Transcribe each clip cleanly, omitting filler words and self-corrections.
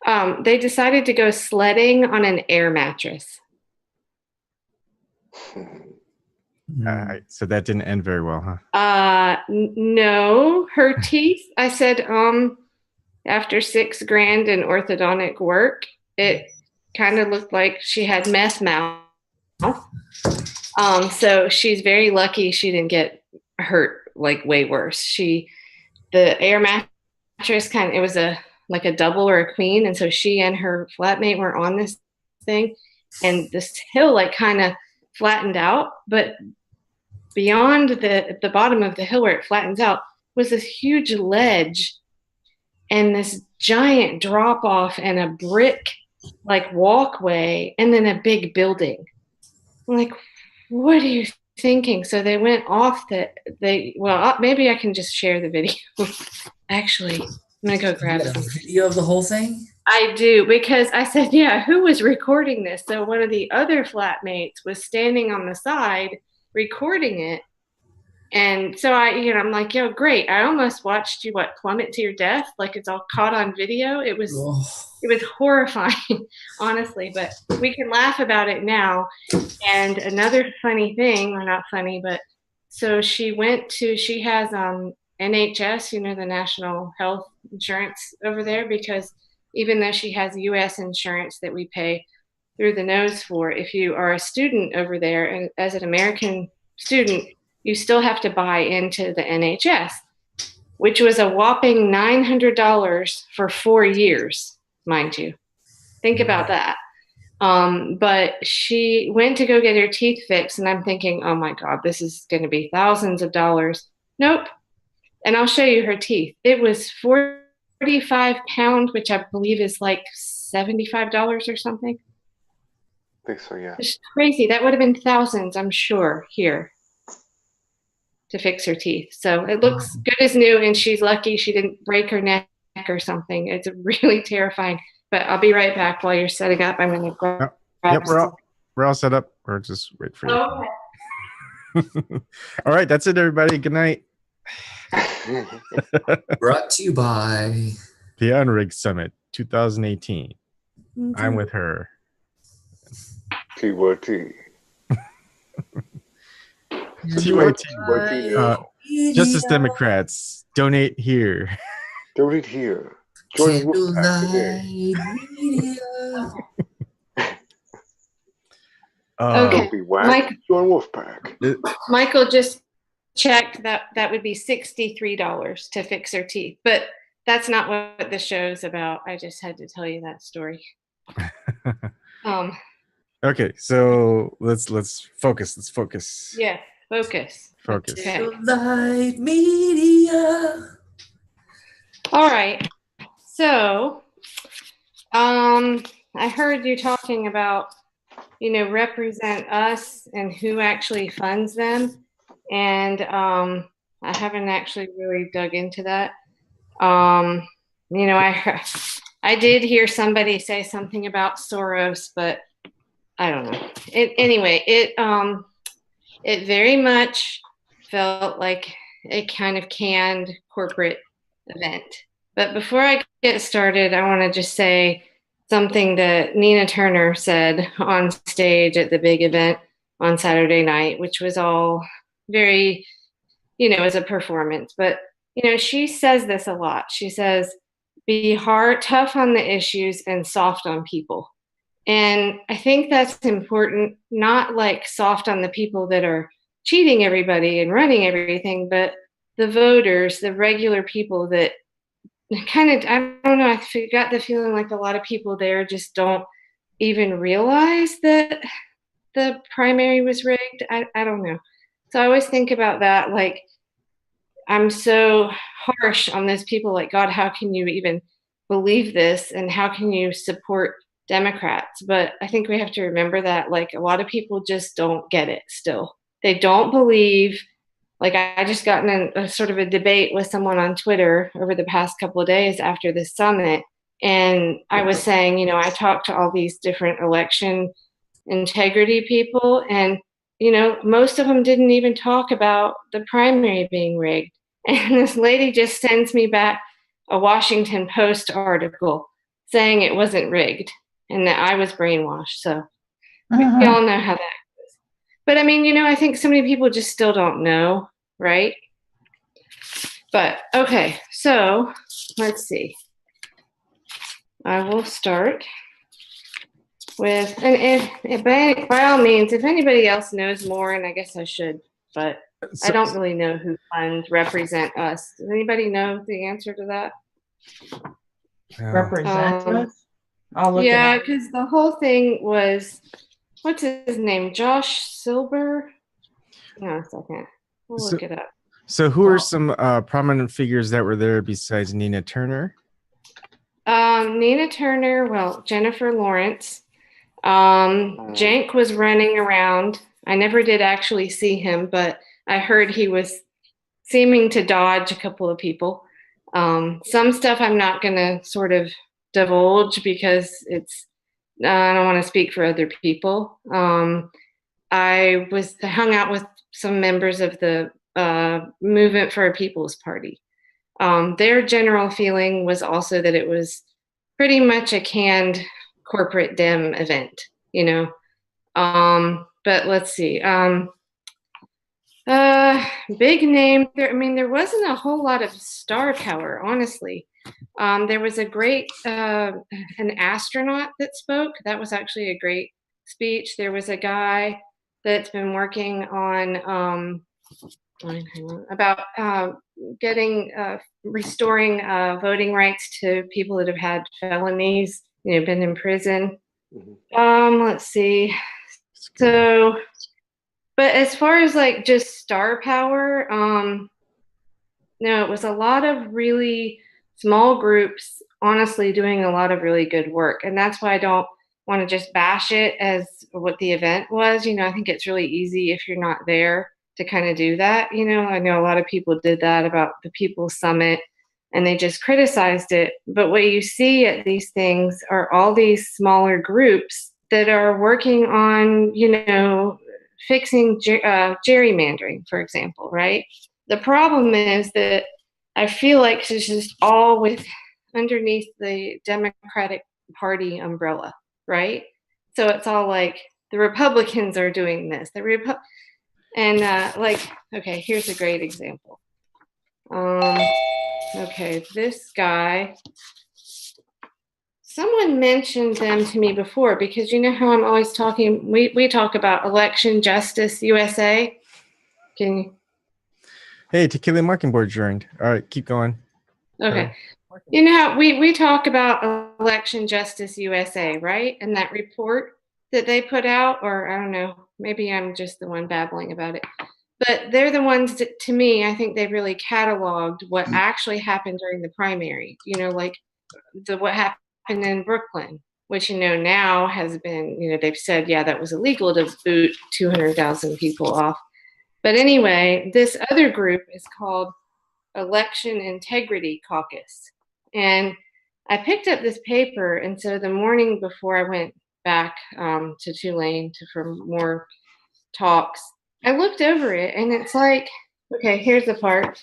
They decided to go sledding on an air mattress. So that didn't end very well, huh? No, her teeth, I said, after $6 grand in orthodontic work, it kind of looked like she had meth mouth. So she's very lucky she didn't get hurt like way worse. The air mattress it was like a double or a queen, and so she and her flatmate were on this thing, and this hill like kind of flattened out, but beyond the bottom of the hill where it flattens out was this huge ledge and this giant drop off and a brick like walkway and then a big building. I'm like, what are you thinking? So they went off maybe I can just share the video. Actually, I'm gonna go grab a video of the whole thing. I do, because I said, yeah, who was recording this? So one of the other flatmates was standing on the side recording it. And so I'm like, yo, great. I almost watched you plummet to your death. Like it's all caught on video. It was horrifying, honestly, but we can laugh about it now. And another funny thing, or not funny, but so she has NHS, the National Health Insurance over there, because even though she has US insurance that we pay through the nose for, if you are a student over there, and as an American student, you still have to buy into the NHS, which was a whopping $900 for 4 years, mind you. Think about that. But she went to go get her teeth fixed, and I'm thinking, oh my God, this is going to be thousands of dollars. Nope. And I'll show you her teeth. It was 45 pounds, which I believe is like $75 or something. I think so, yeah. It's crazy. That would have been thousands, I'm sure, here to fix her teeth. So it looks good as new, and she's lucky she didn't break her neck or something. It's really terrifying. But I'll be right back while you're setting up. I'm going to grab. Yep, we're all set up. We're just wait for you. Okay. All right, that's it, everybody. Good night. Brought to you by the Unrig Summit 2018. I'm with her. TYT. TYT. Justice Democrats, donate here. Donate here. Join Wolfpack today. Okay. Join Wolfpack. Michael just checked that would be $63 to fix her teeth, but that's not what the show's about. I just had to tell you that story. Okay, so let's focus. Let's focus. Yeah, focus. Okay. Live media. All right. So, I heard you talking about, represent us and who actually funds them. And I haven't actually really dug into that. I did hear somebody say something about Soros, but I don't know. It very much felt like a kind of canned corporate event. But before I get started, I want to just say something that Nina Turner said on stage at the big event on Saturday night, which was all very, as a performance. But, she says this a lot. She says, be hard, tough on the issues and soft on people. And I think that's important, not like soft on the people that are cheating everybody and running everything, but the voters, the regular people that kind of, I don't know, I got the feeling like a lot of people there just don't even realize that the primary was rigged. I don't know. So I always think about that, like, I'm so harsh on those people, like, God, how can you even believe this? And how can you support Democrats? But I think we have to remember that, like, a lot of people just don't get it still. They don't believe. Like, I just got in a sort of a debate with someone on Twitter over the past couple of days after the summit. And I was saying, I talked to all these different election integrity people, and, most of them didn't even talk about the primary being rigged. And this lady just sends me back a Washington Post article saying it wasn't rigged and that I was brainwashed. So we all know how that goes. But I mean, you know, I think so many people just still don't know, right? But okay, so let's see. I will start with, and if by all means, if anybody else knows more, and I guess I should, but I don't really know who funds represent us. Does anybody know the answer to that? Represent us? I'll look yeah, it up. because the whole thing was, what's his name? Josh Silber? No, a second. We'll look it up. So who are some prominent figures that were there besides Nina Turner? Nina Turner, well, Jennifer Lawrence. Jank was running around. I never did actually see him, but I heard he was seeming to dodge a couple of people. Some stuff I'm not going to sort of divulge because it's, I don't want to speak for other people. I hung out with some members of the Movement for a People's Party. Their general feeling was also that it was pretty much a canned corporate Dem event, you know. But let's see. Big name. There wasn't a whole lot of star power, honestly. There was a great an astronaut that spoke. That was actually a great speech. There was a guy that's been working on about restoring voting rights to people that have had felonies, you know, been in prison. Let's see. So, but as far as like just star power, no, it was a lot of really small groups, honestly, doing a lot of really good work. And that's why I don't want to just bash it as what the event was. You know, I think it's really easy if you're not there to kind of do that. You know, I know a lot of people did that about the People's Summit and they just criticized it. But what you see at these things are all these smaller groups that are working on, you know, fixing gerrymandering, for example, right? The problem is that I feel like it's just all underneath the Democratic Party umbrella, right? So it's all like the Republicans are doing this. Okay, here's a great example. Okay, this guy, someone mentioned them to me before because you know how I'm always talking, we talk about Election Justice USA. Can you? Hey, TequilaMckngbrd joined. All right, keep going. Okay. You know how we talk about Election Justice USA, right? And that report that they put out, or I don't know, maybe I'm just the one babbling about it. But they're the ones that, to me, I think they really cataloged what actually happened during the primary. You know, like what happened in Brooklyn, which, you know, now has been, you know, they've said, yeah, that was illegal to boot 200,000 people off. But anyway, this other group is called Election Integrity Caucus. And I picked up this paper, and so the morning before I went back to Tulane for more talks, I looked over it, and it's like, okay, here's the part.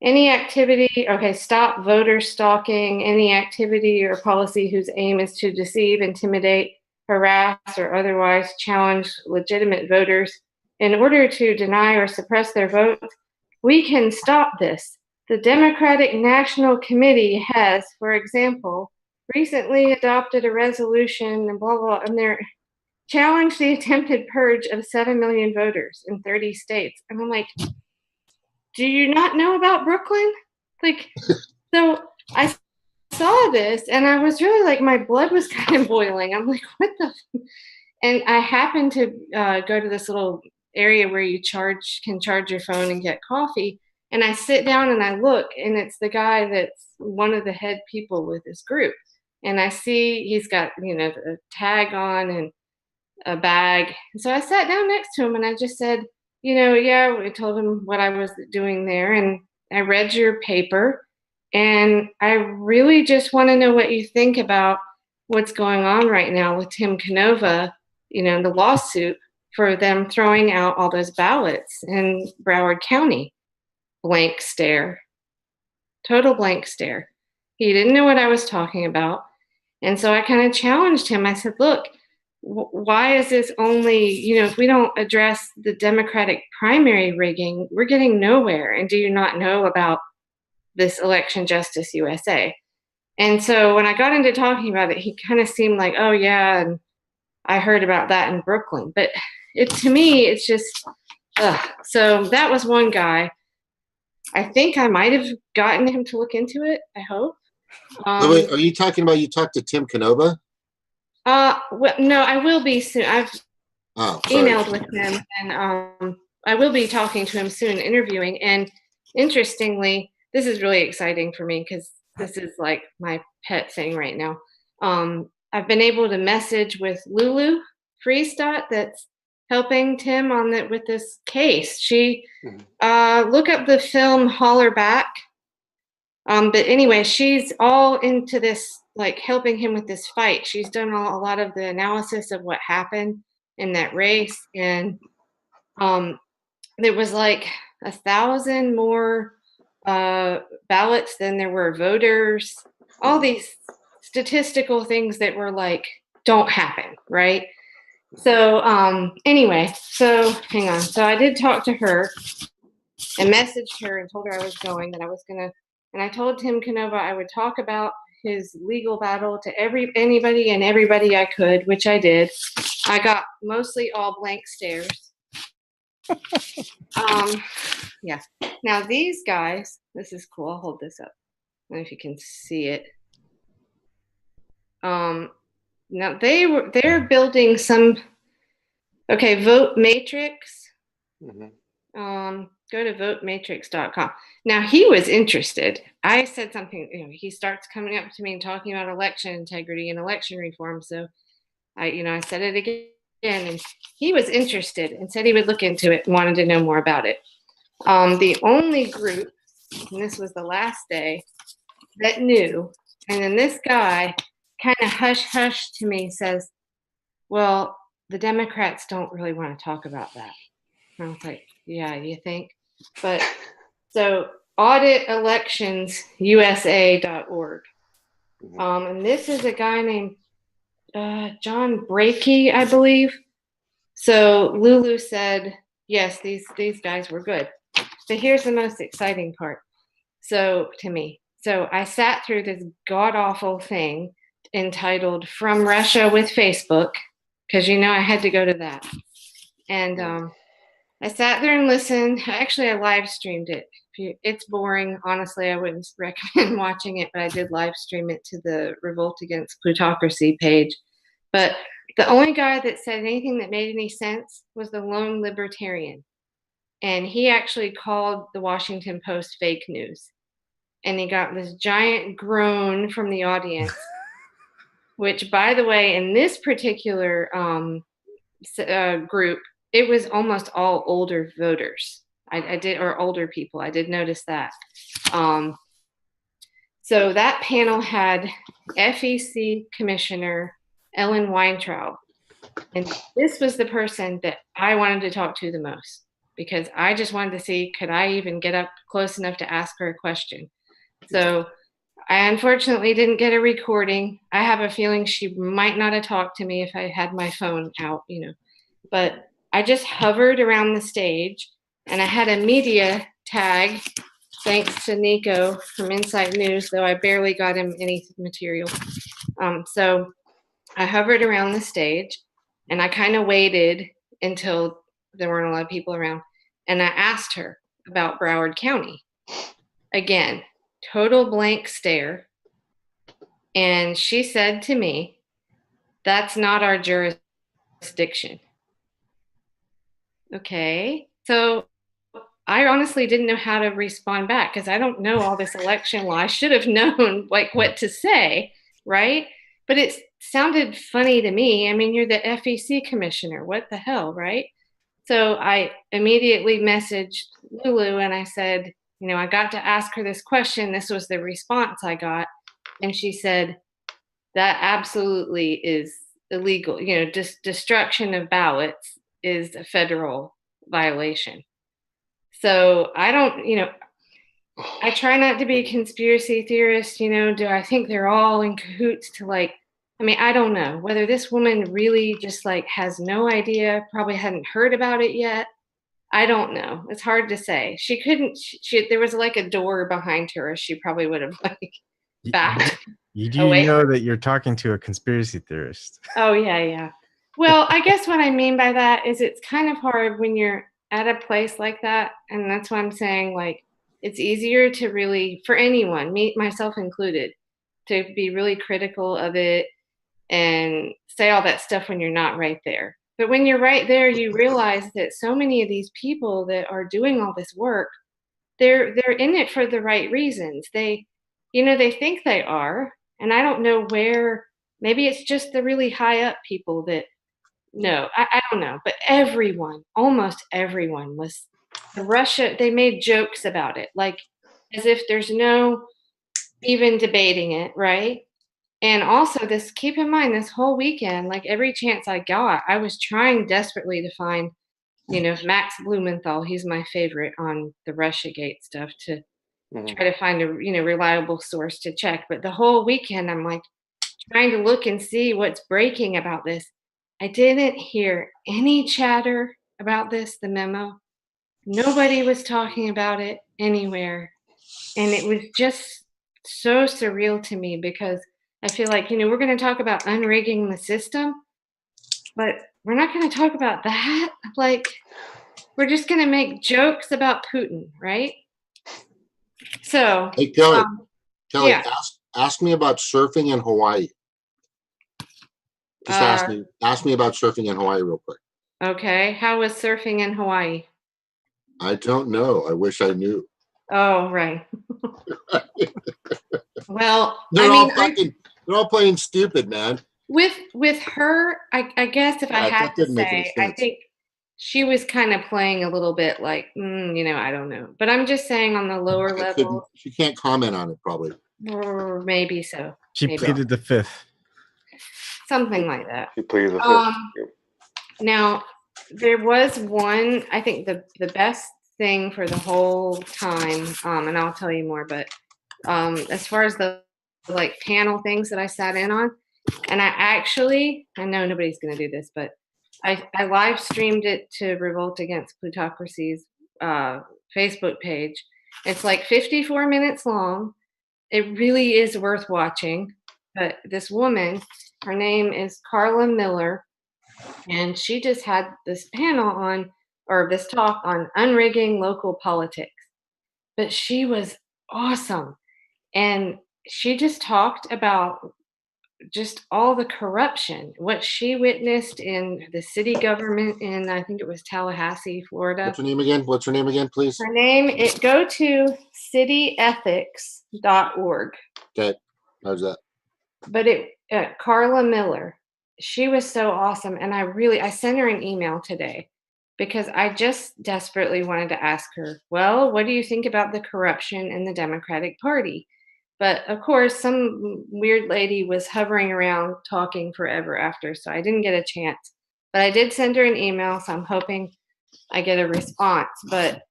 Any activity, okay, stop voter stalking, any activity or policy whose aim is to deceive, intimidate, harass, or otherwise challenge legitimate voters in order to deny or suppress their votes. We can stop this. The Democratic National Committee has, for example, recently adopted a resolution and blah, blah, and they're challenged the attempted purge of 7 million voters in 30 states. And I'm like, do you not know about Brooklyn? Like, so I saw this and I was really like, my blood was kind of boiling. I'm like, what the? And I happened to go to this little area where you can charge your phone and get coffee. And I sit down and I look, and it's the guy that's one of the head people with this group. And I see he's got, you know, a tag on and a bag. So I sat down next to him and I just said, you know, yeah, I told him what I was doing there. And I read your paper. And I really just want to know what you think about what's going on right now with Tim Canova, you know, the lawsuit for them throwing out all those ballots in Broward County. Blank stare. Total blank stare. He didn't know what I was talking about. And so I kind of challenged him. I said, look, why is this only, if we don't address the Democratic primary rigging, we're getting nowhere. And do you not know about this Election Justice USA? And so when I got into talking about it, he kind of seemed like, oh, yeah, and I heard about that in Brooklyn. But to me, it's just, ugh. So that was one guy. I think I might have gotten him to look into it, I hope. Wait, are you talking about you talked to Tim Canova? Well, no, I will be soon. I've emailed with him, and I will be talking to him soon, interviewing. And interestingly, this is really exciting for me because this is like my pet thing right now. I've been able to message with Lulu Freestott that's helping Tim on with this case. She look up the film Holler Back. But anyway, she's all into this, like helping him with this fight. She's done a lot of the analysis of what happened in that race. And there was like 1,000 more ballots than there were voters. All these statistical things that were like, don't happen, right? So anyway, so hang on. So I did talk to her and messaged her and told her I was going, that I was going to, and I told Tim Canova I would talk about his legal battle to anybody and everybody I could, which I did. I got mostly all blank stares. Yeah. Now these guys, this is cool. I'll hold this up. I don't know if you can see it. Now they're building some. Okay, Vote Matrix. Go to votematrix.com. Now he was interested. I said something, he starts coming up to me and talking about election integrity and election reform. So I said it again, and he was interested and said he would look into it and wanted to know more about it. The only group, and this was the last day, that knew, and then this guy kind of hush to me says, well, the Democrats don't really want to talk about that. And I was like, yeah, you think? But so auditelectionsusa.org. And this is a guy named John Brakey, I believe. So Lulu said, yes, these guys were good. But here's the most exciting part. So to me, so I sat through this god-awful thing entitled From Russia with Facebook, because I had to go to that. And I sat there and listened. Actually, I live streamed it. It's boring. Honestly, I wouldn't recommend watching it, but I did live stream it to the Revolt Against Plutocracy page. But the only guy that said anything that made any sense was the lone libertarian. And he actually called the Washington Post fake news. And he got this giant groan from the audience, which, by the way, in this particular group, it was almost all older voters. Or older people. I did notice that. So that panel had FEC Commissioner Ellen Weintraub. And this was the person that I wanted to talk to the most, because I just wanted to see, could I even get up close enough to ask her a question? So I unfortunately didn't get a recording. I have a feeling she might not have talked to me if I had my phone out, But I just hovered around the stage, and I had a media tag, thanks to Nico from Insight News, though I barely got him any material. So I hovered around the stage, and I kind of waited until there weren't a lot of people around, and I asked her about Broward County. Again, total blank stare. And she said to me, that's not our jurisdiction. Okay, so I honestly didn't know how to respond back, because I don't know all this election law. I should have known what to say, right? But it sounded funny to me. I mean, you're the FEC commissioner. What the hell, right? So I immediately messaged Lulu and I said, I got to ask her this question. This was the response I got. And she said, that absolutely is illegal. Destruction of ballots is a federal violation. So I don't, I try not to be a conspiracy theorist, you know, do I think they're all in cahoots to like, I mean, I don't know whether this woman really just like has no idea, probably hadn't heard about it yet. I don't know. It's hard to say. She couldn't, there was like a door behind her, or she probably would have like backed You do away. know that you're talking to a conspiracy theorist. Oh, yeah, yeah. Well, I guess what I mean by that is it's kind of hard when you're at a place like that. And that's why I'm saying, like, it's easier to really, for anyone, me, myself included, to be really critical of it and say all that stuff when you're not right there. But when you're right there, you realize that so many of these people that are doing all this work, they're in it for the right reasons. They, you know, they think they are, and I don't know where. Maybe it's just the really high up people that no, I don't know, but everyone, almost everyone was the Russia, they made jokes about it, like as if there's no even debating it, right? And also this, keep in mind, this whole weekend, like every chance I got, I was trying desperately to find, you know, Max Blumenthal, he's my favorite on the Russiagate stuff, to try to find a, you know, reliable source to check. But the whole weekend, I'm like trying to look and see what's breaking about this. I didn't hear any chatter about this, the memo. Nobody was talking about it anywhere. And it was just so surreal to me because I feel like, you know, we're going to talk about unrigging the system, but we're not going to talk about that. Like, we're just going to make jokes about Putin, right? So, Hey, Kelley, Kelley, yeah. ask me about surfing in Hawaii. Just ask me about surfing in Hawaii real quick. Okay. How was surfing in Hawaii? I don't know. I wish I knew. Oh, right. Well, they're all playing stupid, man. With her, I guess if I had to say, I think she was kind of playing a little bit like, you know, I don't know. But I'm just saying on the lower level. She can't comment on it, probably. Or maybe so. She pleaded the fifth. Something like that. She pleaded the fifth. Yep. Now, there was one, I think the best thing for the whole time, and I'll tell you more, but as far as the like panel things that I sat in on, and I know nobody's going to do this, but I live streamed it to Revolt Against Plutocracy's Facebook page. It's like 54 minutes long. It really is worth watching. But this woman, her name is Carla Miller, and she just had this panel on, or this talk on unrigging local politics. But she was awesome. And she just talked about just all the corruption, what she witnessed in the city government in, I think it was Tallahassee, Florida. What's her name again? What's her name again, please? Her name, go to cityethics.org. Okay, how's that? But Carla Miller, she was so awesome. And I sent her an email today because I just desperately wanted to ask her, well, what do you think about the corruption in the Democratic Party? But of course, some weird lady was hovering around talking forever after, so I didn't get a chance. But I did send her an email, so I'm hoping I get a response. But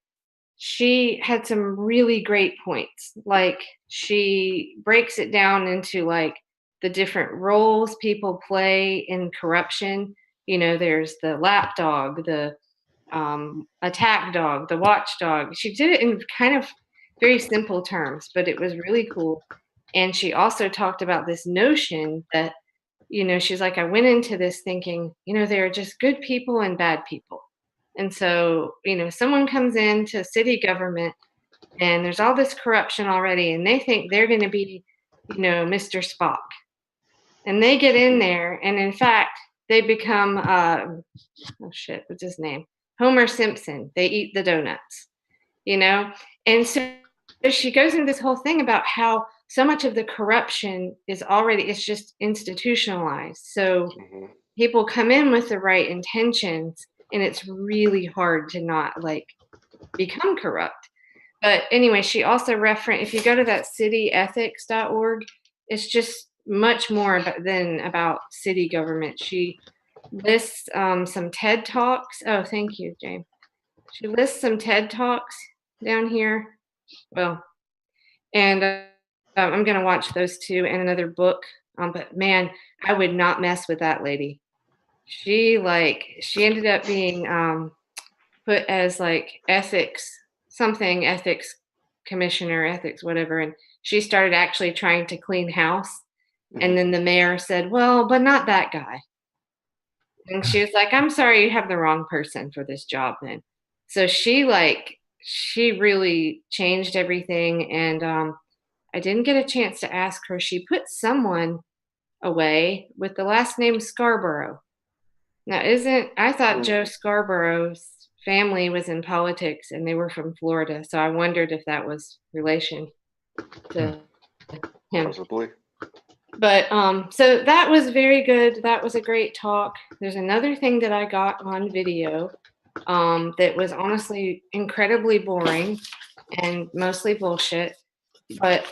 she had some really great points. Like, she breaks it down into like the different roles people play in corruption. You know, there's the lapdog, the attack dog, the watchdog. She did it in kind of very simple terms, but it was really cool. And she also talked about this notion that, you know, she's like, I went into this thinking, you know, there are just good people and bad people. And so, you know, someone comes into city government and there's all this corruption already, and they think they're going to be, you know, Mr. Spock. And they get in there, and in fact, they become, what's his name? Homer Simpson. They eat the donuts, you know? And so she goes into this whole thing about how so much of the corruption is already, it's just institutionalized. So people come in with the right intentions, and it's really hard to not like become corrupt. But anyway, she also referenced, if you go to that cityethics.org, it's just much more than about city government. She lists some TED Talks. Oh, thank you, James. She lists some TED Talks down here. Well, And I'm gonna watch those two and another book. But man, I would not mess with that lady. She ended up being put as like ethics commissioner, ethics, whatever. And she started actually trying to clean house. And then the mayor said, well, but not that guy. And she was like, I'm sorry, you have the wrong person for this job then. So she really changed everything. And I didn't get a chance to ask her. She put someone away with the last name Scarborough. Now, I thought Joe Scarborough's family was in politics and they were from Florida. So I wondered if that was relation to him. Possibly. But so that was very good. That was a great talk. There's another thing that I got on video that was honestly incredibly boring and mostly bullshit. But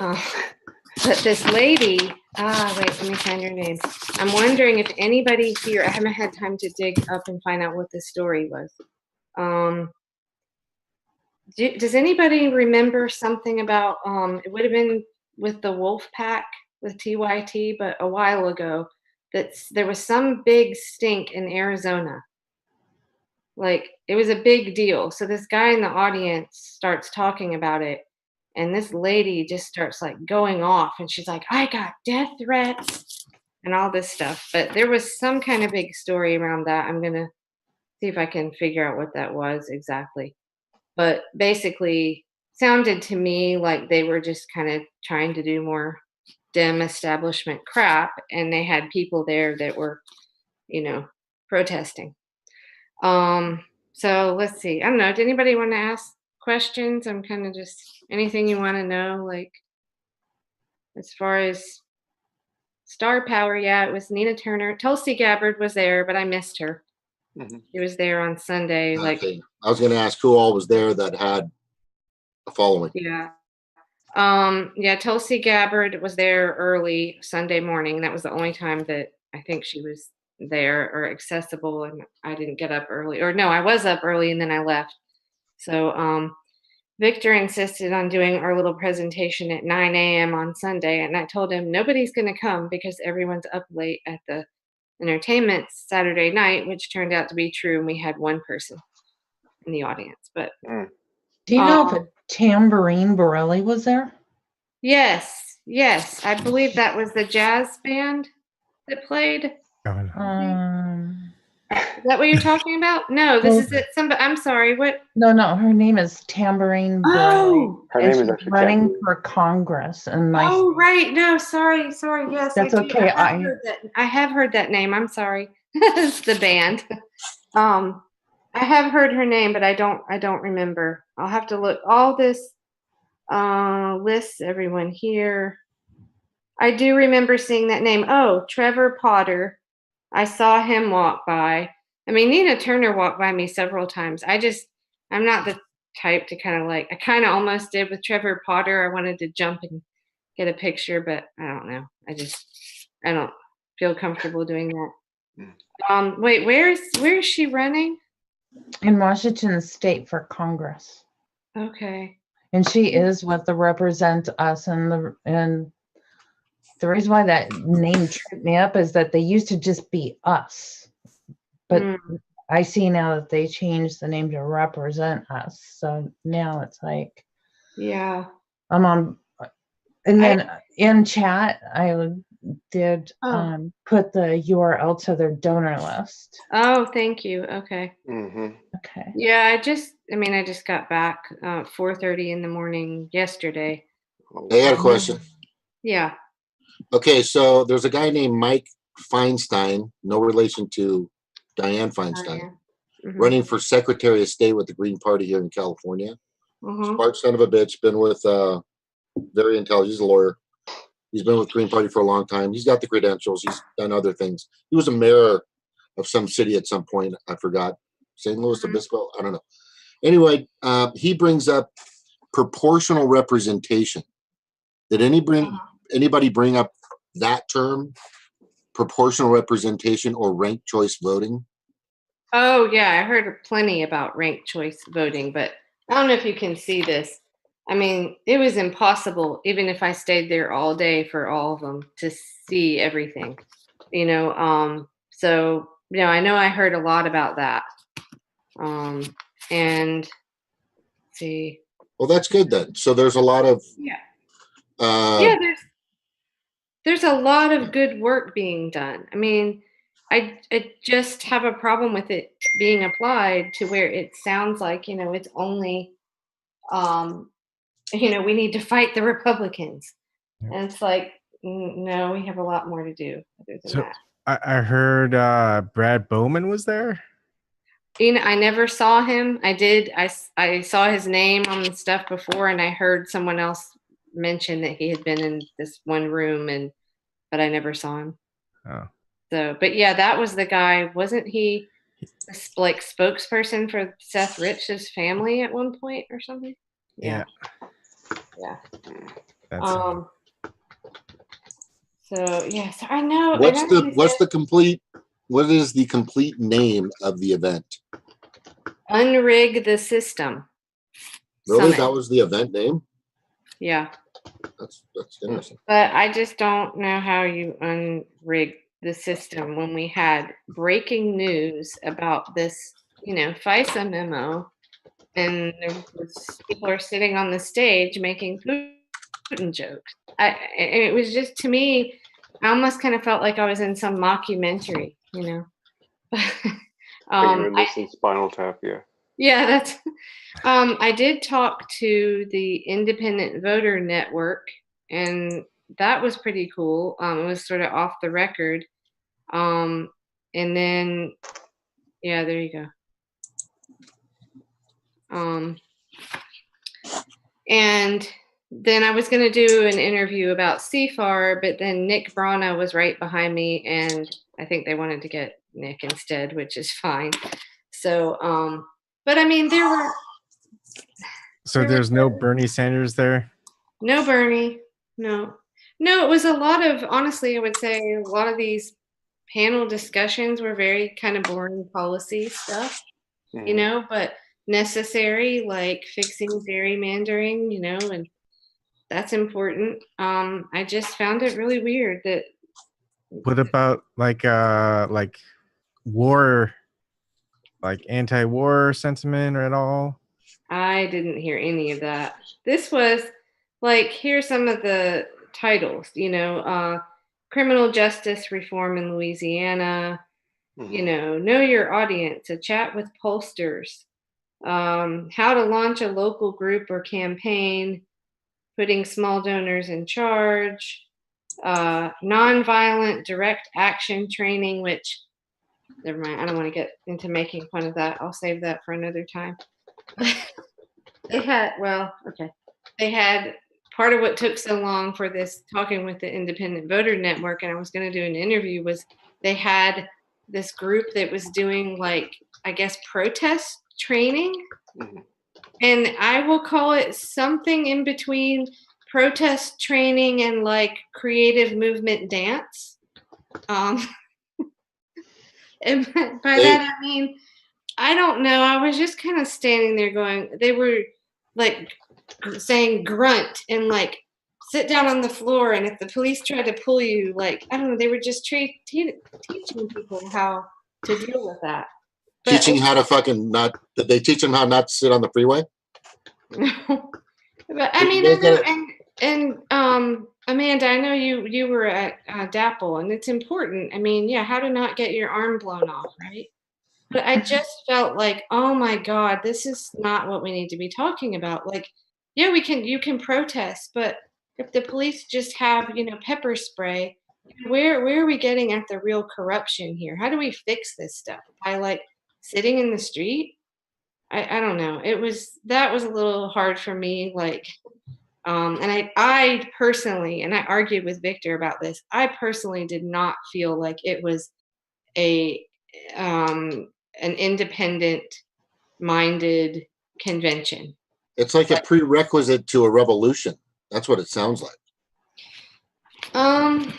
this lady, wait, let me find her name. I'm wondering if anybody here, I haven't had time to dig up and find out what the story was. Does anybody remember something about, it would have been with the Wolf Pack with TYT, but a while ago, that there was some big stink in Arizona. Like, it was a big deal. So this guy in the audience starts talking about it. And this lady just starts like going off and she's like, I got death threats and all this stuff. But there was some kind of big story around that. I'm going to see if I can figure out what that was exactly. But basically sounded to me like they were just kind of trying to do more Dem establishment crap. And they had people there that were, protesting. So let's see. I don't know. Did anybody want to ask questions? I'm kind of just anything you want to know, like as far as star power. Yeah, it was Nina Turner. Tulsi Gabbard was there, but I missed her. She was there on Sunday. Like, Okay. I was going to ask who all was there that had a following. Yeah. Yeah, Tulsi Gabbard was there early Sunday morning. That was the only time that I think she was there or accessible, and I didn't get up early. Or no, I was up early and then I left. So Victor insisted on doing our little presentation at 9 a.m. on Sunday, and I told him nobody's going to come because everyone's up late at the entertainment Saturday night, which turned out to be true, and we had one person in the audience. But do you know if Tambourine Borelli was there? Yes, I believe that was the jazz band that played. Is that what you're talking about? No, this is it. I'm sorry. What? No, her name is Tambourine Borelli. Her name is actually running Tambourine. for Congress. And oh, right. No, sorry. Yes, that's okay. I have heard that name. I'm sorry. It's the band. I have heard her name, but I don't remember. I'll have to look. All this lists everyone here. I do remember seeing that name. Oh, Trevor Potter. I saw him walk by. I mean, Nina Turner walked by me several times. I'm not the type to kind of like, I kind of almost did with Trevor Potter. I wanted to jump and get a picture, but I don't know. I don't feel comfortable doing that. Wait, where is she running? In Washington State for Congress. Okay. And she is what the Represent Us and the reason why that name tripped me up is that they used to just be Us. But I see now that they changed the name to Represent Us. So now it's like, yeah. I'm on, and then in chat, I did put the URL to their donor list. Oh, thank you. Okay. Okay. Yeah, I just got back 4:30 in the morning yesterday. I had a question. Yeah. Okay, so there's a guy named Mike Feinstein, no relation to Dianne Feinstein, running for Secretary of State with the Green Party here in California. Smart son of a bitch, been with very intelligent. He's a lawyer. He's been with Green Party for a long time. He's got the credentials. He's done other things. He was a mayor of some city at some point. I forgot. St. Louis Obispo. I don't know. Anyway, he brings up proportional representation. Did anybody bring up that term, proportional representation or ranked choice voting? Oh, yeah. I heard plenty about ranked choice voting, but I don't know if you can see this. I mean, it was impossible, even if I stayed there all day for all of them, to see everything, you know. So, you know I heard a lot about that. And let's see. Well, that's good then. So there's a lot of yeah, there's a lot of good work being done. I mean, I just have a problem with it being applied to where it sounds like, you know, it's only you know, we need to fight the Republicans. Yeah. And it's like, no, we have a lot more to do other than that. I heard Brad Bowman was there. You know, I never saw him. I saw his name on the stuff before, and I heard someone else mention that he had been in this one room, but I never saw him. Oh. So, but yeah, that was the guy. Wasn't he like spokesperson for Seth Rich's family at one point or something? Yeah. That's so yeah, so I know. what is the complete name of the event? Unrig the System. Really? Summit. That was the event name? Yeah. That's interesting. But I just don't know how you unrig the system when we had breaking news about this, you know, FISA memo, and people are sitting on the stage making Putin jokes. It was just, to me, I almost kind of felt like I was in some mockumentary, you know. You're in this in Spinal Tap, yeah. Yeah, that's. I did talk to the Independent Voter Network, and that was pretty cool. It was sort of off the record. And then, yeah, there you go. And then I was going to do an interview about CFAR, but then Nick Brana was right behind me, and I think they wanted to get Nick instead, which is fine. So, but I mean, there's no Bernie Sanders there? No Bernie. No, it was a lot of, honestly, I would say a lot of these panel discussions were very kind of boring policy stuff, you know, but necessary, like fixing gerrymandering, you know, and that's important. I just found it really weird that. What about like war, like anti-war sentiment or at all? I didn't hear any of that. This was like, here's some of the titles, you know, criminal justice reform in Louisiana, you know your audience, a chat with pollsters, how to launch a local group or campaign, putting small donors in charge, nonviolent direct action training, which, never mind, I don't want to get into making fun of that. I'll save that for another time. They had part of what took so long for this talking with the Independent Voter Network, and I was going to do an interview, was they had this group that was doing, like, I guess, protest training. And I will call it something in between protest training and like creative movement dance. And by that I mean, I don't know. I was just kind of standing there going, they were like saying grunt and like sit down on the floor. And if the police tried to pull you, like, I don't know, they were just teaching people how to deal with that. Teaching how to fucking not, did they teach them how not to sit on the freeway? No. But I mean, Amanda, I know you were at DAPL, and it's important. I mean, yeah, how to not get your arm blown off, right? But I just felt like, oh my God, this is not what we need to be talking about. Like, yeah, you can protest, but if the police just have, you know, pepper spray, where are we getting at the real corruption here? How do we fix this stuff? By like sitting in the street? I don't know. That was a little hard for me. Like, and I personally, and I argued with Victor about this, I personally did not feel like it was an independent minded convention. It's like a prerequisite to a revolution. That's what it sounds like. I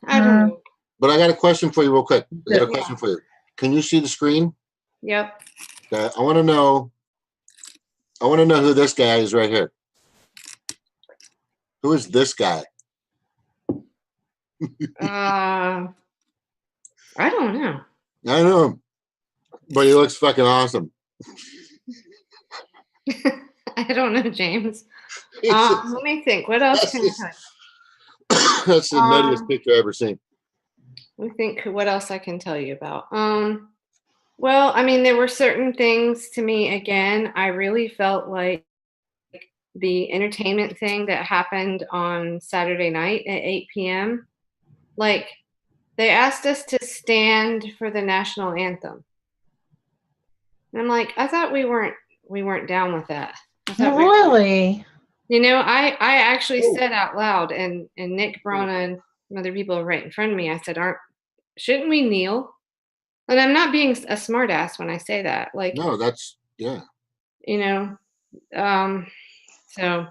don't know. But I got a question for you real quick. For you. Can you see the screen? Yep. I want to know who this guy is right here. Who is this guy? I don't know. I know him, but he looks fucking awesome. I don't know, James. Let me think. What else can I tell you? That's the nuttiest picture I've ever seen. Let me think what else I can tell you about. Well, I mean, there were certain things to me, again, I really felt like the entertainment thing that happened on Saturday night at 8 p.m. Like, they asked us to stand for the national anthem. And I'm like, I thought we weren't down with that. Really? You know, I actually said out loud, and Nick Brana and some other people right in front of me, I said, shouldn't we kneel? And I'm not being a smartass when I say that. Like, No, that's, yeah. You know, so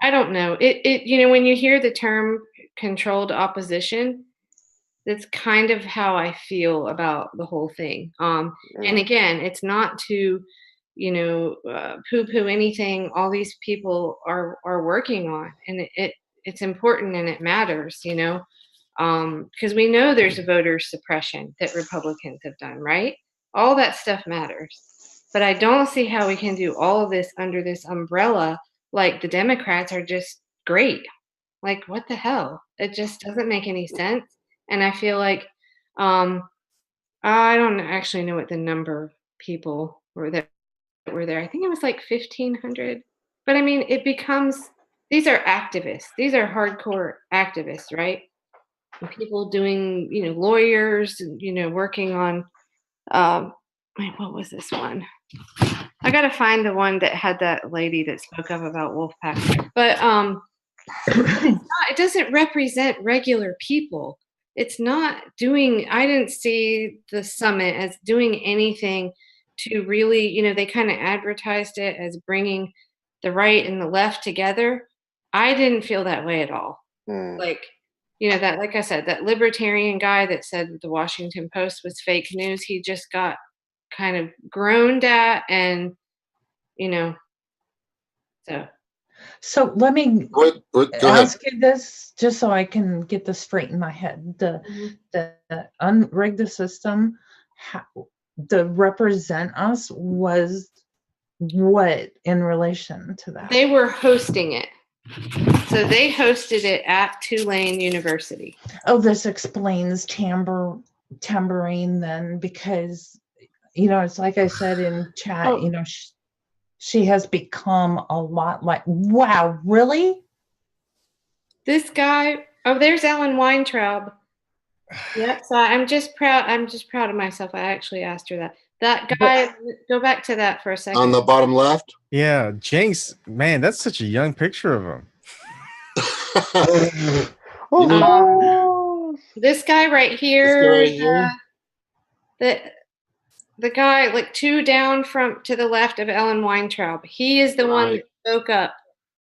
I don't know. You know, when you hear the term controlled opposition, that's kind of how I feel about the whole thing. And again, it's not to, you know, poo-poo anything all these people are working on, and it's important and it matters, you know, because we know there's voter suppression that Republicans have done, right? All that stuff matters. But I don't see how we can do all of this under this umbrella like the Democrats are just great. Like, what the hell? It just doesn't make any sense. And I feel like I don't actually know what the number of people were that were there. I think it was like 1,500. But I mean, it becomes, these are activists. These are hardcore activists, right? And people doing, you know, lawyers, you know, working on, wait, what was this one? I got to find the one that had that lady that spoke up about Wolfpack. But it doesn't represent regular people. It's not doing, I didn't see the summit as doing anything to really, you know, they kind of advertised it as bringing the right and the left together. I didn't feel that way at all. Like, you know, that, like I said, that libertarian guy that said the Washington Post was fake news, he just got kind of groaned at, and, you know, so let me ask you this, just so I can get this straight in my head. The unrig the system, the represent us was what in relation to that? They were hosting it. So they hosted it at Tulane University. Oh, this explains tambourine then, because, you know, it's like I said in chat, you know, she has become a lot like, wow, really? This guy, oh, there's Ellen Weintraub. Yep, so I'm just proud of myself. I actually asked her that. That guy, go back to that for a second. On the bottom left? Yeah, Jenks, man, that's such a young picture of him. This guy right here, the guy like two down from to the left of Ellen Weintraub, he is the one that spoke up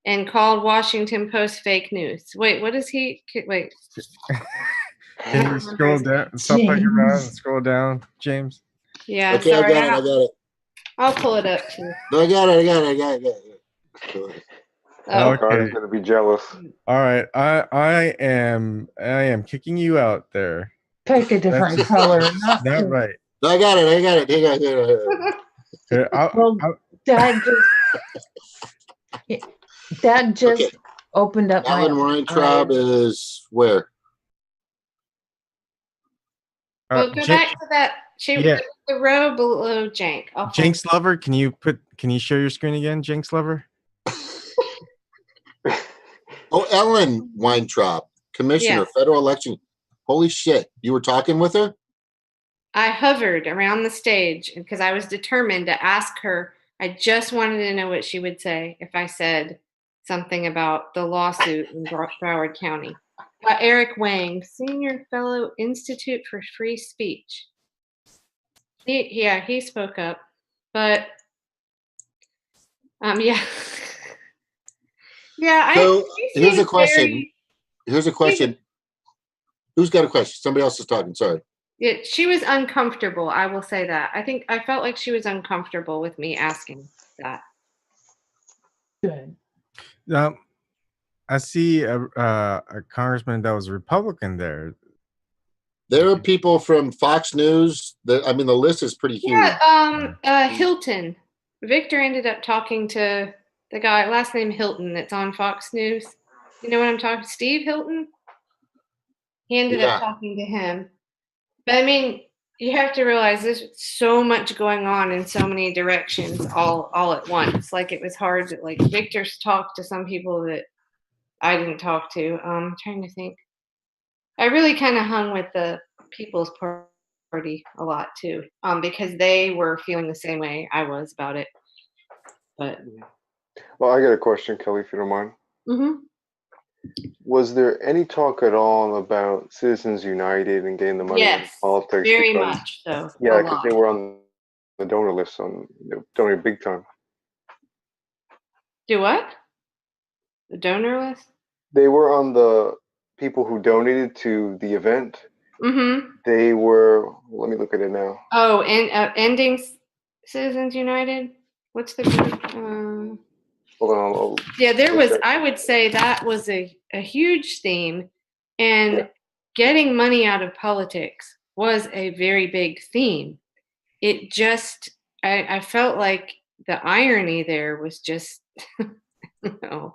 and called Washington Post fake news. Wait, what is he? Wait. Can you scroll down? Stop playing around and scroll down, James. Yeah. Okay, sorry, I got it. I'll pull it up too. No, I got it. Oh. Okay. He's gonna be jealous. All right, I am kicking you out there. Pick a different color. Not right. No, I got it. Here, Well, that just opened up Ellen Weintraub is where? Well, go back to that. The row below Jank. Jenks Lover, can you share your screen again, Jenks Lover? Oh, Ellen Weintraub, Commissioner, Federal Election. Holy shit. You were talking with her? I hovered around the stage because I was determined to ask her. I just wanted to know what she would say if I said something about the lawsuit in Broward County. Eric Wang, Senior Fellow, Institute for Free Speech. He spoke up, but yeah. Yeah, so here's a question. Who's got a question? Somebody else is talking. Sorry. Yeah, she was uncomfortable. I will say that. I felt like she was uncomfortable with me asking that. Good. I see a congressman that was Republican there. There are people from Fox News. I mean, the list is pretty huge. Yeah, Hilton. Victor ended up talking to the guy, last name Hilton, that's on Fox News. You know what I'm talking? Steve Hilton. He ended up talking to him. But I mean, you have to realize there's so much going on in so many directions all at once. Like it was hard to like Victor's talked to some people that I didn't talk to. I'm trying to think. I really kind of hung with the People's Party a lot too, because they were feeling the same way I was about it. But well, I got a question, Kelley, if you don't mind. Mm-hmm. Was there any talk at all about Citizens United and getting the money in politics? Very much so. Yeah, because they were on the donor list, they donated big time. Do what? The donor list? They were on the people who donated to the event. Mm-hmm. They were. Let me look at it now. Oh, and ending Citizens United. What's the group? Hold on. Yeah, there was. I would say that was a huge theme, and getting money out of politics was a very big theme. It just, I felt like the irony there was just, that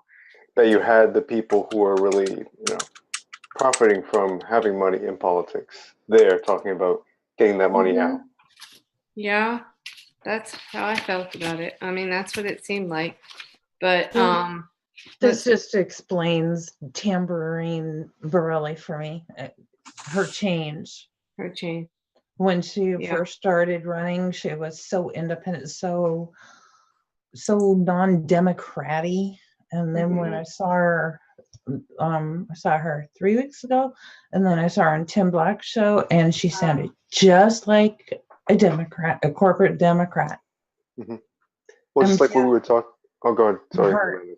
you had the people who are really, profiting from having money in politics. They're talking about getting that money out. Yeah, that's how I felt about it. I mean, that's what it seemed like. But this just explains Tambourine Borelli for me. Her change. When she first started running, she was so independent, so non-democratic. And then when I saw her 3 weeks ago, and then I saw her on Tim Black's show, and she sounded just like a Democrat, a corporate Democrat. Mm-hmm. Well, just like when we were talking. Oh, God. Sorry.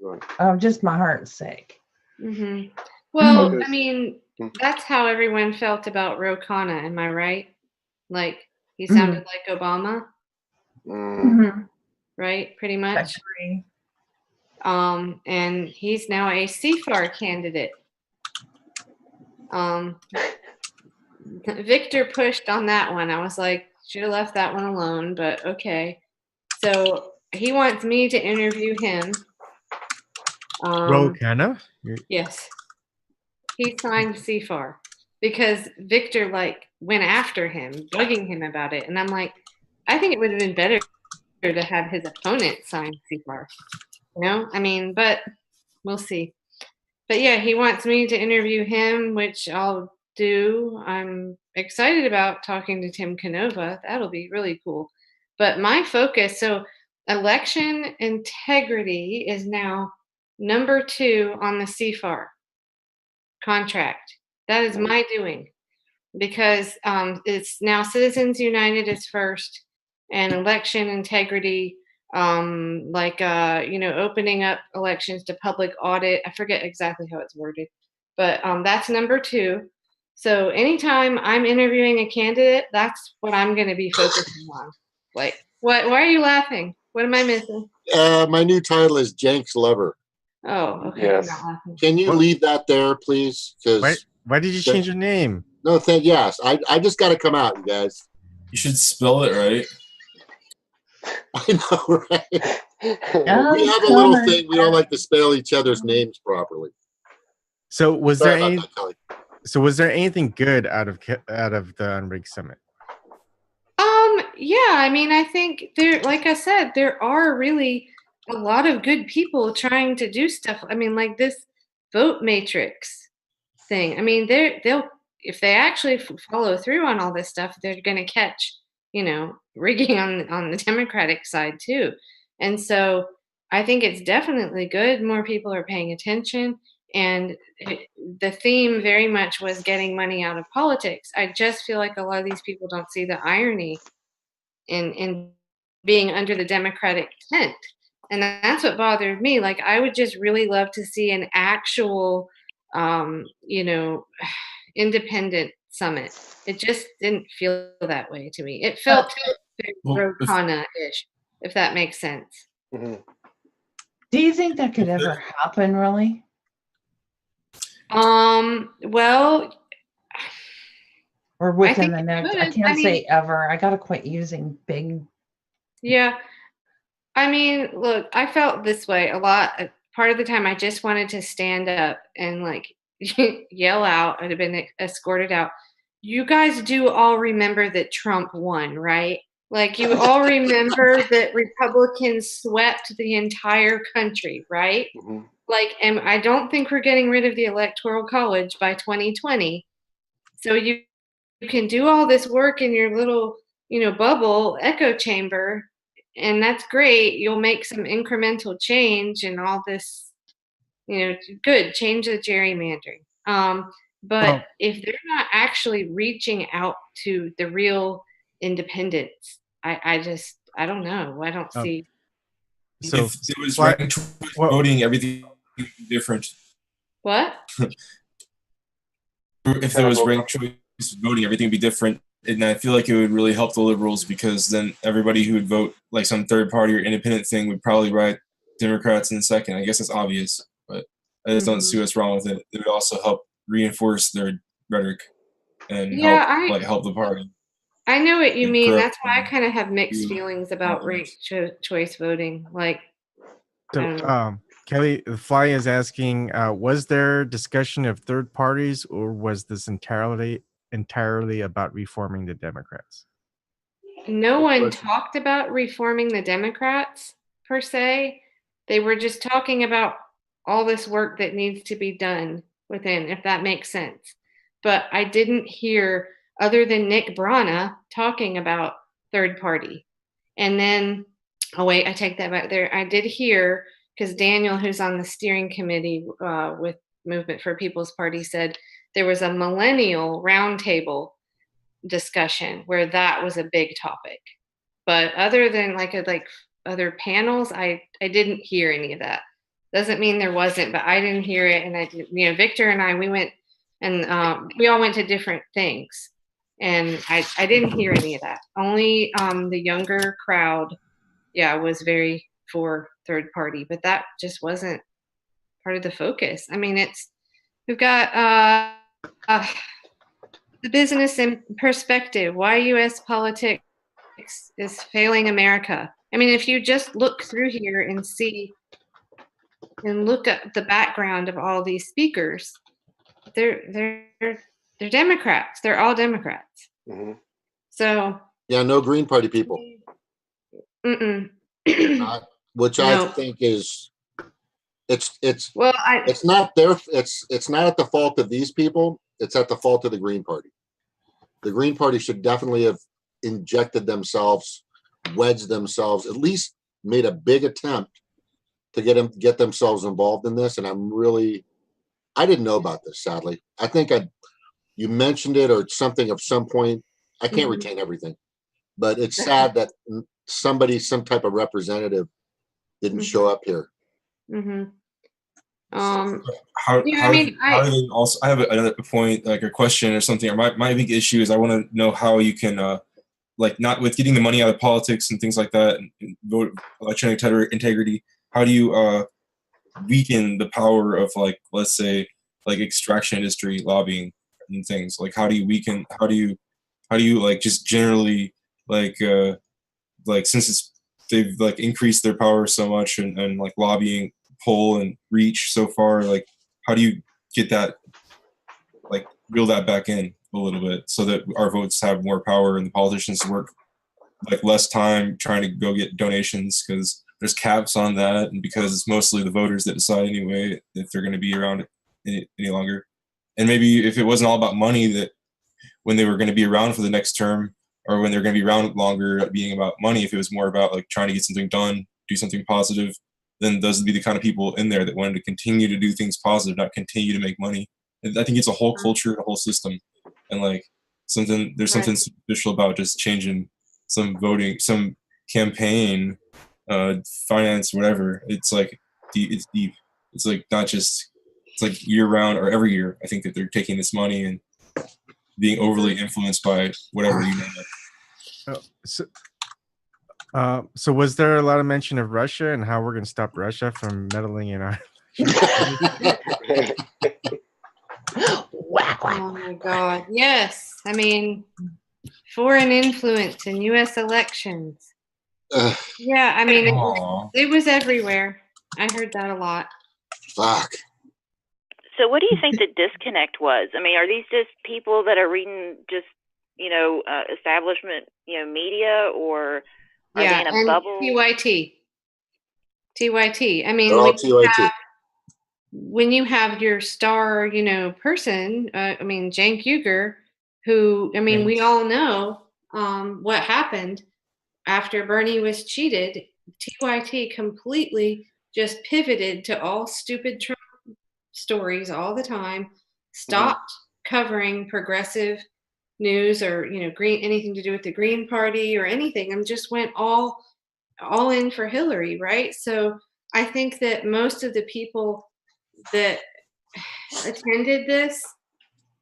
Just my heart's sake. Mm-hmm. Well, I mean, that's how everyone felt about Ro Khanna. Am I right? Like, he sounded like Obama. Mm-hmm. Right? Pretty much. And he's now a CFAR candidate. Victor pushed on that one. I was like, should have left that one alone, but okay. So he wants me to interview him. Ro Khanna? Yes. He signed CFAR because Victor went after him, bugging him about it. And I'm like, I think it would have been better to have his opponent sign CFAR. I mean, but we'll see. But yeah, he wants me to interview him, which I'll do. I'm excited about talking to Tim Canova. That'll be really cool. But my focus, so election integrity is now number 2 on the CFAR contract. That is my doing because it's now Citizens United is first and election integrity, opening up elections to public audit. I forget exactly how it's worded, but that's number 2. So anytime I'm interviewing a candidate, that's what I'm going to be focusing on. Like, what? Why are you laughing? What am I missing? My new title is Jenks Lover. Oh, okay. Yes. I'm not laughing. Can you leave that there, please? Why did you change your name? No, yes. I just got to come out, you guys. You should spell it right. I know, right? We have a little thing. We don't like to spell each other's names properly. So was there anything good out of the Unrig Summit? Yeah, I mean, I think like I said, there are really a lot of good people trying to do stuff. I mean, like this vote matrix thing. I mean, they'll if they actually follow through on all this stuff, they're going to catch, rigging on the Democratic side too. And so I think it's definitely good. More people are paying attention. And the theme very much was getting money out of politics. I just feel like a lot of these people don't see the irony in being under the Democratic tent. And that's what bothered me. Like, I would just really love to see an actual, independent summit. It just didn't feel that way to me. It felt Ro Khanna-ish, if that makes sense. Mm-hmm. Do you think that could ever happen, really? Well, Or within think the it next, I could. can't I mean- say ever. I gotta quit using big. yeah. I mean, look, I felt this way a lot. Part of the time, I just wanted to stand up and like yell out. I'd have been escorted out. You guys do all remember that Trump won, right? Like, you all remember that Republicans swept the entire country, right? Mm-hmm. Like, and I don't think we're getting rid of the Electoral College by 2020. So you can do all this work in your little, bubble echo chamber, and that's great. You'll make some incremental change and all this, good, change the gerrymandering. But Well- if they're not actually reaching out to the real independents, I don't know. I don't see. So if it was why- ranked choice well- voting, everything would be different. What? If there was ranked choice voting, everything would be different. And I feel like it would really help the liberals, because then everybody who would vote like some third party or independent thing would probably write Democrats in second. I guess it's obvious, but I just don't see what's wrong with it. It would also help reinforce their rhetoric and help the party. I know what you and mean. corrupt That's why I them. kind of have mixed You- feelings about ranked choice voting. Like, So, Kelley, the Fly is asking, was there discussion of third parties, or was this entirely about reforming the Democrats? no one talked about reforming the Democrats per se. They were just talking about all this work that needs to be done within, if that makes sense. But I didn't hear, other than Nick Brana, talking about third party. And then, oh wait, I take that back there. I did hear, because Daniel, who's on the steering committee with Movement for People's Party, said there was a millennial roundtable discussion where that was a big topic. But other than like other panels, I didn't hear any of that. Doesn't mean there wasn't, but I didn't hear it. And I did, Victor and I, we went and we all went to different things, and I didn't hear any of that. Only the younger crowd, was very for third party, but that just wasn't part of the focus. I mean, we've got the business in perspective, why U.S. politics is failing America. I mean, if you just look through here and see and look at the background of all these speakers, they're Democrats. They're all Democrats. Mm-hmm. So Yeah, no Green Party people. Which I think is it's well, it's not it's not at the fault of these people. It's at the fault of the Green Party. The Green Party should definitely have injected themselves, wedged themselves, at least made a big attempt to get themselves involved in this. And I didn't know about this, sadly. I think you mentioned it or something at some point. I can't retain everything, but it's sad that some type of representative didn't show up here. How do they also? I have another point, like a question or something. Or my big issue is I want to know how you can, like, not with getting the money out of politics and things like that, and vote election integrity. How do you weaken the power of, like, let's say, like extraction industry lobbying and things? Like, how do you weaken? How do you like just generally like since they've like increased their power so much and like lobbying pull and reach so far, like how do you get that, like reel that back in a little bit so that our votes have more power and the politicians work like less time trying to go get donations because there's caps on that, and because it's mostly the voters that decide anyway if they're going to be around any longer. And maybe if it wasn't all about money, that when they were going to be around for the next term or when they're going to be around longer being about money, if it was more about like trying to get something done, do something positive, then those would be the kind of people in there that wanted to continue to do things positive, not continue to make money. And I think it's a whole culture, a whole system. And like there's something superficial about just changing some voting, some campaign, finance, whatever. It's like, it's deep. It's like not just, it's like year round or every year. I think that they're taking this money and being overly influenced by whatever you know. So was there a lot of mention of Russia and how we're going to stop Russia from meddling in our Oh my God. Yes. I mean, foreign influence in U.S. elections. Yeah, I mean, it was everywhere. I heard that a lot. Fuck. So what do you think the disconnect was? I mean, are these just people that are reading just, establishment, media, or are they in a bubble? TYT. I mean, They're all TYT. When you have your star, person, I mean, Cenk Uygur, who, I mean, we all know what happened after Bernie was cheated. TYT completely just pivoted to all stupid Trump stories all the time, stopped covering progressive news or, green, anything to do with the Green Party or anything, and just went all in for Hillary, right? So I think that most of the people that attended this,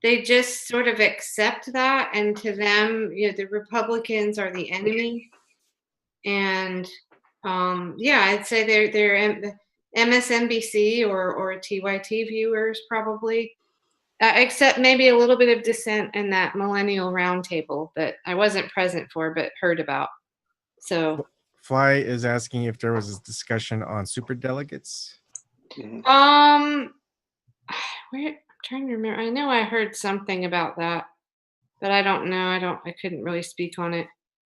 they just sort of accept that, and to them, the Republicans are the enemy. And I'd say they're MSNBC or TYT viewers probably, except maybe a little bit of dissent in that millennial roundtable that I wasn't present for but heard about. So Fly is asking if there was a discussion on superdelegates. I'm trying to remember. I know I heard something about that, but I don't know. I couldn't really speak on it.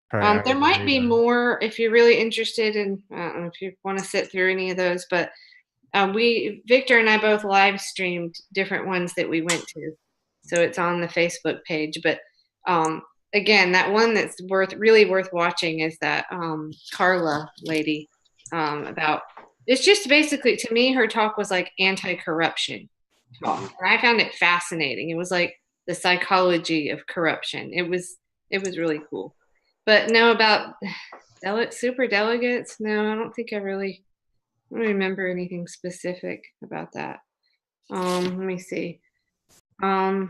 There might be more if you're really interested in, I don't know if you want to sit through any of those, but Victor and I both live streamed different ones that we went to. So it's on the Facebook page. But again, that one that's really worth watching is that Carla lady about, it's just basically, to me, her talk was like anti-corruption talk. And I found it fascinating. It was like the psychology of corruption. It was really cool. But no, about super delegates, no, I don't think I don't remember anything specific about that. Let me see. I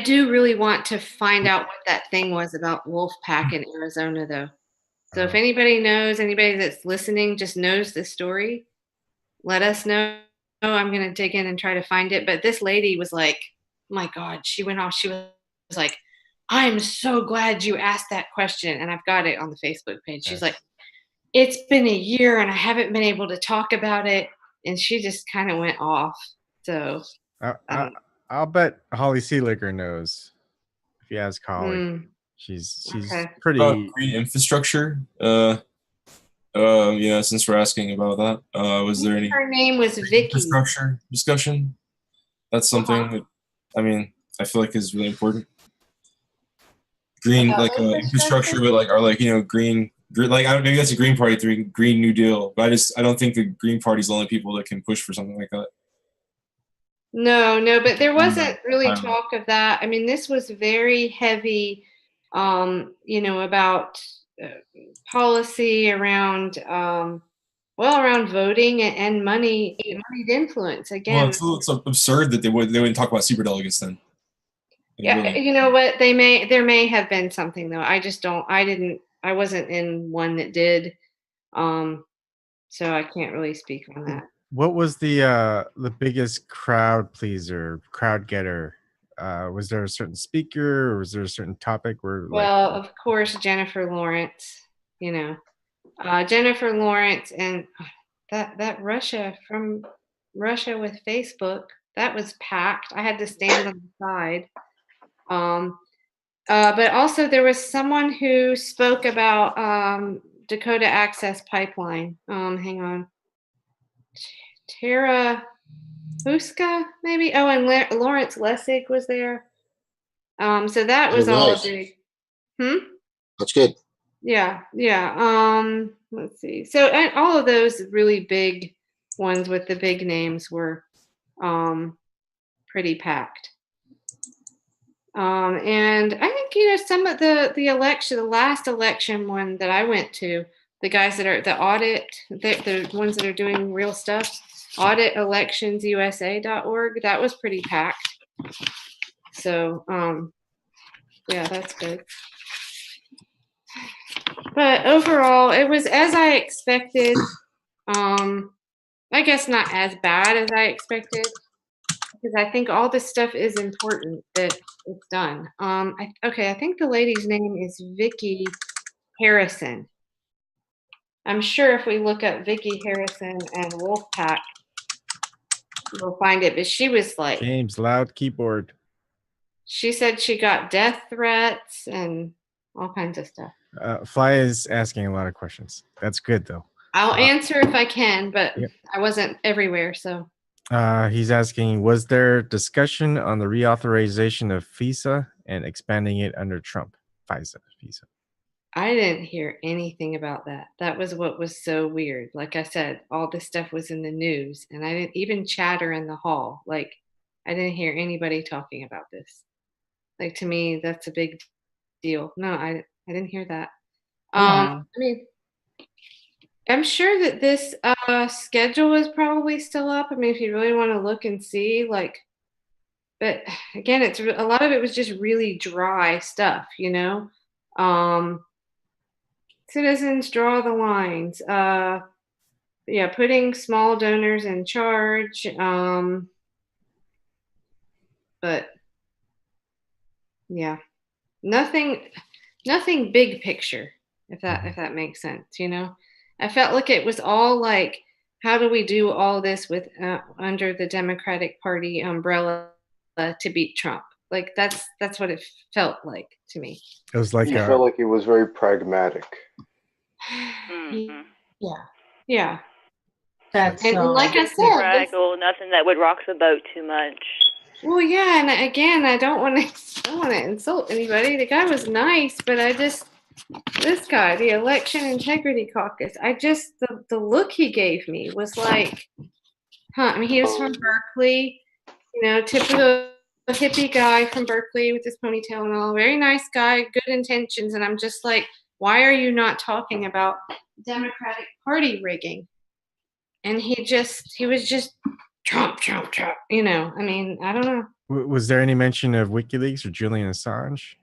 do really want to find out what that thing was about Wolfpack in Arizona, though. So if anybody that's listening just knows the story, let us know. I'm going to dig in and try to find it. But this lady was like, oh my God, she went off. She was like, I'm so glad you asked that question. And I've got it on the Facebook page. She's like, it's been a year and I haven't been able to talk about it. And she just kind of went off. So I'll bet Holly Seeliger knows. If you ask Holly, she's okay. Pretty green infrastructure. Since we're asking about that, was there any? Her name was Vicky. Infrastructure discussion. That's something that, I mean, I feel like is really important. Green, infrastructure, but green, like maybe that's a Green Party thing, Green New Deal. But I don't think the Green Party's the only people that can push for something like that. No, but there wasn't really talk of that. I mean, this was very heavy, about policy around, around voting and moneyed influence. Again, well, it's absurd that they wouldn't talk about superdelegates then. Yeah, really. You know what? There may have been something though. I wasn't in one that did, so I can't really speak on that. What was the biggest crowd pleaser, crowd getter? Was there a certain speaker, or was there a certain topic where? Well, of course, Jennifer Lawrence. Jennifer Lawrence, and that Russia with Facebook, that was packed. I had to stand on the side. But also there was someone who spoke about Dakota Access Pipeline. Hang on. Tara Huska, maybe? Oh, and Lawrence Lessig was there. So that was all a big. That's good. Yeah. Let's see. So all of those really big ones with the big names were pretty packed. And I think, some of the last election one that I went to, the guys that are the audit, the ones that are doing real stuff, auditelectionsusa.org, that was pretty packed. So, yeah, that's good. But overall, it was as I expected. I guess not as bad as I expected. because I think all this stuff is important that it's done. I think the lady's name is Vicky Harrison. I'm sure if we look up Vicky Harrison and Wolfpack, we'll find it. But she was like, James, loud keyboard. She said she got death threats and all kinds of stuff. Fly is asking a lot of questions. That's good though. I'll answer if I can, but yep. I wasn't everywhere, so. He's asking, was there discussion on the reauthorization of FISA and expanding it under Trump? FISA. I didn't hear anything about that. That was what was so weird. Like I said, all this stuff was in the news, and I didn't even chatter in the hall. Like, I didn't hear anybody talking about this. Like, to me, that's a big deal. No, I didn't hear that. I mean, I'm sure that this schedule is probably still up. I mean, if you really want to look and see, like, but again, it's a lot of it was just really dry stuff, you know. Citizens draw the lines. Yeah, putting small donors in charge. But yeah, nothing big picture, if that makes sense, you know. I felt like it was all like, how do we do all this with under the Democratic Party umbrella to beat Trump? Like that's what it felt like to me. It was like you felt like it was very pragmatic. Yeah. That's and like I said, practical, nothing that would rock the boat too much. Well, yeah, and again, I don't want to insult anybody. The guy was nice, but this guy, the Election Integrity Caucus, the look he gave me was like, I mean, he was from Berkeley, you know, typical hippie guy from Berkeley with his ponytail and all. Very nice guy, good intentions, and I'm just like, why are you not talking about Democratic Party rigging? And he was just Trump, you know. I mean, I don't know. Was there any mention of WikiLeaks or Julian Assange?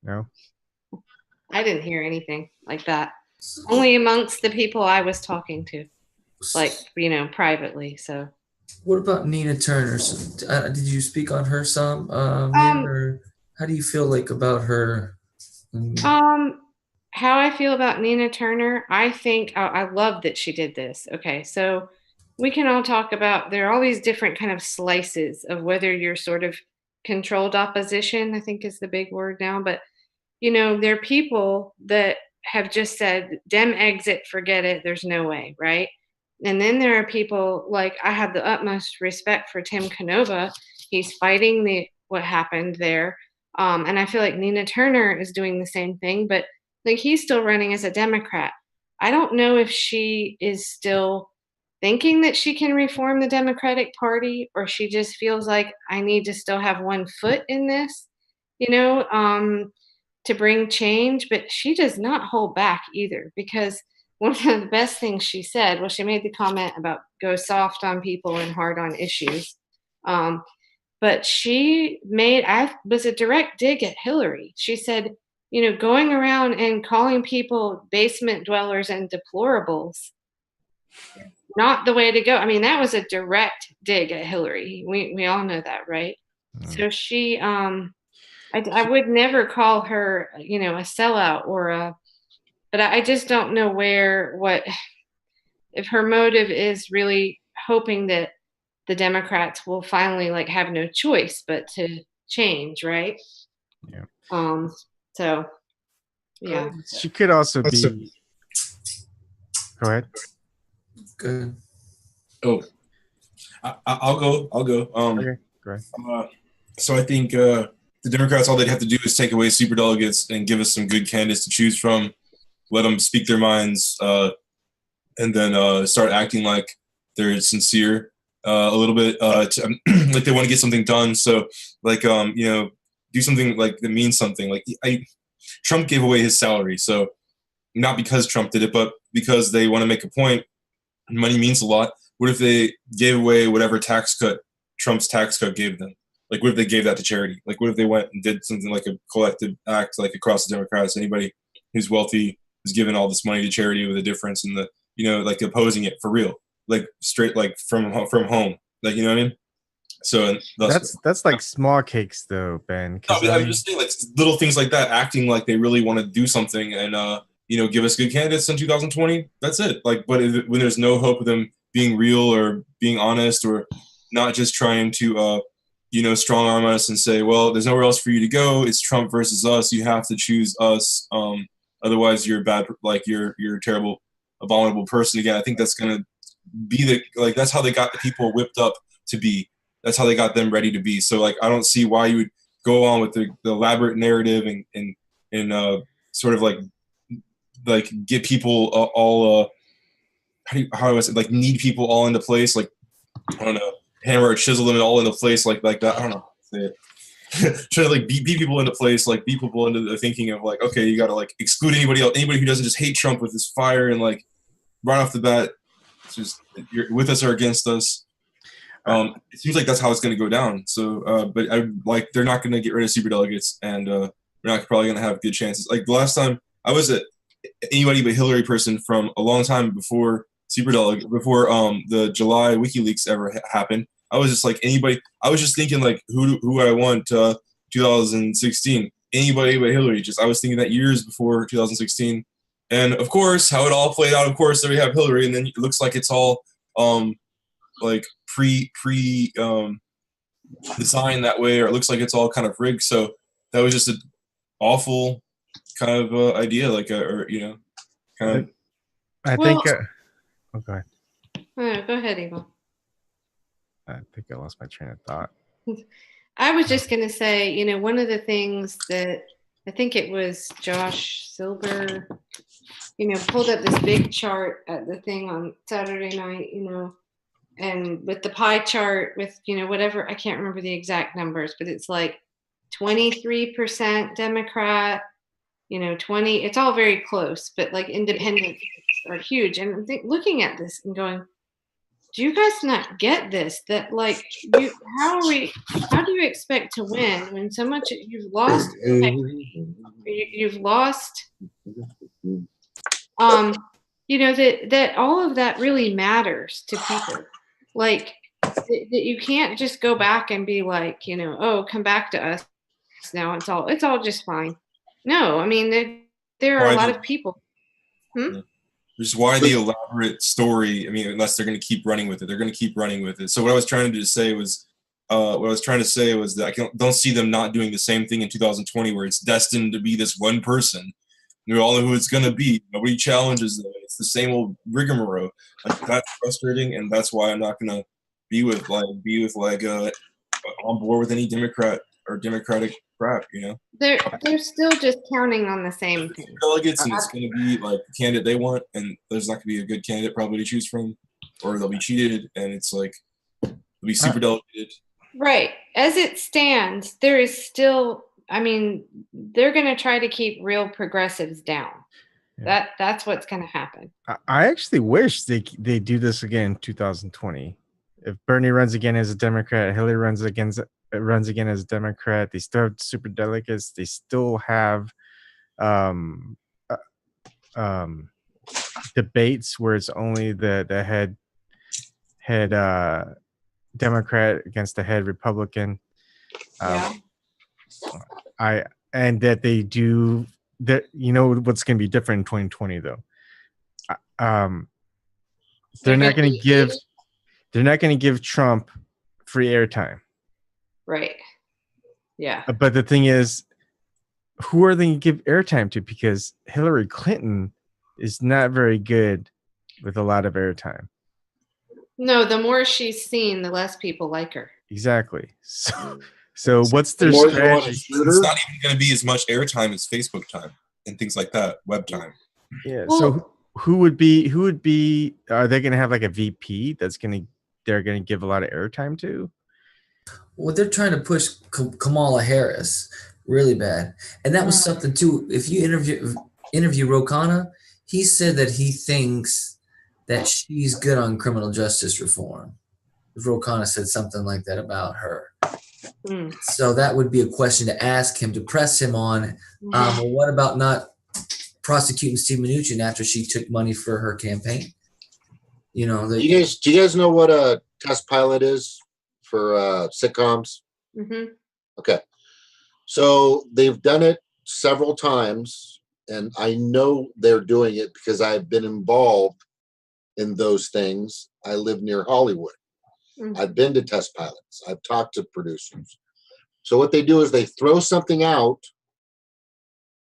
No? I didn't hear anything like that. Only amongst the people I was talking to, like, you know, privately, so. What about Nina Turner? Did you speak on her some? Or how do you feel like about her? How I feel about Nina Turner, I think I love that she did this. Okay, so we can all talk about, there are all these different kind of slices of whether you're sort of controlled opposition, I think is the big word now, but you know, there are people that have just said, Dem exit, forget it, there's no way, right? And then there are people, like, I have the utmost respect for Tim Canova. He's fighting what happened there. And I feel like Nina Turner is doing the same thing, but like, he's still running as a Democrat. I don't know if she is still thinking that she can reform the Democratic Party, or she just feels like, I need to still have one foot in this, you know, to bring change. But she does not hold back either, because one of the best things she said, well, she made the comment about go soft on people and hard on issues. But she was a direct dig at Hillary. She said, you know, going around and calling people basement dwellers and deplorables, not the way to go. I mean, that was a direct dig at Hillary. We all know that, right? So she, I would never call her, you know, a sellout but I just don't know if her motive is really hoping that the Democrats will finally like have no choice but to change, right? Yeah. So, yeah. She could also be. Go ahead. Good. Oh, I'll go. Okay, go ahead. So I think the Democrats, all they'd have to do is take away superdelegates and give us some good candidates to choose from, let them speak their minds, and then start acting like they're sincere a little bit, like they want to get something done. So, like, you know, do something like that means something. Like, Trump gave away his salary, so not because Trump did it, but because they want to make a point. Money means a lot. What if they gave away whatever tax cut Trump's tax cut gave them? Like, what if they gave that to charity? Like, what if they went and did something like a collective act, like across the Democrats? Anybody who's wealthy is giving all this money to charity with a difference in the, you know, like opposing it for real, like straight, like from home, like, you know what I mean? So that's like small cakes, though, Ben. No, I'm just saying, like little things like that, acting like they really want to do something and give us good candidates in 2020. That's it. Like, but when there's no hope of them being real or being honest or not just trying to strong arm us and say, well, there's nowhere else for you to go. It's Trump versus us. You have to choose us. Otherwise, you're bad. Like you're a terrible, abominable person. Again, I think that's gonna be that's how they got the people whipped up to be. That's how they got them ready to be. So like, I don't see why you would go on with the elaborate narrative and sort of like get people all how do I say, like need people all into place. Like, I don't know, hammer or chisel them all into place like that. I don't know how to say it. Trying to like beat people into place, like beat people into the thinking of like, okay, you got to like exclude anybody who doesn't just hate Trump with this fire and like right off the bat, it's just you're with us or against us. It seems like that's how it's going to go down. So, but they're not going to get rid of superdelegates, and they're not probably going to have good chances. Like the last time I was at anybody but Hillary person from a long time before the July WikiLeaks ever happened. I was just like anybody. I was just thinking like who I want 2016. Anybody but Hillary. I was thinking that years before 2016, and of course how it all played out. Of course, there we have Hillary, and then it looks like it's all like pre designed that way, or it looks like it's all kind of rigged. So that was just an awful kind of idea, like kind of. I think. Okay. Go ahead, Ebon. I think I lost my train of thought. I was just going to say, one of the things that I think it was Josh Silber, pulled up this big chart at the thing on Saturday night, and with the pie chart with, whatever, I can't remember the exact numbers, but it's like 23% Democrat, 20, it's all very close, but like independents are huge. And I'm looking at this and going, do you guys not get this? That like how do you expect to win when so much you've lost integrity, you've lost that all of that really matters to people. Like that you can't just go back and be like, oh, come back to us now. It's all just fine. No, I mean there are a lot of people. Which is why the elaborate story, I mean, unless they're going to keep running with it, they're going to keep running with it. So what I was trying to say was that I don't see them not doing the same thing in 2020 where it's destined to be this one person. We all know who it's going to be. Nobody challenges them. It's the same old rigmarole. Like, that's frustrating, and that's why I'm not going to be on board with any Democrat or Democratic crap, They're still just counting on the same thing. Delegates, and it's going to be like the candidate they want, and there's not going to be a good candidate probably to choose from, or they'll be cheated, and it's like they'll be super delegated. Right. As it stands, there is still. I mean, they're going to try to keep real progressives down. Yeah. That's what's going to happen. I actually wish they do this again in 2020. If Bernie runs again as a Democrat, Hillary runs again as a Democrat, they still have super delegates. They still have debates where it's only the head Democrat against the head Republican. And that they do that. What's going to be different in 2020 though. They're not going to give Trump free airtime. Right. Yeah. But the thing is, who are they going to give airtime to? Because Hillary Clinton is not very good with a lot of airtime. No, the more she's seen, the less people like her. Exactly. So what's their strategy? It's not even going to be as much airtime as Facebook time and things like that, web time. Yeah. Well, so who would be? Are they going to have like a VP they're going to give a lot of airtime to? Well, they're trying to push Kamala Harris really bad, and that was something too. If you interview Ro Khanna, he said that he thinks that she's good on criminal justice reform. Ro Khanna said something like that about her. So that would be a question to ask him, to press him on. Well, what about not prosecuting Steve Mnuchin after she took money for her campaign? Do you guys know what a test pilot is sitcoms? Mm-hmm. Okay. So they've done it several times, and I know they're doing it because I've been involved in those things. I live near Hollywood. Mm-hmm. I've been to test pilots. I've talked to producers. So what they do is they throw something out,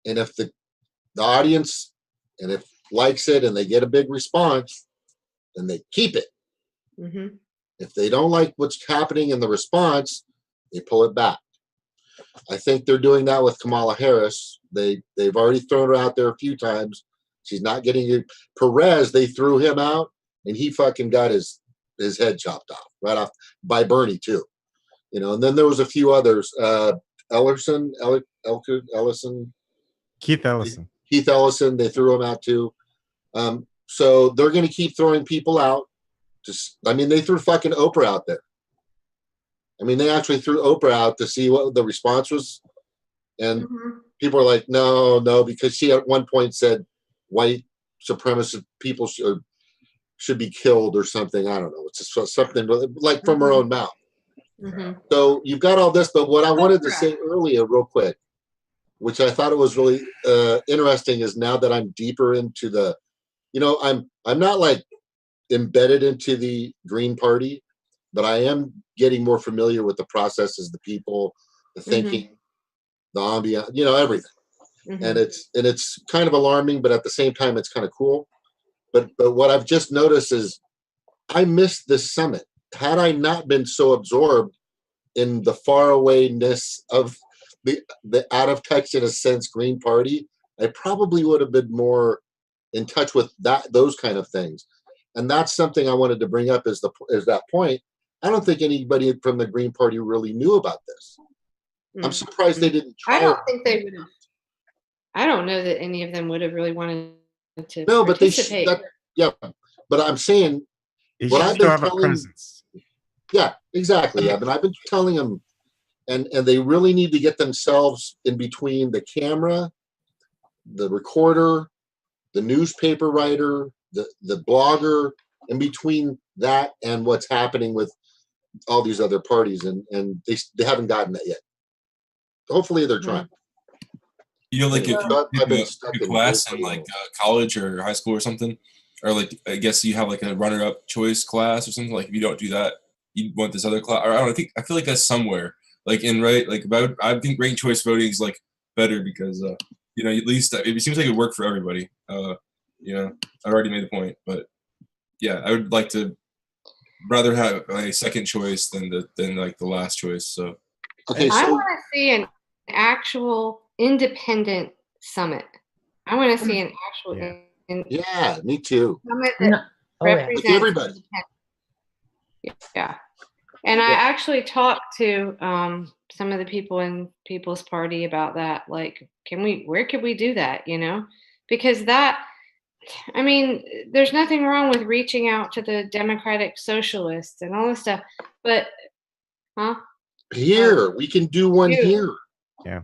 and if the audience and if likes it and they get a big response, then they keep it. Mm-hmm. If they don't like what's happening in the response, they pull it back. I think they're doing that with Kamala Harris. They've already thrown her out there a few times. She's not getting it. Perez, they threw him out, and he fucking got his head chopped off right off by Bernie too. You know, and then there was a few others. Ellison. Keith Ellison. Keith Ellison, they threw him out too. So they're going to keep throwing people out. They threw fucking Oprah out there. I mean, they actually threw Oprah out to see what the response was. And people are like, no, because she at one point said white supremacist people should be killed or something. I don't know. It's just something like from her own mouth. Mm-hmm. So you've got all this, but what I wanted to say earlier real quick, which I thought it was really interesting, is now that I'm deeper into the, I'm not like embedded into the Green Party, but I am getting more familiar with the processes, the people, the thinking, the ambiance, everything. Mm-hmm. And it's kind of alarming, but at the same time, it's kind of cool. But what I've just noticed is I missed this summit. Had I not been so absorbed in the farawayness of the out of touch, in a sense, Green Party, I probably would have been more in touch with those kind of things. And that's something I wanted to bring up is that point. I don't think anybody from the Green Party really knew about this. I'm surprised they didn't try. I don't think they would have. I don't know that any of them would have really wanted to participate. But but I'm saying what I've been telling. Yeah, exactly. Yeah, but I've been telling them, and they really need to get themselves in between the camera, the recorder, the newspaper writer, the blogger, in between that and what's happening with all these other parties, and they haven't gotten that yet. Hopefully they're trying. Like if you take a class in like college or high school or something, or like I guess you have like a runner-up choice class or something. Like if you don't do that, you want this other class. Or I feel like that's somewhere like I think ranked choice voting is like better because at least it seems like it worked for everybody. I already made the point, but yeah, I would like to rather have a second choice than like the last choice. So okay, I want to see an actual independent summit. I want to see an actual yeah, me too. Summit that represents everybody. Yeah. And I actually talked to some of the people in People's Party about that. Like, where could we do that? Because there's nothing wrong with reaching out to the Democratic Socialists and all this stuff, but we can do one here. Yeah.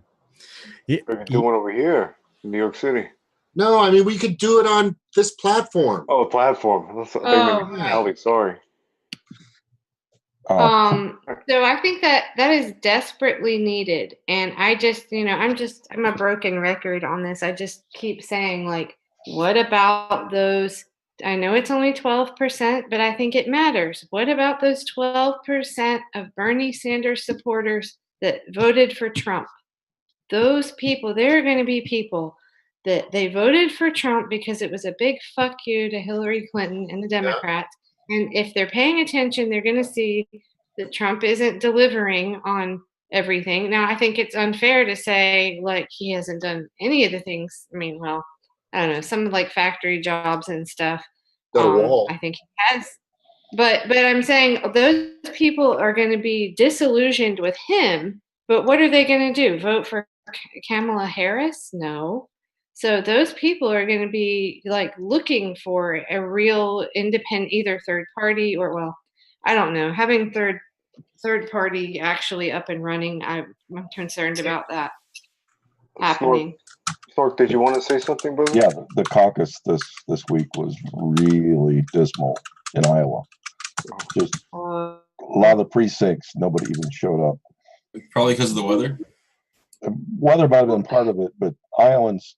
We can do one over here in New York City. No, we could do it on this platform. Oh, platform. Kelley, sorry. So I think that is desperately needed. And I just, I'm a broken record on this. I just keep saying, like, what about those? I know it's only 12%, but I think it matters. What about those 12% of Bernie Sanders supporters that voted for Trump? Those people, there are going to be people that they voted for Trump because it was a big fuck you to Hillary Clinton and the Democrats. And if they're paying attention, they're going to see that Trump isn't delivering on everything. Now, I think it's unfair to say, like, he hasn't done any of the things. I don't know, some like factory jobs and stuff. I think he has. But I'm saying those people are going to be disillusioned with him. But what are they going to do? Vote for Kamala Harris? No. So those people are going to be like looking for a real independent, either third party or, I don't know, having third party actually up and running. I'm concerned about that happening. Stork, did you want to say something, brother? Yeah, the caucus this week was really dismal in Iowa. Just a lot of the precincts, nobody even showed up. Probably because of the weather. Weather might have been part of it, but Iowans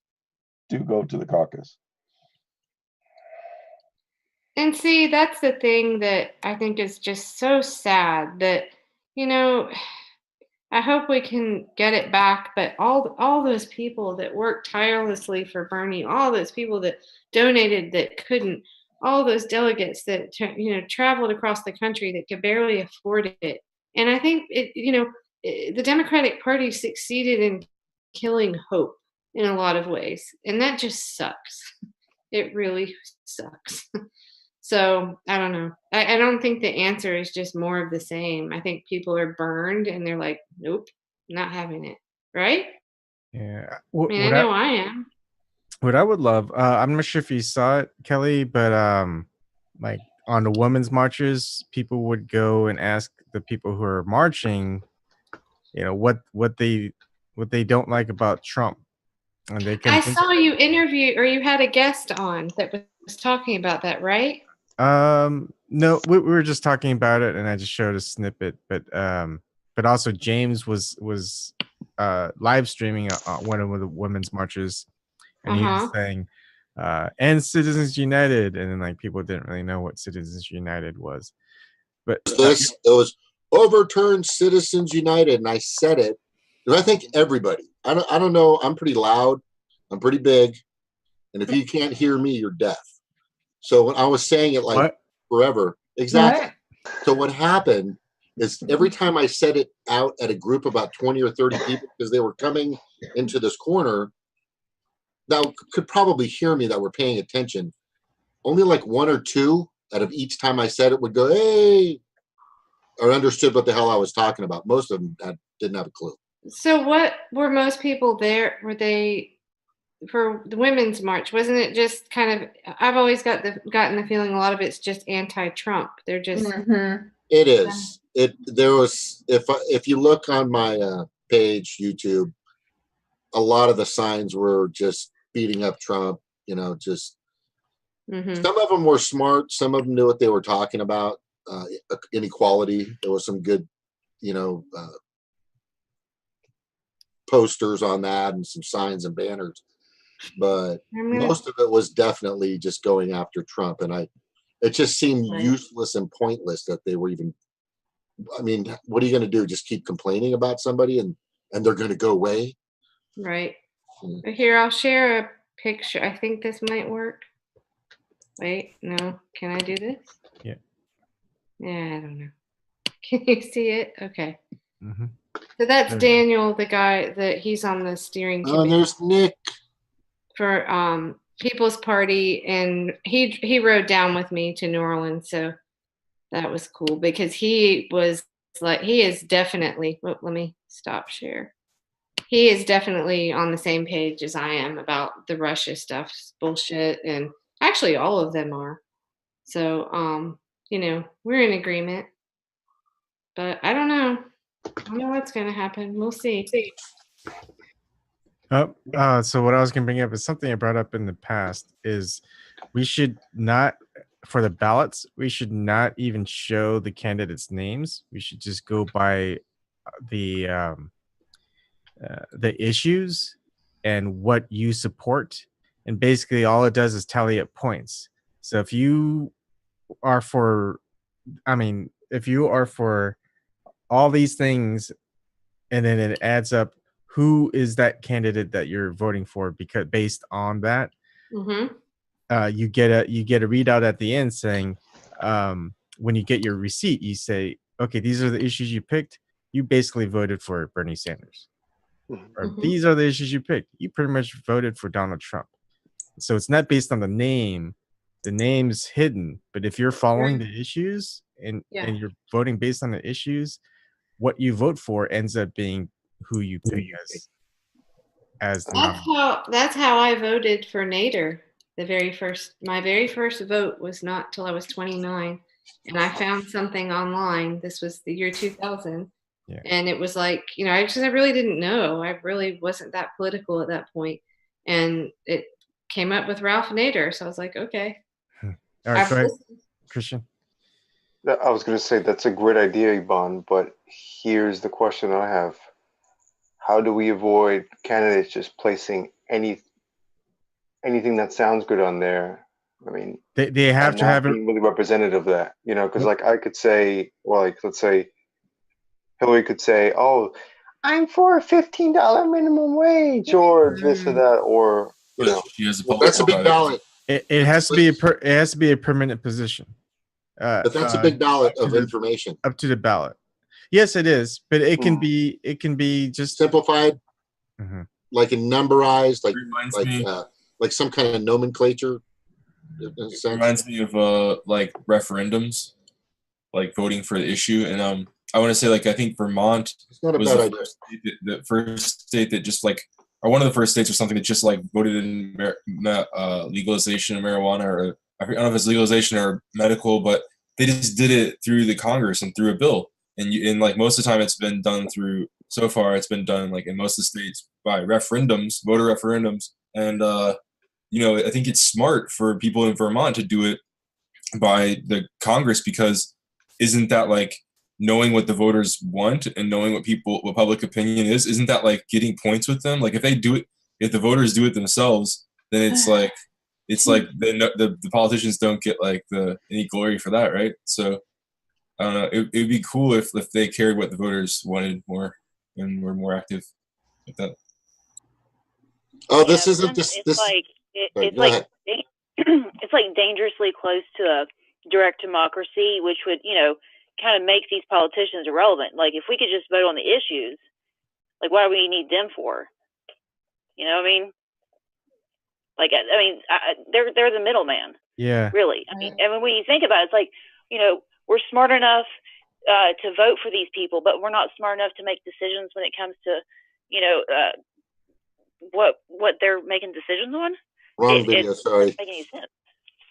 do go to the caucus. And see, that's the thing that I think is just so sad that, you know, I hope we can get it back, but all those people that worked tirelessly for Bernie, all those people that donated that couldn't, all those delegates that traveled across the country that could barely afford it. And I think the Democratic Party succeeded in killing hope in a lot of ways, and that just sucks. It really sucks. So I don't know. I don't think the answer is just more of the same. I think people are burned and they're like, nope, not having it. Right? Yeah. I mean, I know I am. What I would love, I'm not sure if you saw it, Kelley, but like on the women's marches, people would go and ask the people who are marching, what they don't like about Trump. And they can I saw you interview, or you had a guest on that was talking about that, right? No, we were just talking about it, and I just showed a snippet. But also James was live streaming one of the women's marches, and he was saying, "And Citizens United," and then like people didn't really know what Citizens United was. But it was overturn Citizens United, and I said it because I think everybody. I don't know. I'm pretty loud. I'm pretty big, and if you can't hear me, you're deaf. So when I was saying it like forever, exactly. What? So what happened is every time I said it out at a group about 20 or 30 people, because they were coming into this corner that could probably hear me, that were paying attention, only like one or two out of each time I said it would go, hey, or understood what the hell I was talking about. Most of them didn't have a clue. So what were most people there? Were they for the women's march? Wasn't it just kind of, I've always gotten the feeling a lot of it's just anti-Trump. They're just It is. There was, if you look on my page, YouTube, a lot of the signs were just beating up Trump, just some of them were smart, some of them knew what they were talking about. Inequality, there was some good posters on that and some signs and banners, but most of it was definitely just going after Trump, and it just seemed useless and pointless that they were even. I mean, what are you going to do? Just keep complaining about somebody and they're going to go away? Right. Here, I'll share a picture. I think this might work. Wait, no. Can I do this? Yeah. Yeah, I don't know. Can you see it? Okay. So that's Daniel, the guy that he's on the steering committee. Oh, there's Nick. For People's Party, and he rode down with me to New Orleans, so that was cool because he is definitely, let me stop share. He is definitely on the same page as I am about the Russia stuff, bullshit, and actually all of them are. So, we're in agreement, but I don't know. I don't know what's going to happen. We'll see. So what I was going to bring up is something I brought up in the past is we should not, for the ballots, we should not even show the candidates' names. We should just go by the issues and what you support. And basically all it does is tally up points. So if you are for all these things, and then it adds up who is that candidate that you're voting for, because based on that, you get a readout at the end saying, when you get your receipt, you say, okay, these are the issues you picked. You basically voted for Bernie Sanders. Or these are the issues you picked. You pretty much voted for Donald Trump. So it's not based on the name. The name's hidden. But if you're following the issues and you're voting based on the issues, what you vote for ends up being who you pick as the that's how I voted for Nader. My very first vote was not till I was 29, and I found something online. This was the year 2000, and it was like, I really didn't know. I really wasn't that political at that point, and it came up with Ralph Nader. So I was like, okay. All right, go ahead, Christian. I was going to say that's a great idea, Ebon, but here's the question I have. How do we avoid candidates just placing anything that sounds good on there? I mean, they have to have it being really representative of that, you know, because like I could say, well, like let's say Hillary could say, "Oh, I'm for a $15 minimum wage," or this or that, or you know, she has a that's a big ballot. It has to be it has to be a permanent position. But that's a big ballot of information up to the ballot. Yes, it is, but it can be just simplified, like a numberized, like some kind of nomenclature. It reminds me of like referendums, like voting for the issue, and I want to say like I think Vermont was the first state that just like, or one of the first states or something that just like voted in legalization of marijuana, or I don't know if it's legalization or medical, but they just did it through the Congress and through a bill. And like most of the time it's been done through, so far it's been done like in most of the states by referendums, voter referendums. And, you know, I think it's smart for people in Vermont to do it by the Congress, because isn't that like knowing what the voters want and knowing what public opinion is? Isn't that like getting points with them? Like if they do it, if the voters do it themselves, then it's like the politicians don't get like any glory for that, right? So I don't know. It'd be cool if they cared what the voters wanted more and were more active like that. Oh, this isn't this. It's like it's like dangerously close to a direct democracy, which would, you know, kind of make these politicians irrelevant. Like if we could just vote on the issues, like what do we need them for? You know what I mean? Like I mean, they're the middleman. Yeah. Really. I mean, and when you think about it, it's like, you know, we're smart enough to vote for these people, but we're not smart enough to make decisions when it comes to, you know, what they're making decisions on. Wrong video, sorry. Doesn't make any sense.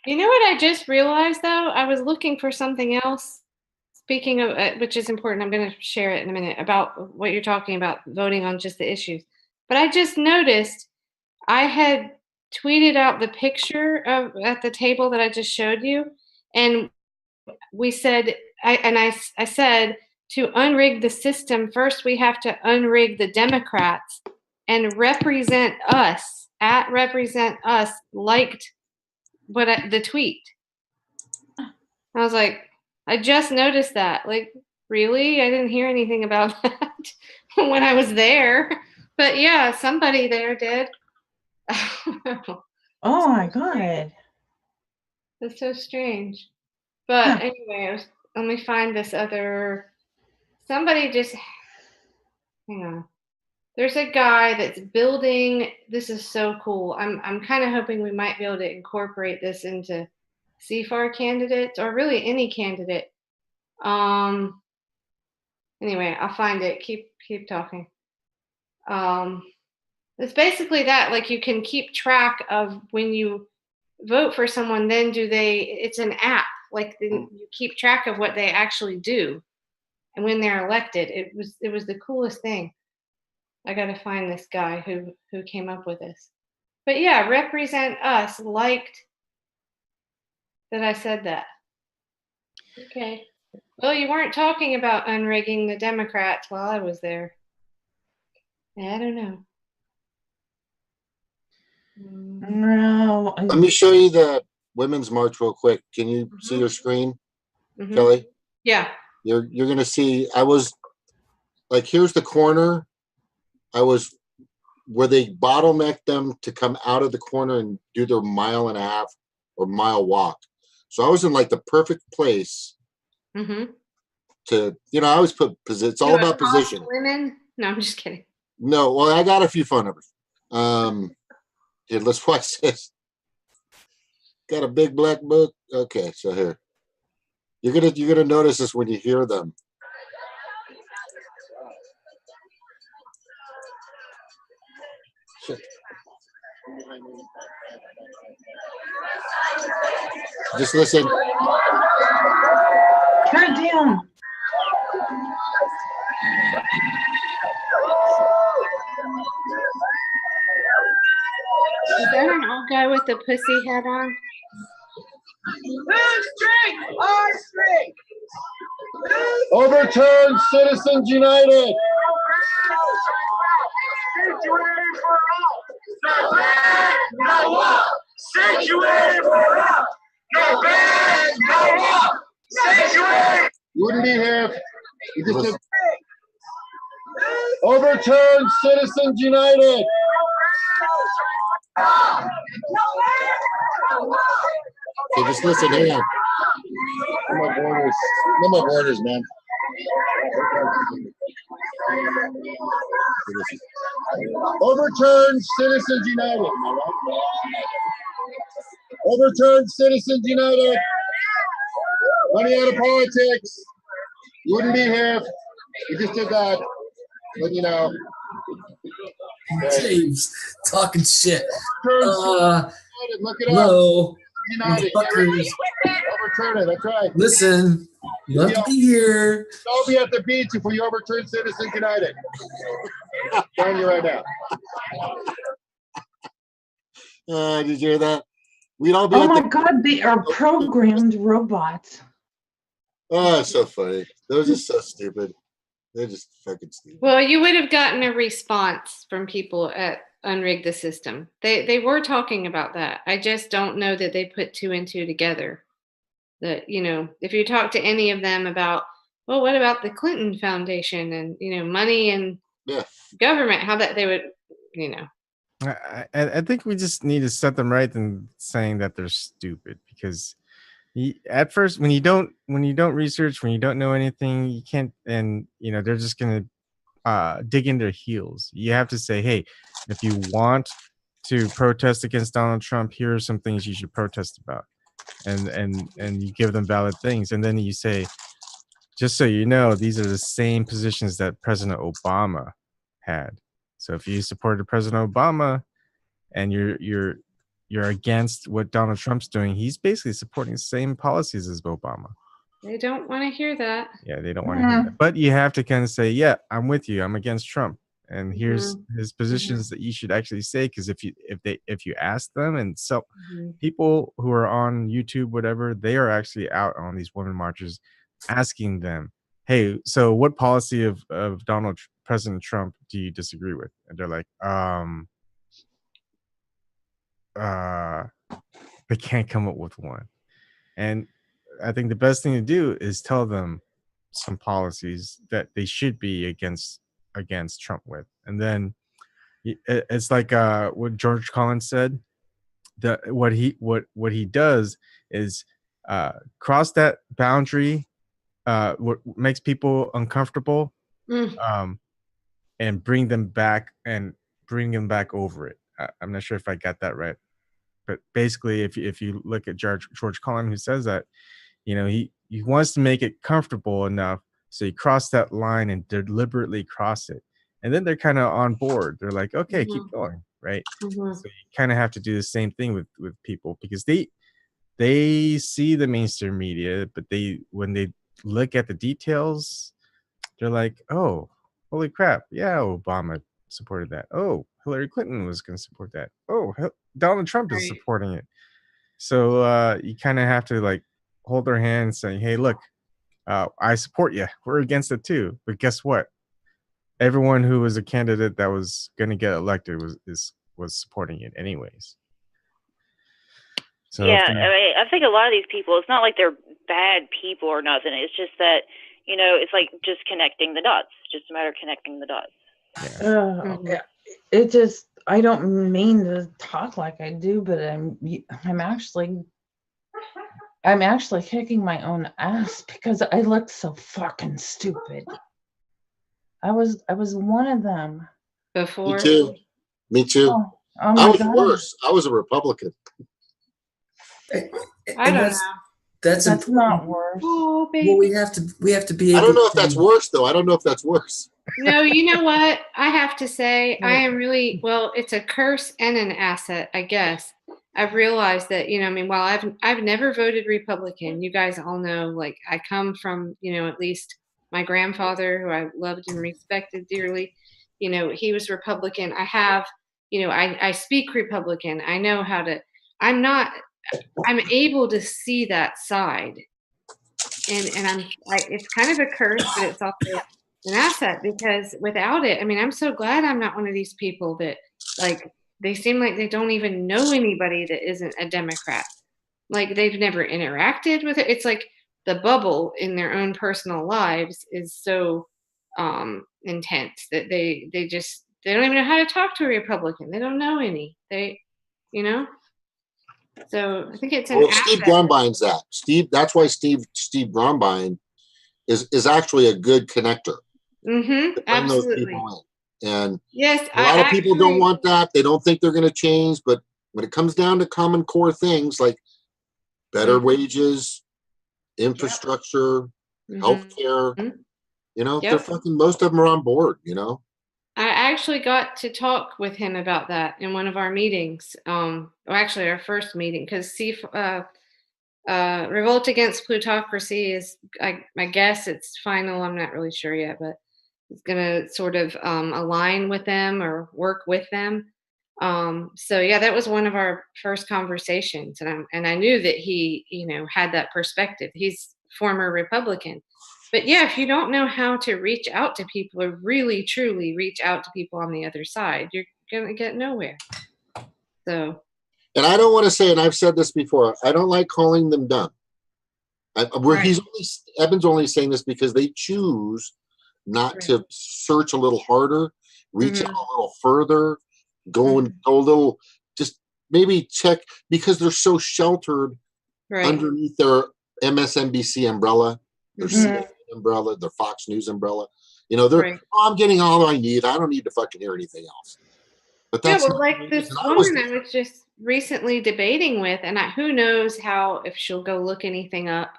You know what I just realized though? I was looking for something else. Speaking of, which is important, I'm going to share it in a minute about what you're talking about, voting on just the issues. But I just noticed I had tweeted out the picture of at the table that I just showed you, and we said, I said, to unrig the system, first we have to unrig the Democrats, and represent us liked the tweet. I was like, I just noticed that. Like, really? I didn't hear anything about that when I was there. But yeah, somebody there did. Oh my God. That's so strange. But anyway, let me find this other. Somebody just, hang on. There's a guy that's building. This is so cool. I'm kind of hoping we might be able to incorporate this into CFAR candidates, or really any candidate. Anyway, I'll find it. Keep talking. It's basically that, like, you can keep track of when you vote for someone, then it's an app, like you keep track of what they actually do and when they're elected. It was the coolest thing. I got to find this guy who came up with this. But yeah, represent us liked that I said that. Okay. Well, you weren't talking about unrigging the Democrats while I was there. I don't know. No. Let me show you the Women's March real quick. Can you see your screen, Kelley? Yeah. You're gonna see. I was like, here's the corner. I was where they bottlenecked them to come out of the corner and do their 1.5 mile or mile walk. So I was in like the perfect place to, you know, I always put position. It's all about position. Women? No, I'm just kidding. No, well, I got a few phone numbers. Here, let's watch this. Got a big black book. Okay, so here. You're gonna notice this when you hear them. Shit. Just listen. Turn it down. Is that an old guy with the pussy hat on? Who's straight? Our straight. Overturn Citizens United. No wall. Sanctuary for all. No bed, no wall. Sanctuary. You wouldn't be here if you just did. Overturn Citizens United. Okay, just listen, hang on. No more borders, man. Overturn Citizens United. Overturn Citizens United. Money out of politics. You wouldn't be here if you just did that. But you know. James talking shit. Look it up. Hello. United. Overturn it. That's right. Listen, you have to be here. I'll be at the beach if we overturn Citizens United. I'm telling you right now. Did you hear that? We'd all be. Oh my God, they are programmed robots. Oh, it's so funny. Those are so stupid. They're just fucking stupid. Well, you would have gotten a response from people at Unrig the System. They were talking about that. I just don't know that they put two and two together. That, you know, if you talk to any of them about, well, what about the Clinton Foundation and, you know, money and government, how that they would, you know. I think we just need to set them right in saying that they're stupid, because at first, when you don't research, when you don't know anything, you can't, and you know they're just gonna dig in their heels. You have to say, hey, if you want to protest against Donald Trump, here are some things you should protest about, and you give them valid things, and then you say, just so you know, these are the same positions that President Obama had. So if you supported President Obama and you're against what Donald Trump's doing, he's basically supporting the same policies as Obama. They don't want to hear that. Yeah, they don't want to hear that. But you have to kind of say, yeah, I'm with you. I'm against Trump. And here's his positions that you should actually say, because if you ask them, and so people who are on YouTube, whatever, they are actually out on these women marches asking them, hey, so what policy of President Trump do you disagree with? And they're like, they can't come up with one. And I think the best thing to do is tell them some policies that they should be against Trump with. And then it's like what George Collins said, that what he does is cross that boundary, what makes people uncomfortable, and bring them back over it. I'm not sure if I got that right, but basically, if you look at George Collins, who says that, you know, he wants to make it comfortable enough so you cross that line and deliberately cross it, and then they're kind of on board. They're like, okay, keep going, right? So you kind of have to do the same thing with people, because they see the mainstream media, but when they look at the details, they're like, oh, holy crap, yeah, Obama supported that. Oh, Hillary Clinton was going to support that. Oh, Donald Trump is supporting it. So you kind of have to like hold their hand and say, hey, look, I support you. We're against it too. But guess what? Everyone who was a candidate that was going to get elected was supporting it anyways. So yeah, I mean, I think a lot of these people, it's not like they're bad people or nothing. It's just that, you know, it's like just connecting the dots. Just a matter of connecting the dots. Yeah. It just, I don't mean to talk like I do, but I'm actually kicking my own ass because I look so fucking stupid. I was one of them before. Me too. Oh I was worse. I was a Republican. I don't know. That's not worse. Oh, baby. Well, we have to be able. I don't know if that's worse though. I don't know if that's worse. No, you know what? I have to say, I am really, well, it's a curse and an asset, I guess. I've realized that, you know, I mean, while I've never voted Republican, you guys all know, like, I come from, you know, at least my grandfather, who I loved and respected dearly, you know, he was Republican. I have, you know, I speak Republican. I know how to, I'm able to see that side. and it's kind of a curse, but it's also an asset, because without it, I mean, I'm so glad I'm not one of these people that, like, they seem like they don't even know anybody that isn't a Democrat. Like, they've never interacted with it. It's like the bubble in their own personal lives is so intense that they don't even know how to talk to a Republican. They don't know any. You know. So I think it's an asset. Steve Grumbine's that. That's why Steve Grumbine is actually a good connector. Mm-hmm. Absolutely. And yes, a lot of people don't want that. They don't think they're going to change. But when it comes down to common core things like better wages, infrastructure, healthcare, you know, they're fucking, most of them are on board, you know. I actually got to talk with him about that in one of our meetings. Well, actually, our first meeting, because Revolt Against Plutocracy is, I guess it's final. I'm not really sure yet, but it's going to sort of align with them or work with them. So yeah, that was one of our first conversations, and I knew that he, you know, had that perspective. He's former Republican. But yeah, if you don't know how to reach out to people or really truly reach out to people on the other side, you're going to get nowhere. So. And I don't want to say, and I've said this before, I don't like calling them dumb. Ebon's only saying this because they choose not to search a little harder, reach out a little further, go a little, just maybe check, because they're so sheltered underneath their MSNBC umbrella, their CNN umbrella, their Fox News umbrella. You know, they're, oh, I'm getting all I need. I don't need to fucking hear anything else. But that's like this woman I was just recently debating with, and who knows if she'll go look anything up,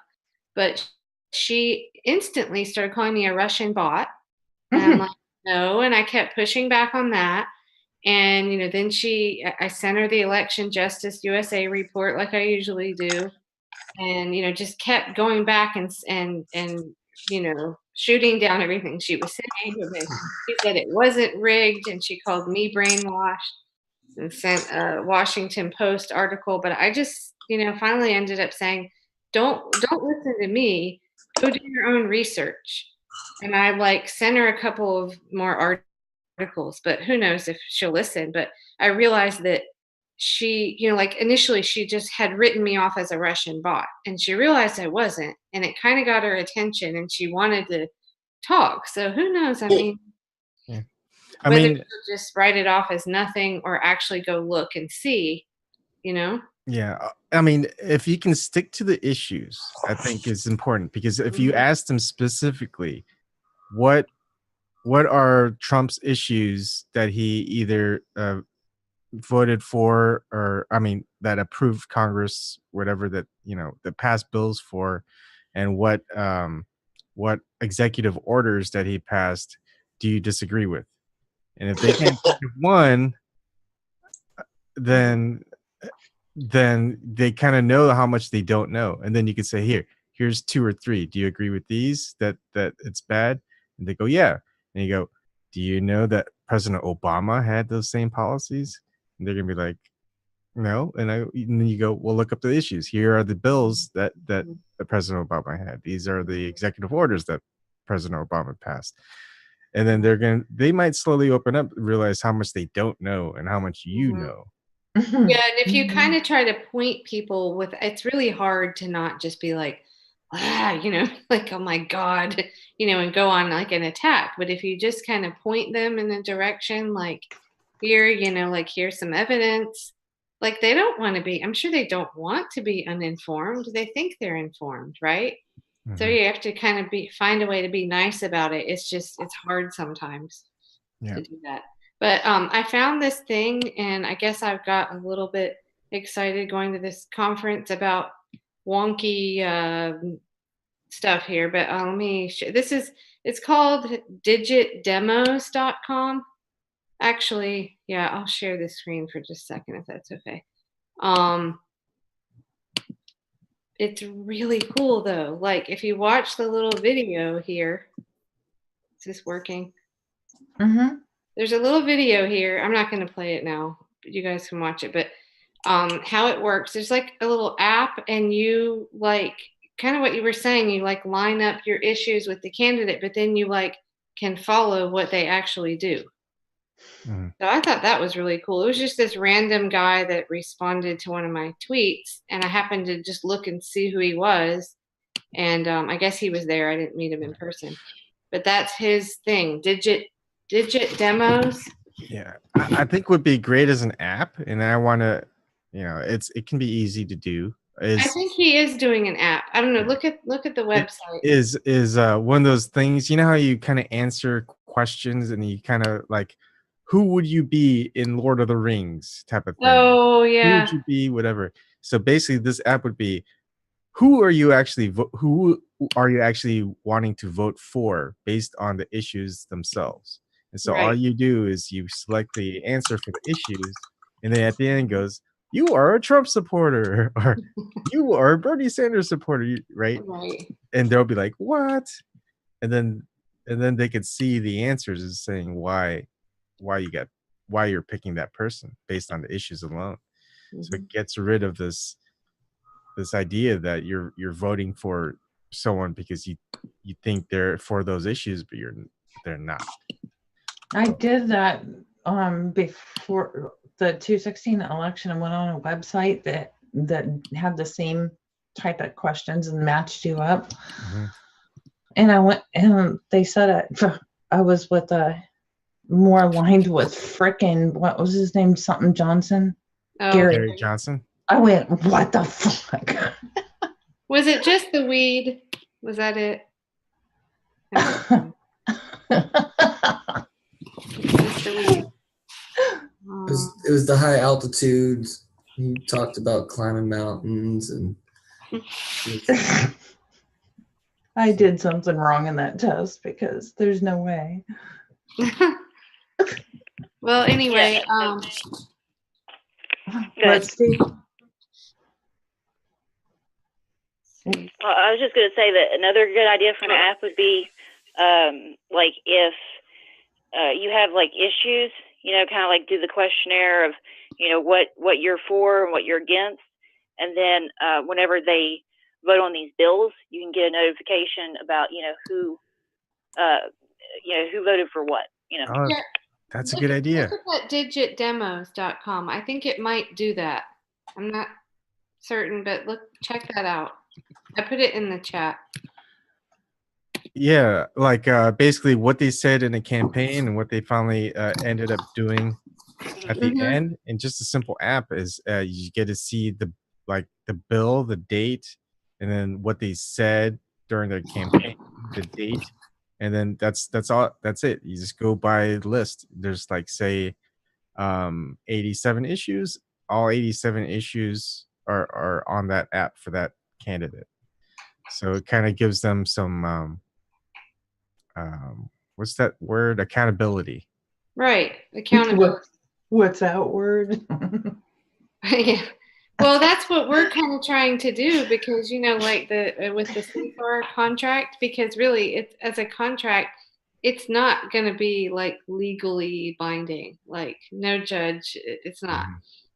but she instantly started calling me a Russian bot. And I'm like, no, and I kept pushing back on that. And, you know, then I sent her the Election Justice USA report like I usually do. And, you know, just kept going back and you know, shooting down everything she was saying. She said it wasn't rigged, and she called me brainwashed and sent a Washington Post article. But I just, you know, finally ended up saying, don't listen to me. Go do your own research. And I sent her a couple of more articles, but who knows if she'll listen. But I realized that she, you know, initially she just had written me off as a Russian bot, and she realized I wasn't, and it kind of got her attention, and she wanted to talk. So who knows? I mean, whether she'll just write it off as nothing or actually go look and see, you know? Yeah. I mean, if you can stick to the issues, I think is important, because if you ask them specifically, what are Trump's issues that he either voted for, or I mean that approved Congress, whatever, that, you know, that passed bills for, and what executive orders that he passed do you disagree with? And if they can't think of one, then they kind of know how much they don't know. And then you could say, here's 2 or 3. Do you agree with these, that it's bad? And they go, yeah. And you go, do you know that President Obama had those same policies? And they're gonna be like, no. And then you go, well, look up the issues. Here are the bills that President Obama had. These are the executive orders that President Obama passed. And then they might slowly open up, realize how much they don't know and how much you know. Yeah, and if you kind of try to point people it's really hard to not just be like, you know, like, oh my God, you know, and go on like an attack. But if you just kind of point them in a direction, like, here, you know, like, here's some evidence, like, they don't want to be, I'm sure they don't want to be uninformed. They think they're informed, right? So you have to kind of find a way to be nice about it. It's hard sometimes to do that. But I found this thing, and I guess I've got a little bit excited going to this conference about wonky stuff here. But let me show. It's called digitdemos.com. Actually, yeah, I'll share this screen for just a second if that's okay. It's really cool though. Like, if you watch the little video here, is this working? There's a little video here. I'm not going to play it now, but you guys can watch it. But how it works, there's like a little app, and you kind of what you were saying, you like line up your issues with the candidate, but then you like can follow what they actually do. Mhm. So I thought that was really cool. It was just this random guy that responded to one of my tweets, and I happened to just look and see who he was. And I guess he was there. I didn't meet him in person, but that's his thing. Digit demos. Yeah, I think would be great as an app, and I want to, it can be easy to do. I think he is doing an app. I don't know. Look at the website. Is one of those things. You know how you kind of answer questions, and you kind of like, who would you be in Lord of the Rings type of thing? Oh yeah. Who would you be? Whatever. So basically, this app would be, who are you actually wanting to vote for based on the issues themselves? And so all you do is you select the answer for the issues, and then at the end goes, you are a Trump supporter, or you are a Bernie Sanders supporter, right? Right. And they'll be like, what? And then they could see the answers as saying why you're picking that person based on the issues alone. Mm-hmm. So it gets rid of this idea that you're voting for someone because you think they're for those issues, but they're not. I did that before the 2016 election. I went on a website that had the same type of questions and matched you up. Mm-hmm. And I went, and they said I was with more aligned with frickin', what was his name? Something Johnson. Oh, Gary Johnson. I went, what the fuck? Was it just the weed? Was that it? It was the high altitudes. He talked about climbing mountains and. I did something wrong in that test because there's no way. Well, anyway, let's see. I was just going to say that another good idea for an app would be, like if you have like issues, kind of like do the questionnaire of, what you're for and what you're against, and then whenever they vote on these bills, you can get a notification about, who voted for what. Oh, that's a good idea. Look at digitdemos.com. I think it might do that. I'm not certain, but check that out. I put it in the chat. Yeah, like basically what they said in the campaign and what they finally ended up doing at the end. And just a simple app is you get to see the bill, the date, and then what they said during their campaign, the date, and then that's all. That's it. You just go by list. There's like say 87 issues. All 87 issues are on that app for that candidate. So it kind of gives them some what's that word? Accountability. Right. Accountability. What's that word? Yeah. Well, that's what we're kind of trying to do because, like with the CFAR contract, because really it's as a contract, it's not going to be like legally binding, like no judge. It's not,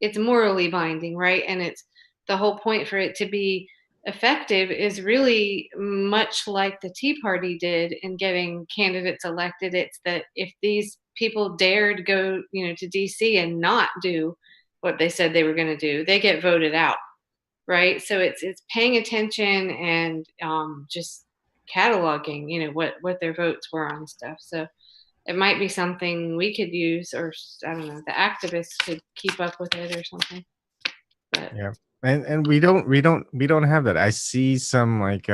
it's morally binding. Right. And it's the whole point for it to be effective is really much like the Tea Party did in getting candidates elected. It's that if these people dared go, to DC and not do what they said they were going to do, they get voted out, right? So it's paying attention and just cataloging, what their votes were on stuff. So it might be something we could use, or I don't know, the activists could keep up with it or something. But yeah, and we don't have that. I see some like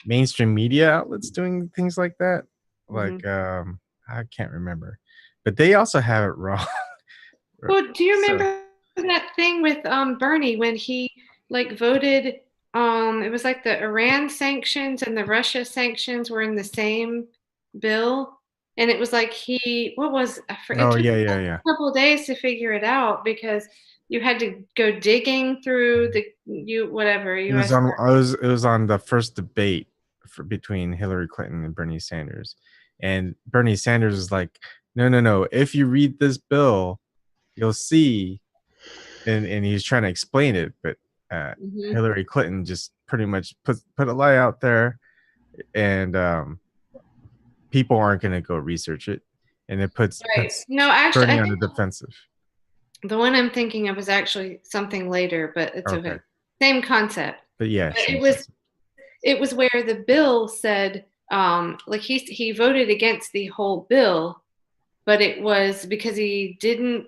mainstream media outlets doing things like that. Like I can't remember, but they also have it wrong. Well, do you remember that thing with Bernie when he like voted? It was like the Iran sanctions and the Russia sanctions were in the same bill, and it was like it took a couple of days to figure it out because you had to go digging through it was on the first debate between Hillary Clinton and Bernie Sanders, and Bernie Sanders is like, no, if you read this bill, you'll see, and he's trying to explain it, but Hillary Clinton just pretty much put a lie out there, and people aren't going to go research it, and it puts Bernie on the defensive. The one I'm thinking of is actually something later, but it's okay. Same concept. But yeah, it was where the bill said, like he voted against the whole bill, but it was because he didn't.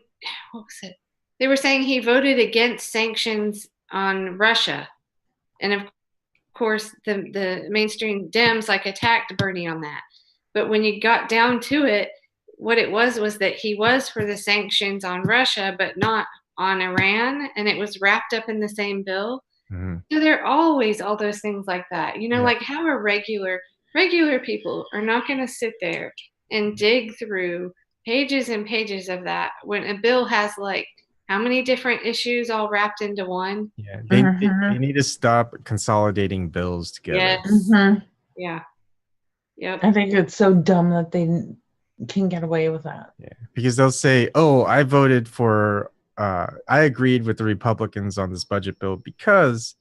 What was it? They were saying he voted against sanctions on Russia, and of course the mainstream Dems like attacked Bernie on that. But when you got down to it, what it was that he was for the sanctions on Russia, but not on Iran, and it was wrapped up in the same bill. So there are always all those things like that, like how are regular people are not going to sit there and dig through pages and pages of that when a bill has like how many different issues all wrapped into one. Yeah, they need to stop consolidating bills together. Yes. Yeah. Yep. I think it's so dumb that they can get away with that. Yeah, because they'll say, "Oh, I voted for, I agreed with the Republicans on this budget bill because,"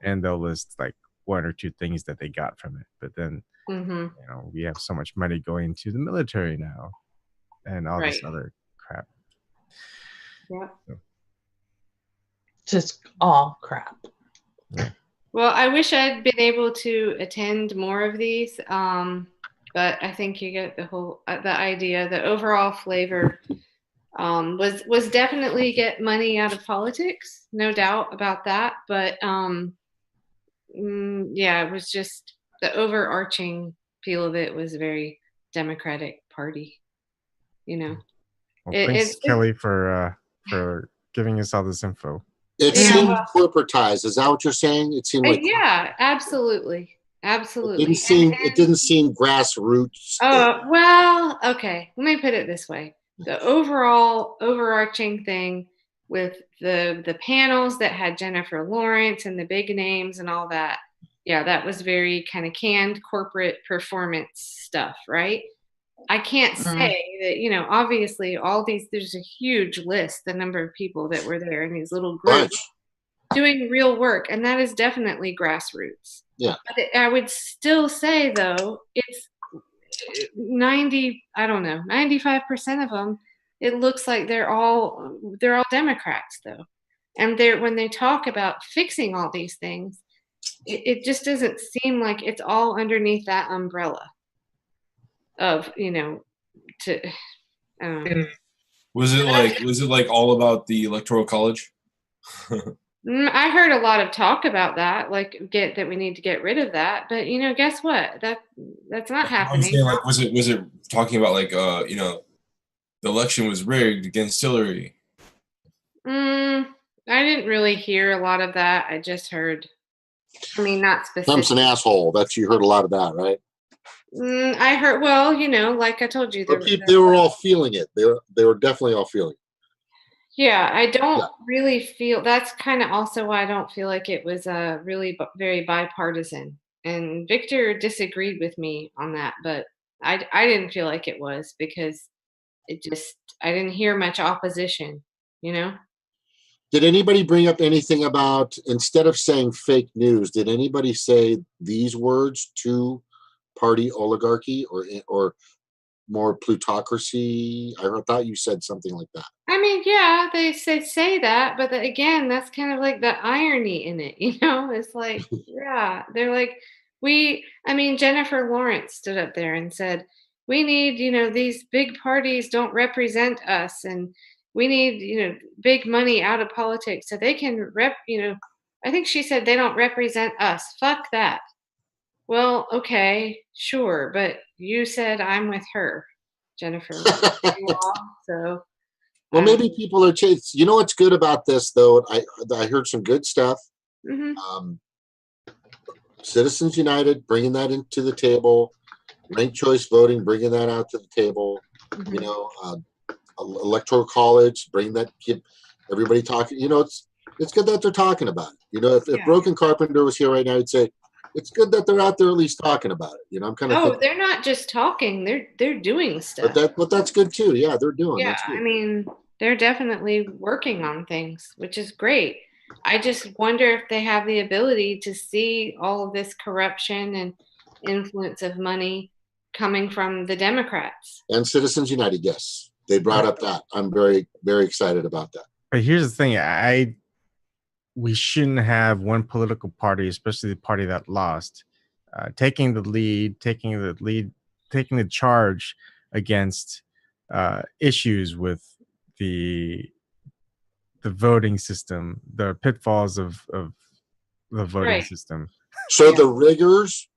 and they'll list like one or two things that they got from it. But then, we have so much money going to the military now, and all this other crap. Yeah. So. Just all crap. Yeah. Well, I wish I'd been able to attend more of these, but I think you get the idea. The overall flavor was definitely get money out of politics, no doubt about that. But it was just the overarching feel of it was very Democratic Party, Well, thanks, Kelley, for giving us all this info. It seemed corporatized. Is that what you're saying? It seemed like absolutely. It didn't seem grassroots. Well, okay. Let me put it this way: the overall overarching thing with the panels that had Jennifer Lawrence and the big names and all that. Yeah, that was very kind of canned corporate performance stuff, right? I can't say that, obviously all these, there's a huge list, the number of people that were there in these little groups doing real work. And that is definitely grassroots. Yeah. But I would still say though, it's 95% of them, it looks like they're all Democrats though. And when they talk about fixing all these things, it just doesn't seem like it's all underneath that umbrella of Was it like all about the Electoral College? I heard a lot of talk about that, that we need to get rid of that, but guess what? That's not happening. I'm saying, like, was it talking about like the election was rigged against Hillary? I didn't really hear a lot of that. I just heard. Not specific. Trump's an asshole. You heard a lot of that, right? I heard, like I told you, they were all feeling it. They were definitely all feeling it. Yeah, I don't really feel, that's kind of also why I don't feel like it was really very bipartisan. And Victor disagreed with me on that, but I didn't feel like it was because I didn't hear much opposition, Did anybody bring up anything about, instead of saying fake news, did anybody say these words to party oligarchy or more plutocracy? I thought you said something like that. Yeah, they say that, but again, that's kind of like the irony in it, It's like, they're like, Jennifer Lawrence stood up there and said, we need, these big parties don't represent us, and we need, big money out of politics so they can I think she said they don't represent us. Fuck that. Well, okay, sure, but you said I'm with her, Jennifer. So. Well, maybe people are chasing. You know what's good about this, though? I heard some good stuff. Citizens United bringing that into the table, ranked choice voting bringing that out to the table. Electoral College bring that. Keep everybody talking. It's good that they're talking about it. If Broken Carpenter was here right now, I'd say it's good that they're out there at least talking about it. I'm kind of. Oh, they're not just talking; they're doing stuff. But that's good too. Yeah, they're doing. Yeah, that's good. they're definitely working on things, which is great. I just wonder if they have the ability to see all of this corruption and influence of money coming from the Democrats. And Citizens United, yes. They brought up that. I'm very, very excited about that. But here's the thing. We shouldn't have one political party, especially the party that lost, taking the charge against issues with the voting system, the pitfalls of the voting system. So the riggers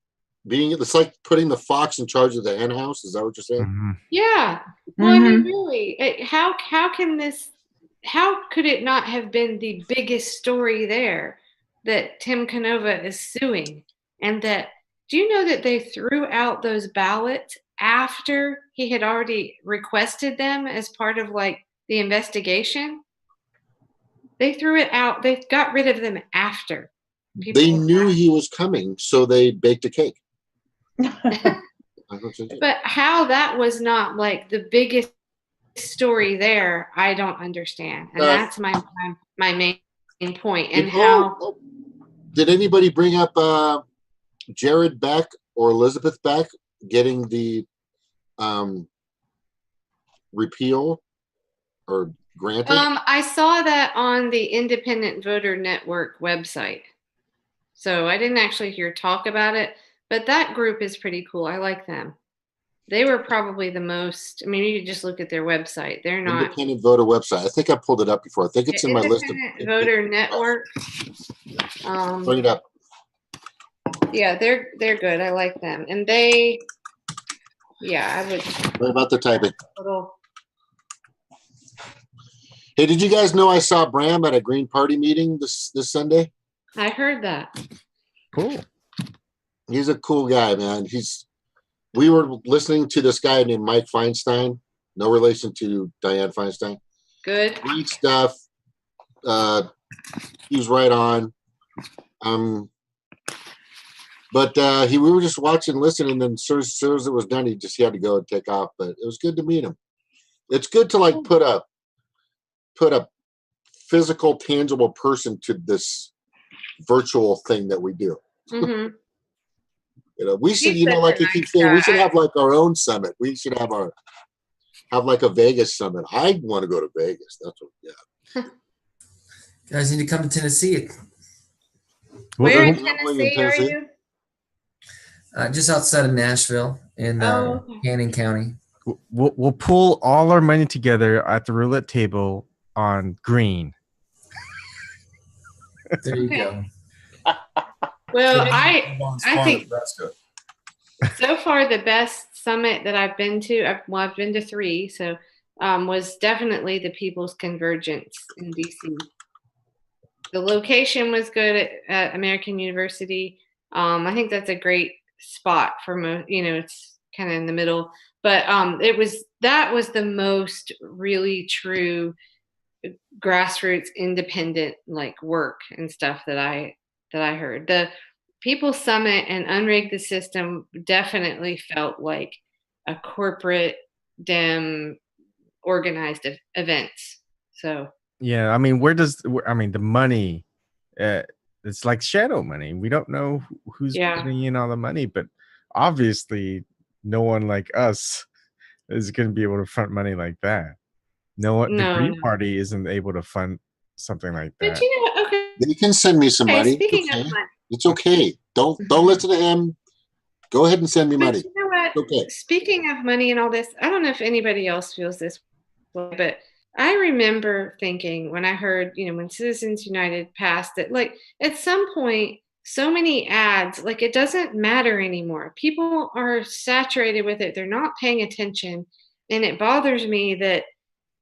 it's like putting the fox in charge of the hen house. Is that what you're saying? Mm-hmm. Yeah. Well, I mean, really, how could it not have been the biggest story there that Tim Canova is suing? And that, do you know that they threw out those ballots after he had already requested them as part of like the investigation? They threw it out. They got rid of them after. They knew he was coming, so they baked a cake. But how that was not like the biggest story there, I don't understand. And that's my main point. And did anybody bring up Jared Beck or Elizabeth Beck getting the repeal or granted? I saw that on the Independent Voter Network website. So I didn't actually hear talk about it, but that group is pretty cool. I like them. They were probably the most, I mean, you just look at their website. They're not. Independent Voter website. I think I pulled it up before. I think it's in my list. Independent Voter Network. Bring it up. Yeah, they're good. I like them. And I would. What about the typing? Hey, did you guys know I saw Bram at a Green Party meeting this Sunday? I heard that. Cool. He's a cool guy, man. We were listening to this guy named Mike Feinstein, no relation to Dianne Feinstein. Good. Great stuff. He was right on. But we were just watching, listening, and then as soon as it was done, he had to go and take off. But it was good to meet him. It's good to like put a physical, tangible person to this virtual thing that we do. Mm-hmm. We should, like you keep saying, we should have like our own summit. We should have like a Vegas summit. I want to go to Vegas. That's what. Yeah. Guys need to come to Tennessee. Where in Tennessee are you? Just outside of Nashville in Cannon County. We'll pull all our money together at the roulette table on green. There you go. Well, I think so far the best summit that I've been to, I've been to 3, so was definitely the People's Convergence in DC. The location was good at American University. I think that's a great spot for it's kind of in the middle, but that was the most really true grassroots independent like work and stuff that I heard. The People's Summit and Unrig the System definitely felt like a corporate Dem organized events. So yeah, I mean, the money? It's like shadow money. We don't know who's putting in all the money, but obviously, no one like us is going to be able to fund money like that. The Green Party isn't able to fund something like that. But okay. You can send me some money. Speaking of money, it's okay. Don't listen to him. Go ahead and send me money. You know what? Okay. Speaking of money and all this, I don't know if anybody else feels this way, but I remember thinking when I heard, when Citizens United passed it, like at some point, so many ads, like it doesn't matter anymore. People are saturated with it. They're not paying attention. And it bothers me that,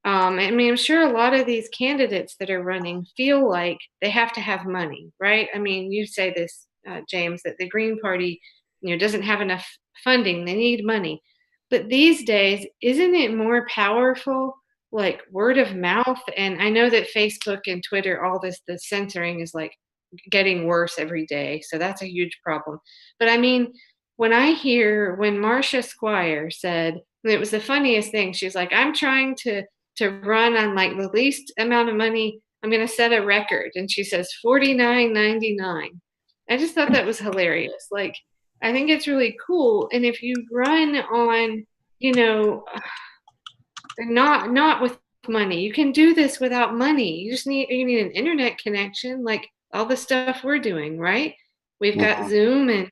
I'm sure a lot of these candidates that are running feel like they have to have money, right? I mean, you say this, James, that the Green Party, doesn't have enough funding. They need money. But these days, isn't it more powerful, like word of mouth? And I know that Facebook and Twitter, all this, the censoring is like getting worse every day. So that's a huge problem. But I mean, when Marcia Squire said, it was the funniest thing. She was like, I'm trying to run on like the least amount of money I'm going to set a record. And she says $49.99. I just thought that was hilarious. Like, I think it's really cool. And if you run on, you know, not with money, you can do this without money. You need an internet connection, like all the stuff we're doing, right? We've got Zoom and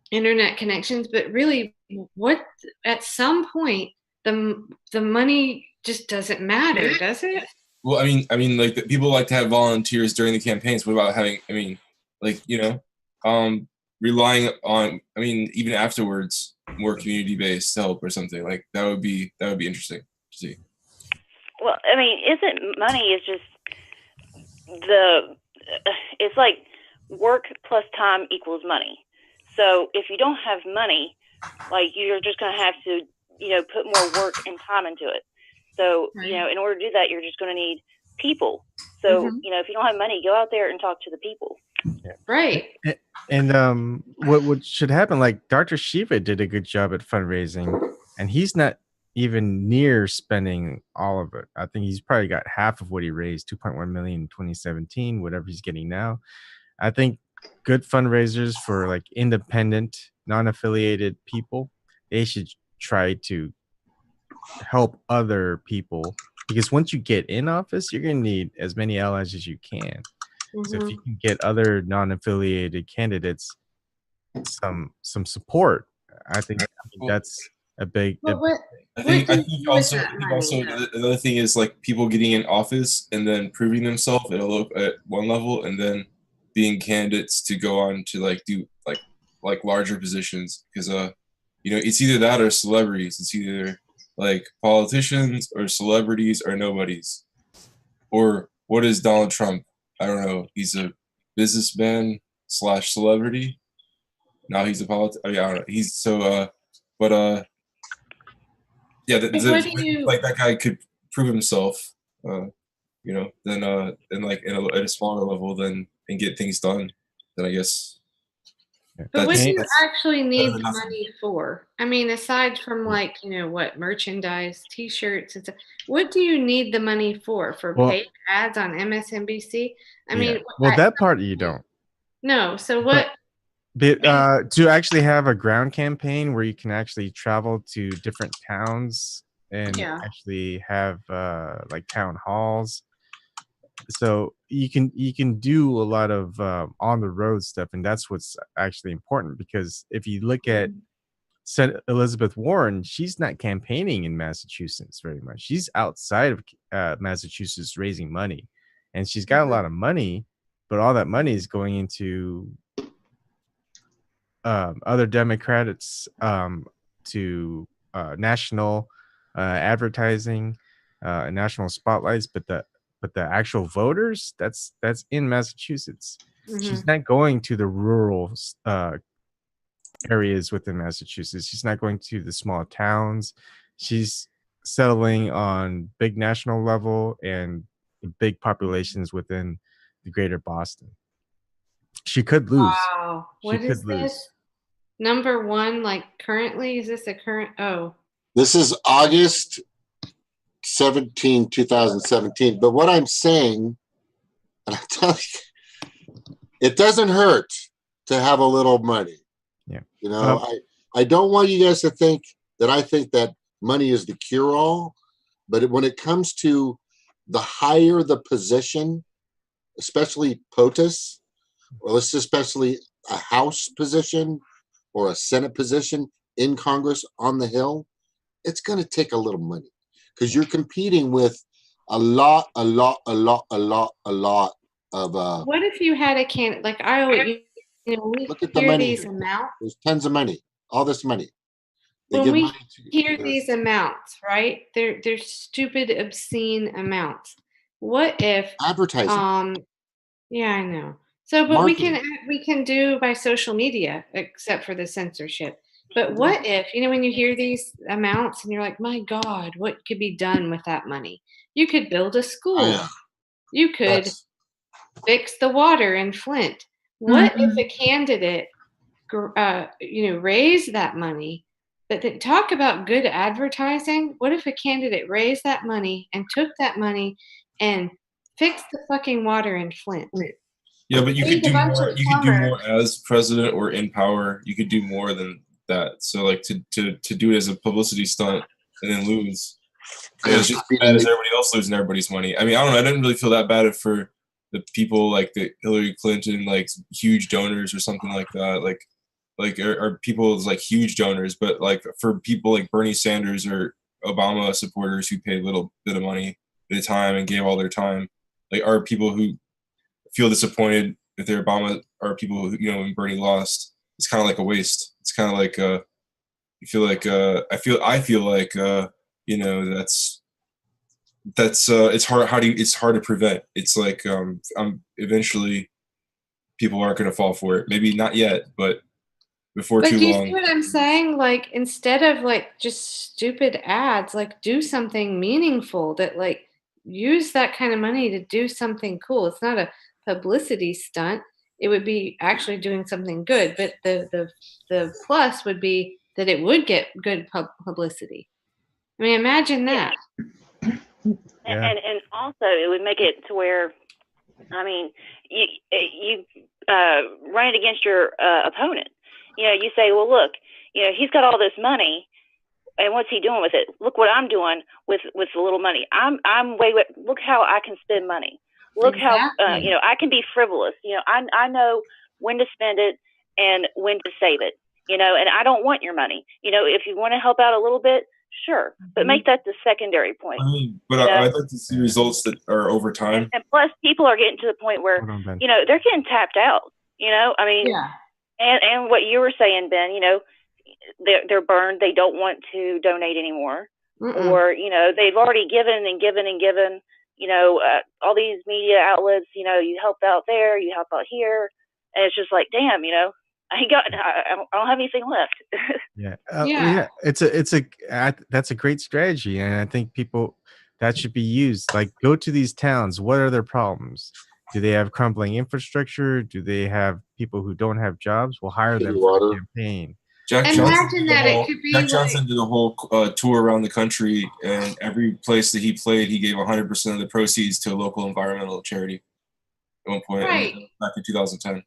internet connections, but really, what at some point the money just doesn't matter, does it? Well, I mean, like people like to have volunteers during the campaigns. What about having? I mean, like relying on. I mean, even afterwards, more community-based help or something like that would be interesting to see. Well, I mean, isn't money is just it's like work plus time equals money. So if you don't have money, like you're just going to have to, put more work and time into it. So, in order to do that, you're just going to need people. So, if you don't have money, go out there and talk to the people. Yeah. Right. And what should happen, like Dr. Shiva did a good job at fundraising, and he's not even near spending all of it. I think he's probably got half of what he raised, 2.1 million in 2017, whatever he's getting now. I think good fundraisers for like independent, non-affiliated people, they should try to help other people, because once you get in office, you're going to need as many allies as you can. So if you can get other non-affiliated candidates some support, I think that's a big. I think also another thing is like people getting in office and then proving themselves at one level, and then being candidates to go on to like do like larger positions, because it's either that or celebrities. It's either like politicians or celebrities or nobodies. Or what is Donald Trump? I don't know. He's a businessman / celebrity. Now he's a politician. I don't know. He's so yeah, like that guy could prove himself, then like at a smaller level and get things done. Then I guess. But what do you actually need the money for? I mean, aside from like, what merchandise, T-shirts, and stuff, what do you need the money for? For paid ads on MSNBC? I mean, that part you don't. No. So what? But to actually have a ground campaign where you can actually travel to different towns and actually have like town halls, so you can do a lot of on the road stuff, and that's what's actually important. Because if you look at Elizabeth Warren, she's not campaigning in Massachusetts very much. She's outside of Massachusetts raising money, and she's got a lot of money, but all that money is going into other Democrats, to national advertising, national spotlights, but the actual voters, that's in Massachusetts. She's not going to the rural areas within Massachusetts. She's not going to the small towns. She's settling on big national level and big populations within the greater Boston. She could lose. Wow. What is this? Number one, like currently, is this a current? Oh. This is August 17, 2017. But what I'm saying, and I tell you, it doesn't hurt to have a little money. Yeah. I don't want you guys to think that I think that money is the cure-all, but when it comes to the higher the position, especially POTUS, or let's especially a House position or a Senate position in Congress on the Hill, it's going to take a little money, because you're competing with a lot of what if you had a candidate like I always, we look at the hear money. These amounts. There's tons of money, all this money. When we hear these amounts, right? They're stupid, obscene amounts. What if advertising? Yeah, I know. So, but marketing. we can do by social media, except for the censorship. But what if, when you hear these amounts and you're like, my God, what could be done with that money? You could build a school. You could fix the water in Flint. What if a candidate, raised that money? But talk about good advertising. What if a candidate raised that money and took that money and fix the fucking water in Flint. Yeah, but you could Need a do bunch more. of You could do more plumbers. as president or in power. You could do more than that. So like to do it as a publicity stunt and then lose. It's just as bad as everybody else losing everybody's money. I mean, I don't know. I didn't really feel that bad for the people like the Hillary Clinton, like huge donors or something like that. Like are people's like huge donors, but like for people like Bernie Sanders or Obama supporters who paid a little bit of money at a time and gave all their time, like are people who feel disappointed if they're Obama, are people who, you know, when Bernie lost. It's kind of like a waste. It's kind of like you feel like I feel like you know, that's it's hard. It's hard to prevent. It's like eventually people aren't going to fall for it. Maybe not yet, but before too But do you long. see what I'm saying? Like, instead of like just stupid ads, like do something meaningful that like use that kind of money to do something cool. It's not a publicity stunt. It would be actually doing something good. But the plus would be that it would get good publicity. I mean, imagine that. Yeah. And also it would make it to where, I mean, you run it against your opponent. You know, you say, well, look, you know, he's got all this money, and what's he doing with it? Look what I'm doing with the little money. Look how I can spend money. Look how, you know, I can be frivolous. You know, I know when to spend it and when to save it, you know, and I don't want your money. You know, if you want to help out a little bit, sure, but make that the secondary point. I mean, but I'd like to see results that are over time. And plus, people are getting to the point where, you know, they're getting tapped out. You know, I mean, and what you were saying, Ben, you know, they're burned. They don't want to donate anymore, or you know, they've already given and given and given. You know, all these media outlets. You know, you help out there, you help out here, and it's just like, damn, you know, I don't have anything left. Yeah, that's a great strategy, and I think people that should be used. Like, go to these towns. What are their problems? Do they have crumbling infrastructure? Do they have people who don't have jobs? We'll hire them for the campaign. Jack Johnson did a whole tour around the country, and every place that he played, he gave 100% of the proceeds to a local environmental charity at one point, back in 2010.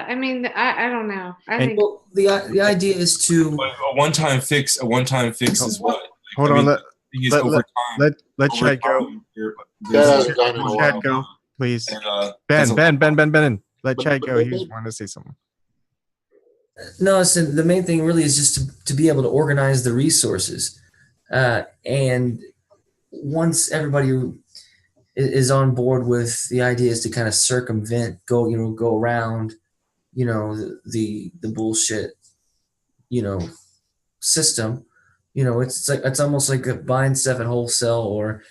I mean, I don't know. I think the idea is to a one-time fix. A one-time fix is what. Hold on, let Chad go. Chad go, please. Ben, let Chad go. He just wanted to say something. No, listen, the main thing really is just to be able to organize the resources, and once everybody is on board with the idea is to kind of circumvent, go around, you know, the bullshit, you know, system. You know, it's almost like buying stuff at wholesale or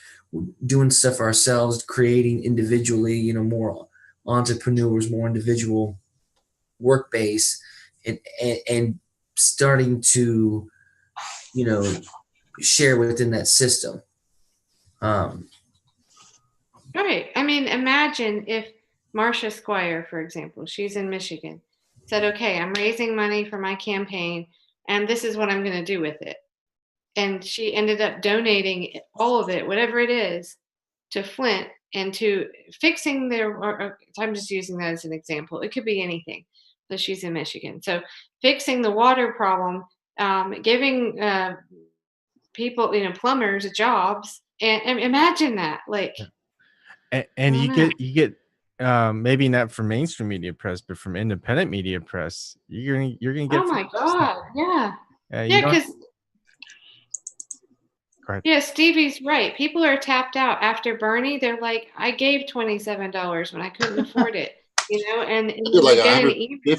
doing stuff ourselves, creating individually, you know, more entrepreneurs, more individual work base, and starting to, you know, share within that system. Right. I mean, imagine if Marcia Squire, for example, she's in Michigan, said, okay, I'm raising money for my campaign, and this is what I'm going to do with it. And she ended up donating all of it, whatever it is, to Flint and to fixing or I'm just using that as an example. It could be anything. So she's in Michigan. So fixing the water problem, giving people, you know, plumbers jobs, and imagine that, like. And you get maybe not from mainstream media press, but from independent media press. You're gonna get. Oh my God! Yeah. Because. Yeah, Stevie's right. People are tapped out after Bernie. They're like, I gave $27 when I couldn't afford it, you know, and like you get an email.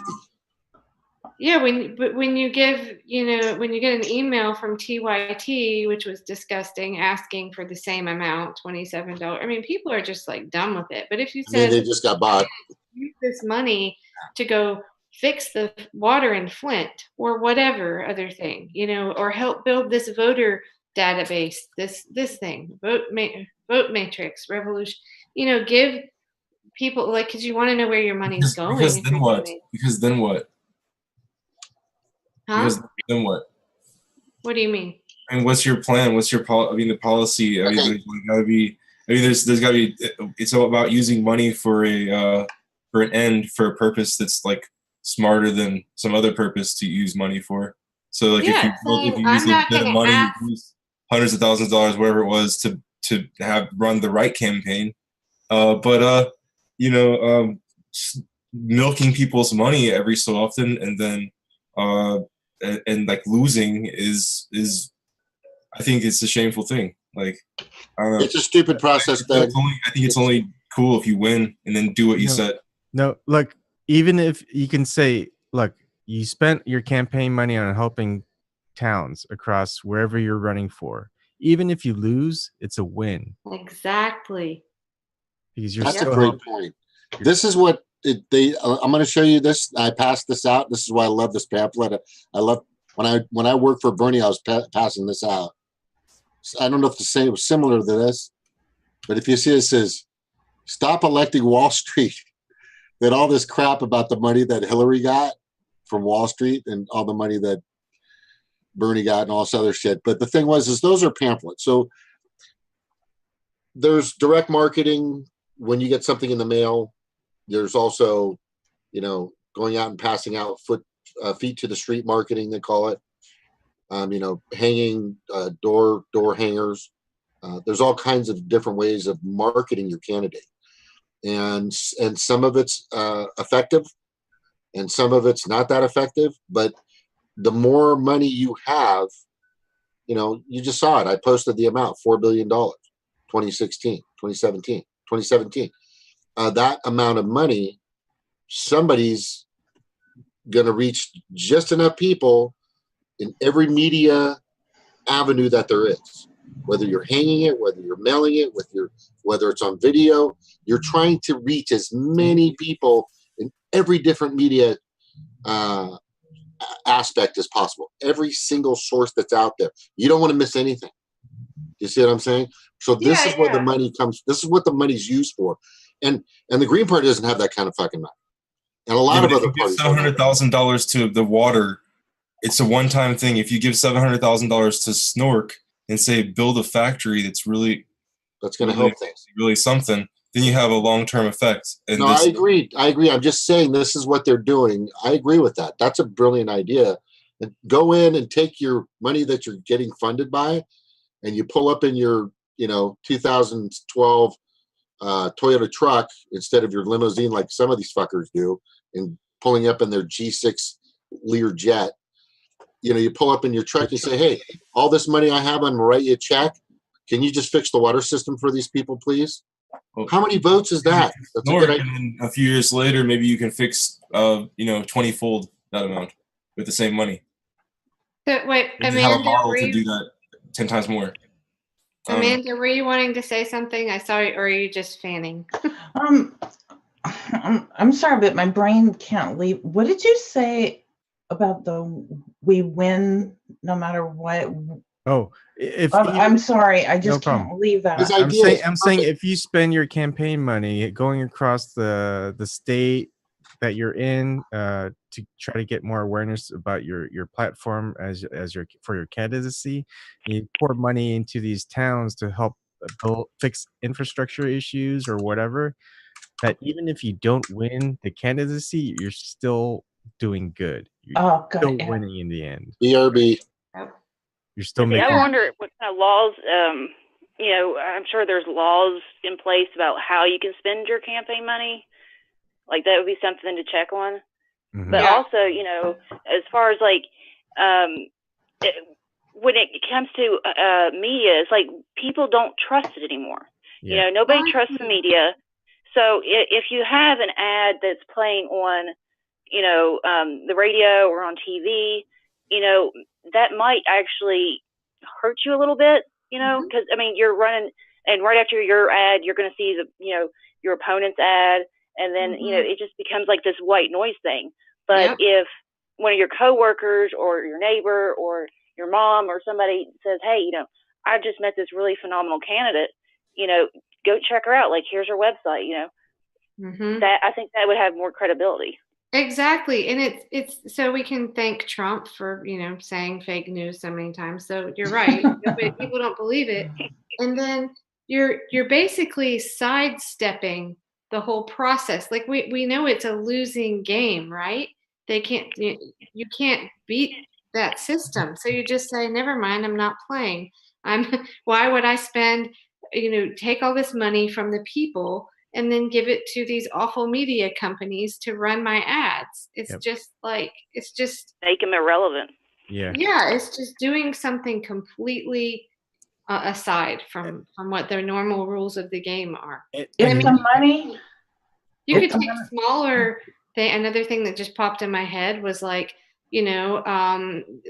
Yeah, when you get an email from TYT, which was disgusting, asking for the same amount, $27. I mean, people are just like done with it. But if you said they just got bought, use this money to go fix the water in Flint or whatever other thing, you know, or help build this voter database, this thing, vote matrix revolution, you know, give people, like, because you want to know where your money's going. Because then what? Huh? Because then what? What do you mean? And what's your plan? What's your the policy? I mean, there's gotta be. I mean, there's got to be. It's all about using money for an end, for a purpose that's like smarter than some other purpose to use money for. So like if you use a bit of money, you use hundreds of thousands of dollars, whatever it was, to have run the right campaign. But milking people's money every so often and then and like losing is I think it's a shameful thing. Like I don't know. It's a stupid process. I think it's only cool if you win and then do what you said. No, look, even if you can say, look, you spent your campaign money on helping towns across wherever you're running for. Even if you lose, it's a win. Exactly. Because you're That's still a great point. This is what I'm going to show you this. I passed this out. This is why I love this pamphlet. I love when I worked for Bernie, I was passing this out. I don't know if the same was similar to this, but if you see it says, "Stop electing Wall Street." That all this crap about the money that Hillary got from Wall Street and all the money that Bernie got and all this other shit. But the thing is those are pamphlets. So there's direct marketing when you get something in the mail. There's also, going out and passing out feet to the street marketing, they call it. Hanging door hangers. There's all kinds of different ways of marketing your candidate. And some of it's effective and some of it's not that effective. But the more money you have, you just saw it. I posted the amount, $4 billion, 2017. That amount of money, somebody's going to reach just enough people in every media avenue that there is. Whether you're hanging it, whether you're mailing it, whether it's on video, you're trying to reach as many people in every different media aspect as possible. Every single source that's out there. You don't want to miss anything. You see what I'm saying? So this is where the money comes. This is what the money's used for. And the Green Party doesn't have that kind of fucking money. And a lot of other parties. $700,000 to the water. It's a one-time thing. If you give $700,000 to Snork and say build a factory that's going to help things, really something, then you have a long-term effect. And I agree. I'm just saying this is what they're doing. I agree with that. That's a brilliant idea. And go in and take your money that you're getting funded by, and you pull up in your 2012 Toyota truck instead of your limousine like some of these fuckers do, and pulling up in their G6 Lear jet. You pull up in your truck and you say, "Hey, all this money I have, I'm gonna write you a check. Can you just fix the water system for these people, please?" Well, how many votes is that? That's a good idea. And a few years later, maybe you can fix 20-fold that amount with the same money. So wait, Amanda, have a model to do that 10 times more. Amanda, were you wanting to say something? I saw you, or are you just fanning? I'm sorry, but my brain can't leave. What did you say about we win no matter what? Oh, I'm sorry, I just can't leave that. I'm saying if you spend your campaign money going across the state that you're in to try to get more awareness about your platform for your candidacy, you pour money into these towns to help fix infrastructure issues or whatever, that even if you don't win the candidacy, you're still doing good. You're still winning in the end. BRB. You're still making. I wonder what kind of laws. I'm sure there's laws in place about how you can spend your campaign money. Like that would be something to check on. Mm-hmm. But also, as far as like, when it comes to media, it's like people don't trust it anymore. Yeah. Nobody trusts the media. So if you have an ad that's playing on, the radio or on TV, that might actually hurt you a little bit, because you're running, and right after your ad, you're going to see your opponent's ad, and then it just becomes like this white noise thing. But if one of your coworkers or your neighbor or your mom or somebody says, "Hey, I just met this really phenomenal candidate, go check her out. Like, here's her website," that I think that would have more credibility. Exactly. And it's so we can thank Trump for, saying fake news so many times. So you're right. People don't believe it. And then you're basically sidestepping the whole process. Like we know it's a losing game, right? You can't beat that system. So you just say, never mind, I'm not playing. Why would I spend, take all this money from the people and then give it to these awful media companies to run my ads? It's just make them irrelevant. Yeah. Yeah, it's just doing something completely aside from what their normal rules of the game are. Money. You could take smaller thing. Another thing that just popped in my head was like,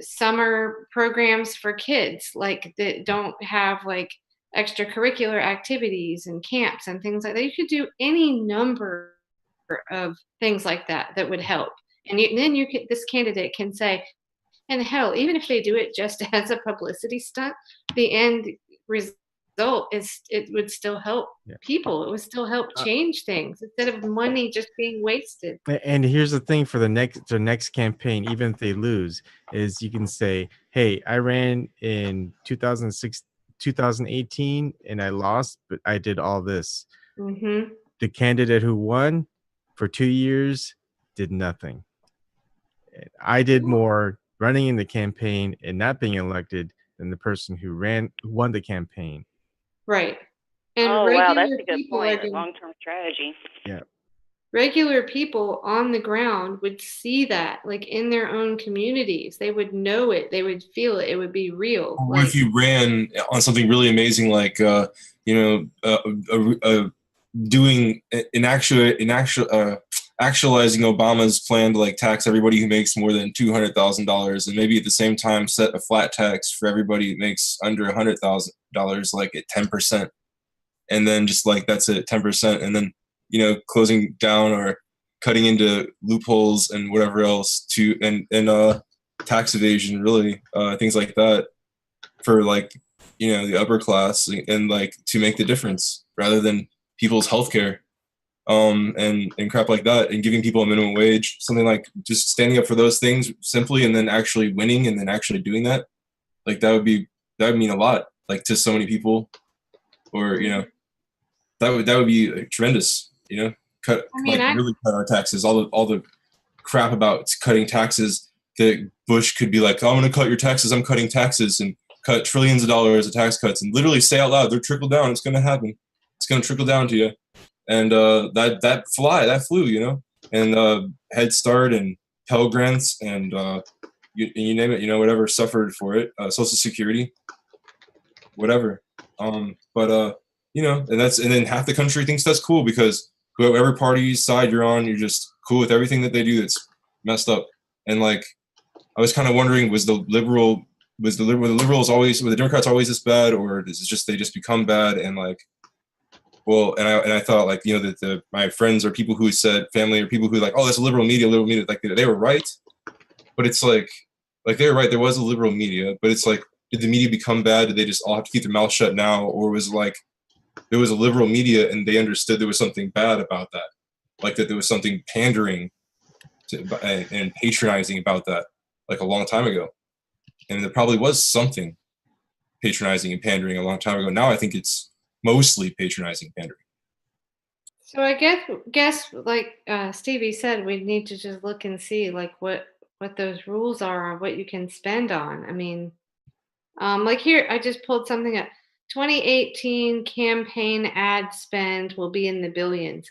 summer programs for kids, like that don't have like extracurricular activities and camps and things like that. You could do any number of things like that would help. And then this candidate can say, and hell, even if they do it just as a publicity stunt, the end result is it would still help people. It would still help change things instead of money just being wasted. And here's the thing for the next campaign, even if they lose, is you can say, hey, I ran in 2018 and I lost, but I did all this. Mm-hmm. The candidate who won for 2 years did nothing. I did more running in the campaign and not being elected than the person who won the campaign. Right. And wow, that's a good point. Long-term strategy. Yeah. Regular people on the ground would see that, like in their own communities. They would know it. They would feel it. It would be real. What if you ran on something really amazing, like actualizing Obama's plan to like tax everybody who makes more than $200,000, and maybe at the same time set a flat tax for everybody who makes under $100,000, like at 10%, and then just like that's at 10%, and then closing down or cutting into loopholes and whatever else to and tax evasion, really things like that for like the upper class, and like to make the difference rather than people's healthcare. And crap like that, and giving people a minimum wage, something like just standing up for those things simply, and then actually winning, and then actually doing that, like that would mean a lot, like to so many people, or that would be like, tremendous. Really cut our taxes. All the crap about cutting taxes that Bush could be like, oh, I'm going to cut your taxes. I'm cutting taxes and cut trillions of dollars of tax cuts, and literally say out loud, they're trickle down. It's going to happen. It's going to trickle down to you. And that flew, and Head Start and Pell Grants and you name it, whatever suffered for it, Social Security, whatever. And then half the country thinks that's cool because whoever party side you're on, you're just cool with everything that they do that's messed up. And like, I was kind of wondering, were the Democrats always this bad, or is it just they just become bad and like. Well, and I thought like that my friends or people who said family or people who like, oh, that's liberal media, like they were right, but it's like they were right. There was a liberal media, but it's like, did the media become bad? Did they just all have to keep their mouth shut now, or was like there was a liberal media and they understood there was something bad about that, like that there was something pandering and patronizing about that, like a long time ago, and there probably was something patronizing and pandering a long time ago. Now I think it's mostly patronizing pandering. So I guess like Stevie said, we need to just look and see like what those rules are, what you can spend on. I mean, like here, I just pulled something up. 2018 campaign ad spend will be in the billions.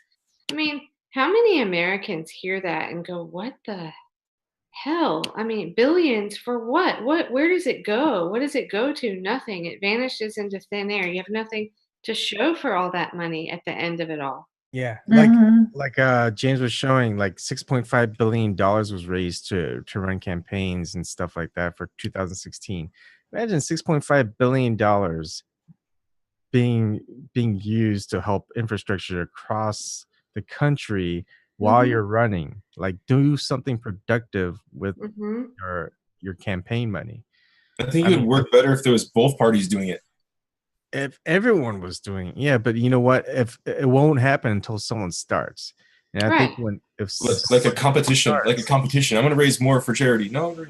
I mean, how many Americans hear that and go, what the hell? I mean, billions for what? Where does it go? What does it go to? Nothing. It vanishes into thin air. You have nothing to show for all that money at the end of it all. Yeah, like James was showing, like $6.5 billion was raised to run campaigns and stuff like that for 2016. Imagine $6.5 billion being used to help infrastructure across the country while you're running. Like, do something productive with your campaign money. I think it would work better if there was both parties doing it. If everyone was doing it, yeah, but you know what? If it won't happen until someone starts, and I think like a competition, I'm going to raise more for charity. No,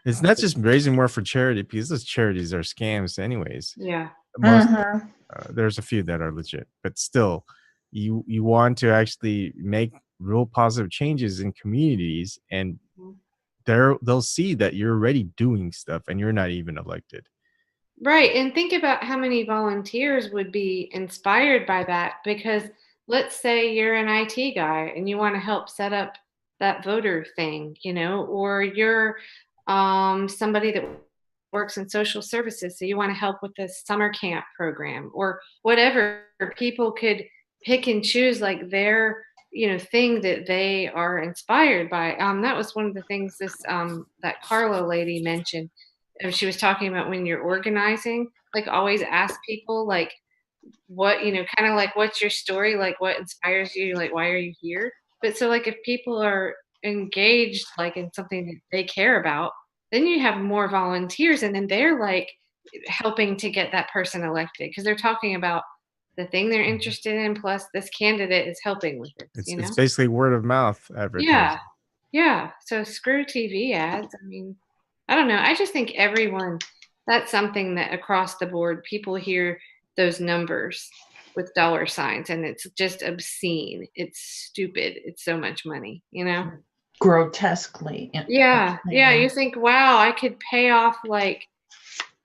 it's not just raising more for charity, because those charities are scams, anyways. Yeah, there's a few that are legit, but still, you want to actually make real positive changes in communities, and they'll see that you're already doing stuff and you're not even elected. Right. And think about how many volunteers would be inspired by that, because let's say you're an IT guy and you want to help set up that voter thing, or you're somebody that works in social services, so you want to help with the summer camp program or whatever. People could pick and choose like their thing that they are inspired by. That was one of the things that Carla lady mentioned. She was talking about when you're organizing, like always ask people like what, kind of like what's your story, like what inspires you, like why are you here. But so like if people are engaged like in something that they care about, then you have more volunteers, and then they're like helping to get that person elected because they're talking about the thing they're interested in, plus this candidate is helping with it. It's basically word of mouth advertising. Yeah. So screw TV ads. I mean, I don't know. I just think that's something that across the board, people hear those numbers with dollar signs and it's just obscene. It's stupid. It's so much money, Grotesquely. Yeah. You think, wow, I could pay off like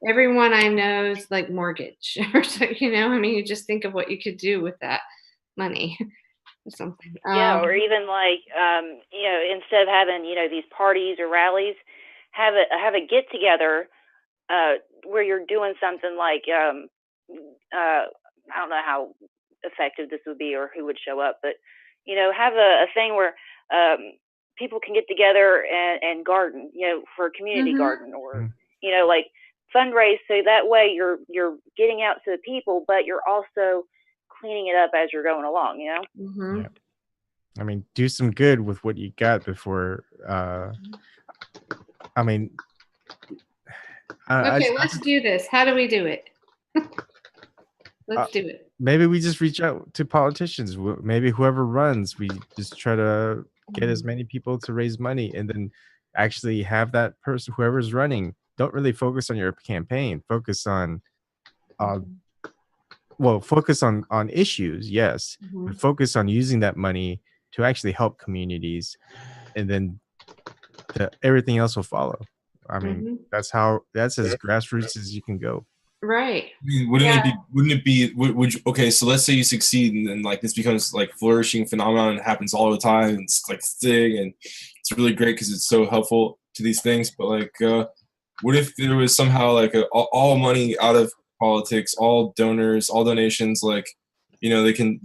everyone I know's like mortgage or so, I mean, you just think of what you could do with that money or something. Yeah. Or even like, instead of having, these parties or rallies, have a get together where you're doing something like I don't know how effective this would be or who would show up, but have a thing where people can get together and garden, for a community garden, or like fundraise, so that way you're getting out to the people, but you're also cleaning it up as you're going along. Yeah. I mean, do some good with what you got before. I mean, okay, let's do this. How do we do it? Let's do it. Maybe we just reach out to politicians. Maybe whoever runs, we just try to get as many people to raise money, and then actually have that person, whoever's running, don't really focus on your campaign. Focus on, focus on issues, yes, but focus on using that money to actually help communities, and then everything else will follow. I mean, that's as grassroots as you can go. Right. I mean, wouldn't it be, okay, so let's say you succeed and then like this becomes like flourishing phenomenon, it happens all the time, and it's like thing, and it's really great because it's so helpful to these things, but like what if there was somehow like all money out of politics, all donors, all donations, like there can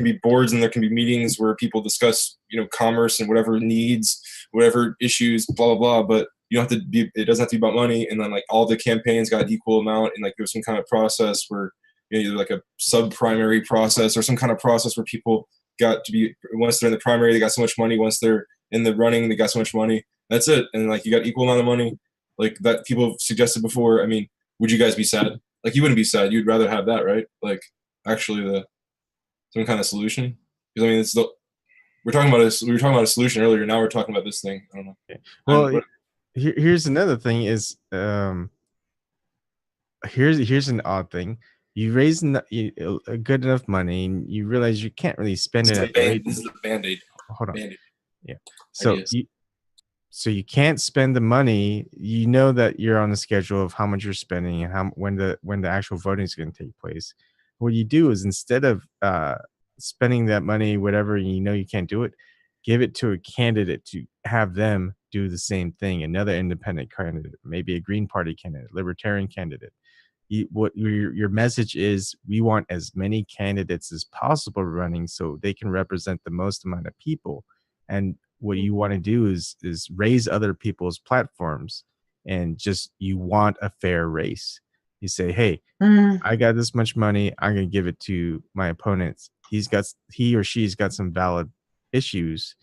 be boards and there can be meetings where people discuss commerce and whatever needs, whatever issues, blah blah blah, but you don't have to be, it doesn't have to be about money, and then like all the campaigns got an equal amount, and like there's some kind of process where either like a sub-primary process or some kind of process where people got to be, once they're in the primary they got so much money, once they're in the running they got so much money, that's it, and like you got equal amount of money, like that people have suggested before. I mean, would you guys be sad? Like you wouldn't be sad, you'd rather have that, right? Like actually some kind of solution, because I mean we were talking about a solution earlier, now we're talking about this thing. I don't know. Okay. Well, here's another thing is here's an odd thing. You raise a good enough money and you realize you can't really spend it. This is a band-aid. Hold on. Yeah. So you can't spend the money. You know that you're on the schedule of how much you're spending and when the actual voting is going to take place. What you do is, instead of spending that money, whatever, you can't do it, give it to a candidate to have them do the same thing. Another independent candidate, maybe a Green Party candidate, Libertarian candidate. What your message is, we want as many candidates as possible running so they can represent the most amount of people. And what you want to do is raise other people's platforms, and just, you want a fair race. You say, hey, I got this much money, I'm going to give it to my opponents. He or she's got some valid issues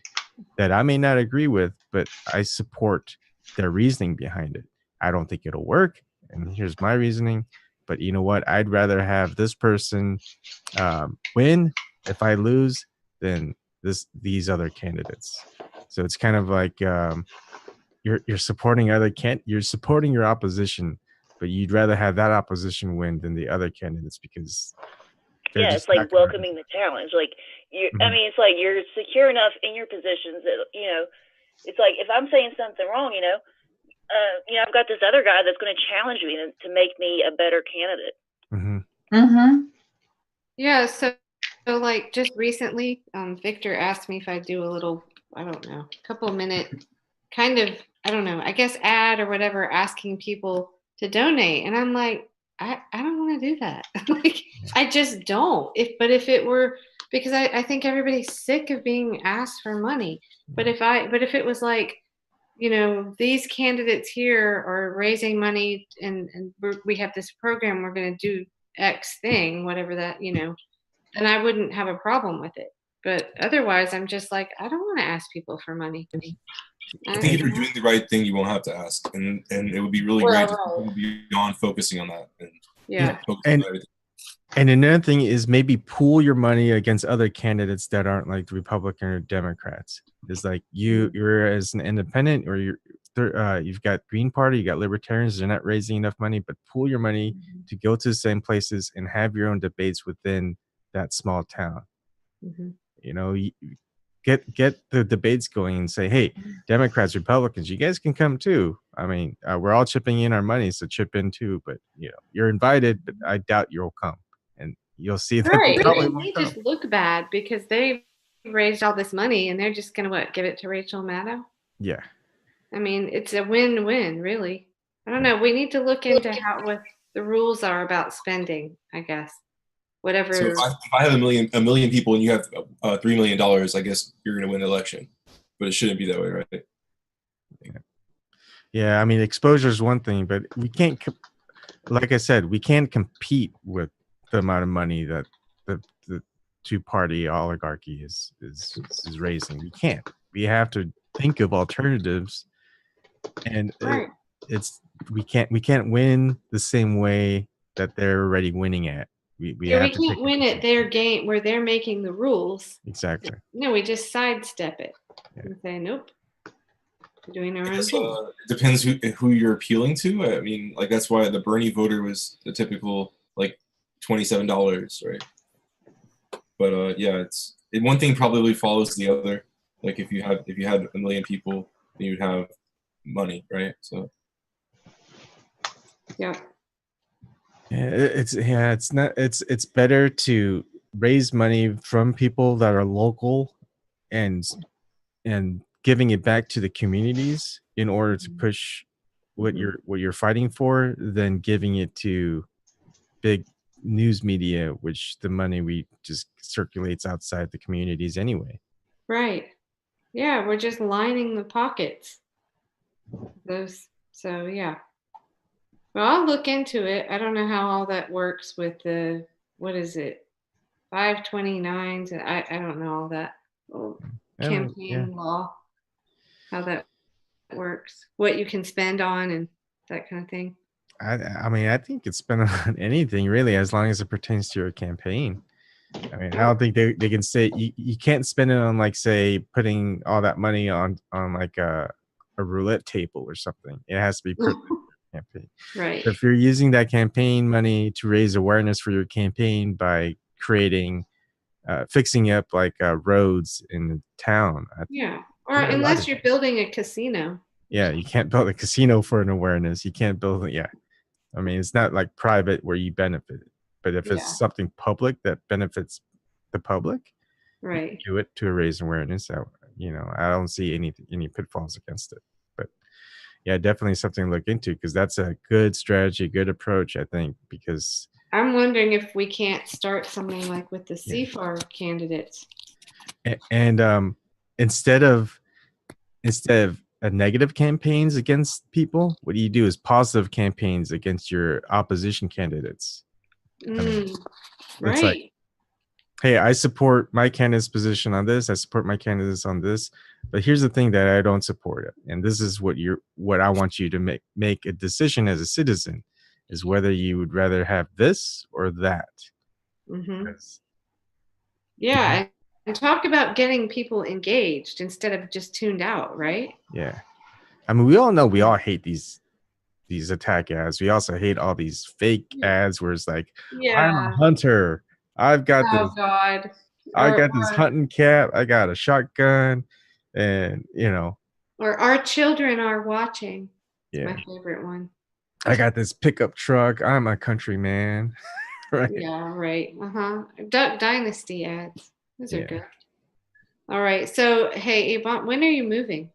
that I may not agree with, but I support their reasoning behind it. I don't think it'll work, and here's my reasoning, but you know what? I'd rather have this person win if I lose than these other candidates. So it's kind of like you're supporting you're supporting your opposition but you'd rather have that opposition win than the other candidates because yeah, it's like welcoming the challenge. Like you, I mean, it's like you're secure enough in your positions that it's like if I'm saying something wrong, I've got this other guy that's going to challenge me to make me a better candidate. Yeah. So like just recently, Victor asked me if I'd do a little, I don't know, couple minute kind of, I don't know, I guess ad or whatever, asking people to donate. And I'm like, I don't want to do that. Like, I just don't. If it were, because I think everybody's sick of being asked for money. But if it was like, these candidates here are raising money and we have this program, we're going to do X thing, whatever that, then I wouldn't have a problem with it. But otherwise, I'm just like, I don't want to ask people for money. I think if you're doing the right thing, you won't have to ask, and it would be really great to be beyond focusing on that. And another thing is maybe pool your money against other candidates that aren't like Republican or Democrats. It's like you're as an independent, or you've got Green Party, you got Libertarians. They're not raising enough money, but pool your money to go to the same places and have your own debates within that small town. Get the debates going and say, hey, Democrats, Republicans, you guys can come too. I mean, we're all chipping in our money, so chip in too. But you're invited, but I doubt you'll come, and you'll see that they probably won't come. Just look bad because they raised all this money and they're just gonna give it to Rachel Maddow. Yeah, I mean, it's a win-win, really. I don't know. We need to look into what the rules are about spending, I guess. Whatever. So if I have a million people and you have $3 million, I guess you're going to win the election, but it shouldn't be that way, right? Yeah. I mean, exposure is one thing, but we can't, like I said, we can't compete with the amount of money that the two-party oligarchy is raising. We can't. We have to think of alternatives, and we can't win the same way that they're already winning at. We can't win at their game where they're making the rules. Exactly. No, we just sidestep it and say, nope, we're doing our own thing. It depends who you're appealing to. I mean, like that's why the Bernie voter was the typical like $27, right? But one thing probably follows the other. Like if you had a million people, then you'd have money, right? So. Yeah. It's better to raise money from people that are local and giving it back to the communities in order to push what you're fighting for than giving it to big news media, which the money we just circulates outside the communities anyway. Right. Yeah, we're just lining the pockets. So yeah. Well, I'll look into it. I don't know how all that works with the, what is it, 529s. I don't know all that campaign law, how that works, what you can spend on and that kind of thing. I mean, I think it's spent on anything really, as long as it pertains to your campaign. I mean, I don't think they can say you can't spend it on, like, say, putting all that money on like a roulette table or something. It has to be put campaign. Right. So if you're using that campaign money to raise awareness for your campaign by creating, fixing up like roads in the town. Or unless you're building a casino. Yeah, you can't build a casino for an awareness. You can't build it. Yeah. I mean, it's not like private where you benefit. But if it's something public that benefits the public, right, do it to raise awareness. I don't see any pitfalls against it. But yeah, definitely something to look into, because that's a good strategy, good approach, I think, because I'm wondering if we can't start something like with the CFAR candidates. And instead of negative campaigns against people, what you do is positive campaigns against your opposition candidates. Right. It's like, hey, I support my candidate's position on this. I support my candidates on this. But here's the thing that I don't support it. And this is what I want you to make a decision as a citizen, is whether you would rather have this or that. Mm-hmm. Yeah. And talk about getting people engaged instead of just tuned out, right? Yeah. I mean, we all know we all hate these these attack ads. We also hate all these fake ads where it's like, I'm a Yeah. hunter. I've got Oh this. God. I got this hunting cap. I got a shotgun, and Or our children are watching. It's yeah, my favorite one. I got this pickup truck. I'm a countryman. Right. Yeah. Right. Duck Dynasty ads. Those are Yeah. good. All right. So hey, Ebon, when are you moving?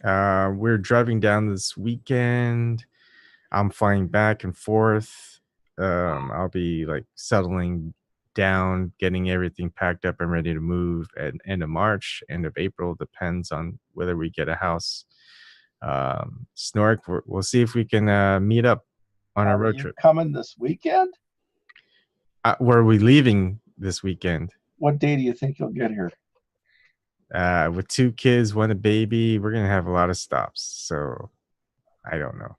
We're driving down this weekend. I'm flying back and forth. I'll be like settling down, getting everything packed up and ready to move at end of March, end of April, depends on whether we get a house. Snork, we'll see if we can meet up on a road trip. Coming this weekend? Where are we leaving this weekend? What day do you think you'll get here? With 2 kids, 1 a baby, we're gonna have a lot of stops. So I don't know.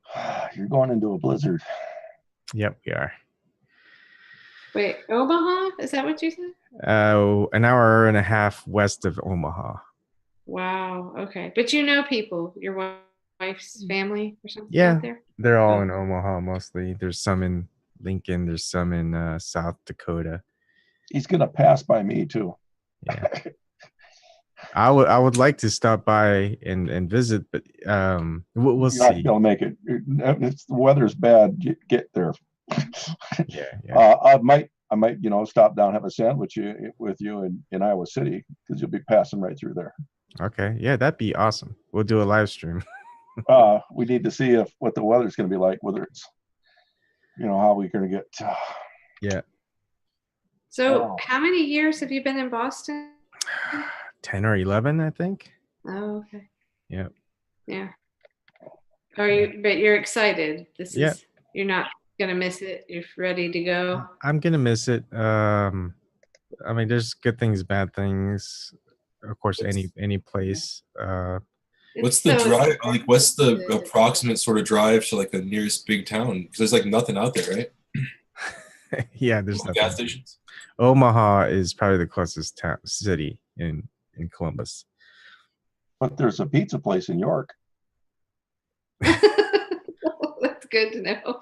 You're going into a blizzard. Yep, we are. Wait, Omaha? Is that what you said? An hour and a half west of Omaha. Wow. Okay, but you know people, your wife's family or something Yeah, out there? they're all in Omaha mostly. There's some in Lincoln. There's some in South Dakota. He's gonna pass by me too. Yeah. I would like to stop by and visit, but we'll see. You're not gonna make it. If the weather's bad, get there. Yeah. I might stop down, have a sandwich with you in Iowa City, because you'll be passing right through there. Okay. Yeah, that'd be awesome. We'll do a live stream. We need to see what the weather's going to be like, whether it's how we're going to get. Yeah. So how many years have you been in Boston? 10 or 11, I think. Oh, okay. Yeah. Yeah. Are you? But you're excited. Yeah. You're not gonna miss it. You're ready to go. I'm gonna miss it. I mean, there's good things, bad things. Of course, any place. What's the drive? Like, what's the approximate sort of drive to like the nearest big town? Because there's like nothing out there, right? Yeah, there's nothing. Gas stations. Omaha is probably the closest city in Columbus. But there's a pizza place in York. That's good to know.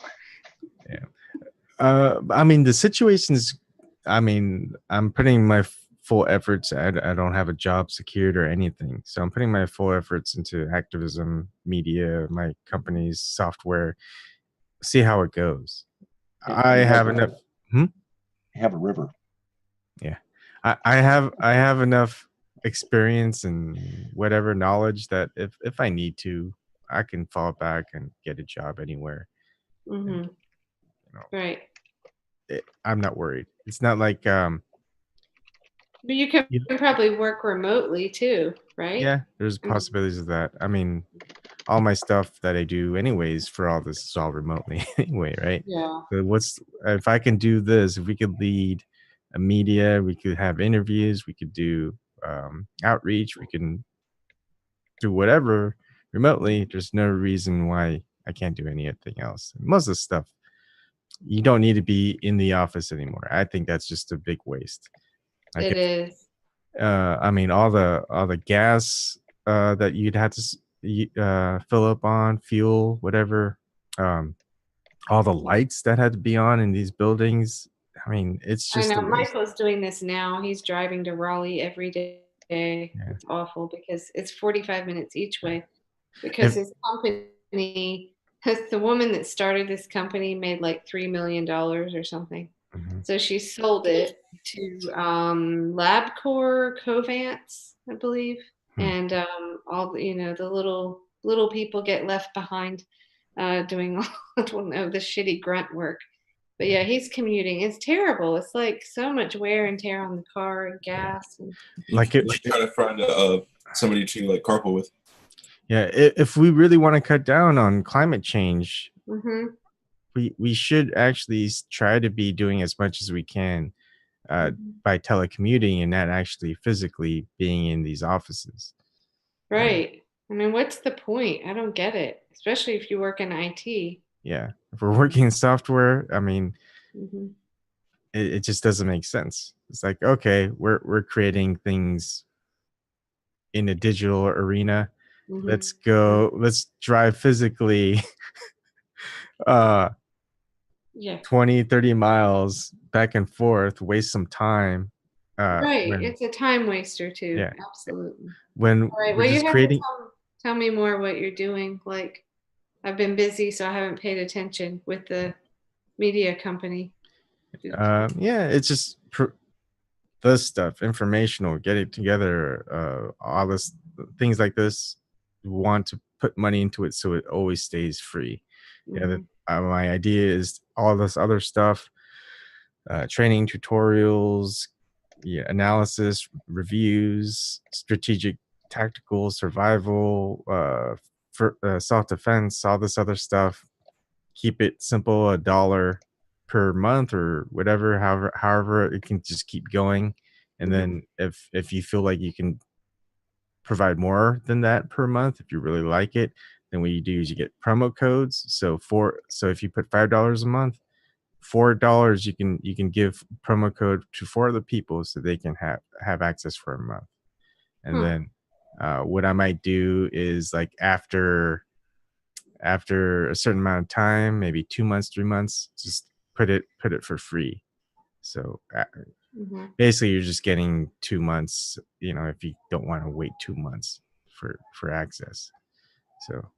Yeah. I mean, the situation is, I'm putting my full efforts. I don't have a job secured or anything. So I'm putting my full efforts into activism, media, my company's software, see how it goes. I have enough. You have a river. Yeah. I have enough experience and whatever knowledge that if I need to, I can fall back and get a job anywhere. Mm-hmm. Right. I'm not worried. It's not like but you can probably work remotely too, right? Yeah, there's possibilities of that. I mean, all my stuff that I do anyways for all this is all remotely anyway, right? Yeah. So if I can do this, if we could lead a media, we could have interviews, we could do outreach, we can do whatever remotely. There's no reason why I can't do anything else. Most of the stuff, you don't need to be in the office anymore. I think that's just a big waste. It is. I mean, all the gas that you'd have to fill up on, fuel, whatever. All the lights that had to be on in these buildings. I mean, it's just. I know Michael's doing this now. He's driving to Raleigh every day. Yeah. It's awful because it's 45 minutes each way. Because his company, the woman that started this company made like $3 million or something. Mm-hmm. So she sold it to LabCorp, Covance, I believe, and all the little people get left behind doing all the shitty grunt work. But yeah, he's commuting. It's terrible. It's like so much wear and tear on the car and gas. And like trying to find somebody to like carpool with. Yeah, if we really want to cut down on climate change, mm-hmm. we should actually try to be doing as much as we can by telecommuting and not actually physically being in these offices. Right. I mean, what's the point? I don't get it, especially if you work in IT. Yeah. If we're working in software, I mean, mm-hmm. it just doesn't make sense. It's like, okay, we're creating things in a digital arena. Mm-hmm. Let's drive physically Yeah. 20, 30 miles back and forth, waste some time. Right. When, It's a time waster too. yeah. Absolutely. When All right. we're Well, you just have creating. to tell me more what you're doing. Like, I've been busy, so I haven't paid attention with the media company. Yeah, it's just this stuff, informational, get it together, all this things like this. Want to put money into it so it always stays free. Yeah, my idea is all this other stuff, training tutorials, yeah, analysis, reviews, strategic, tactical, survival, for self-defense, all this other stuff. Keep it simple, $1 per month or whatever, however it can just keep going. And then if you feel like you can provide more than that per month, if you really like it, then what you do is you get promo codes. So if you put $5 a month, $4 you can give promo code to 4 other people so they can have access for a month. And then what I might do is, like, after a certain amount of time, maybe 2 months, 3 months, just put it for free. So basically you're just getting 2 months, if you don't want to wait 2 months for access. So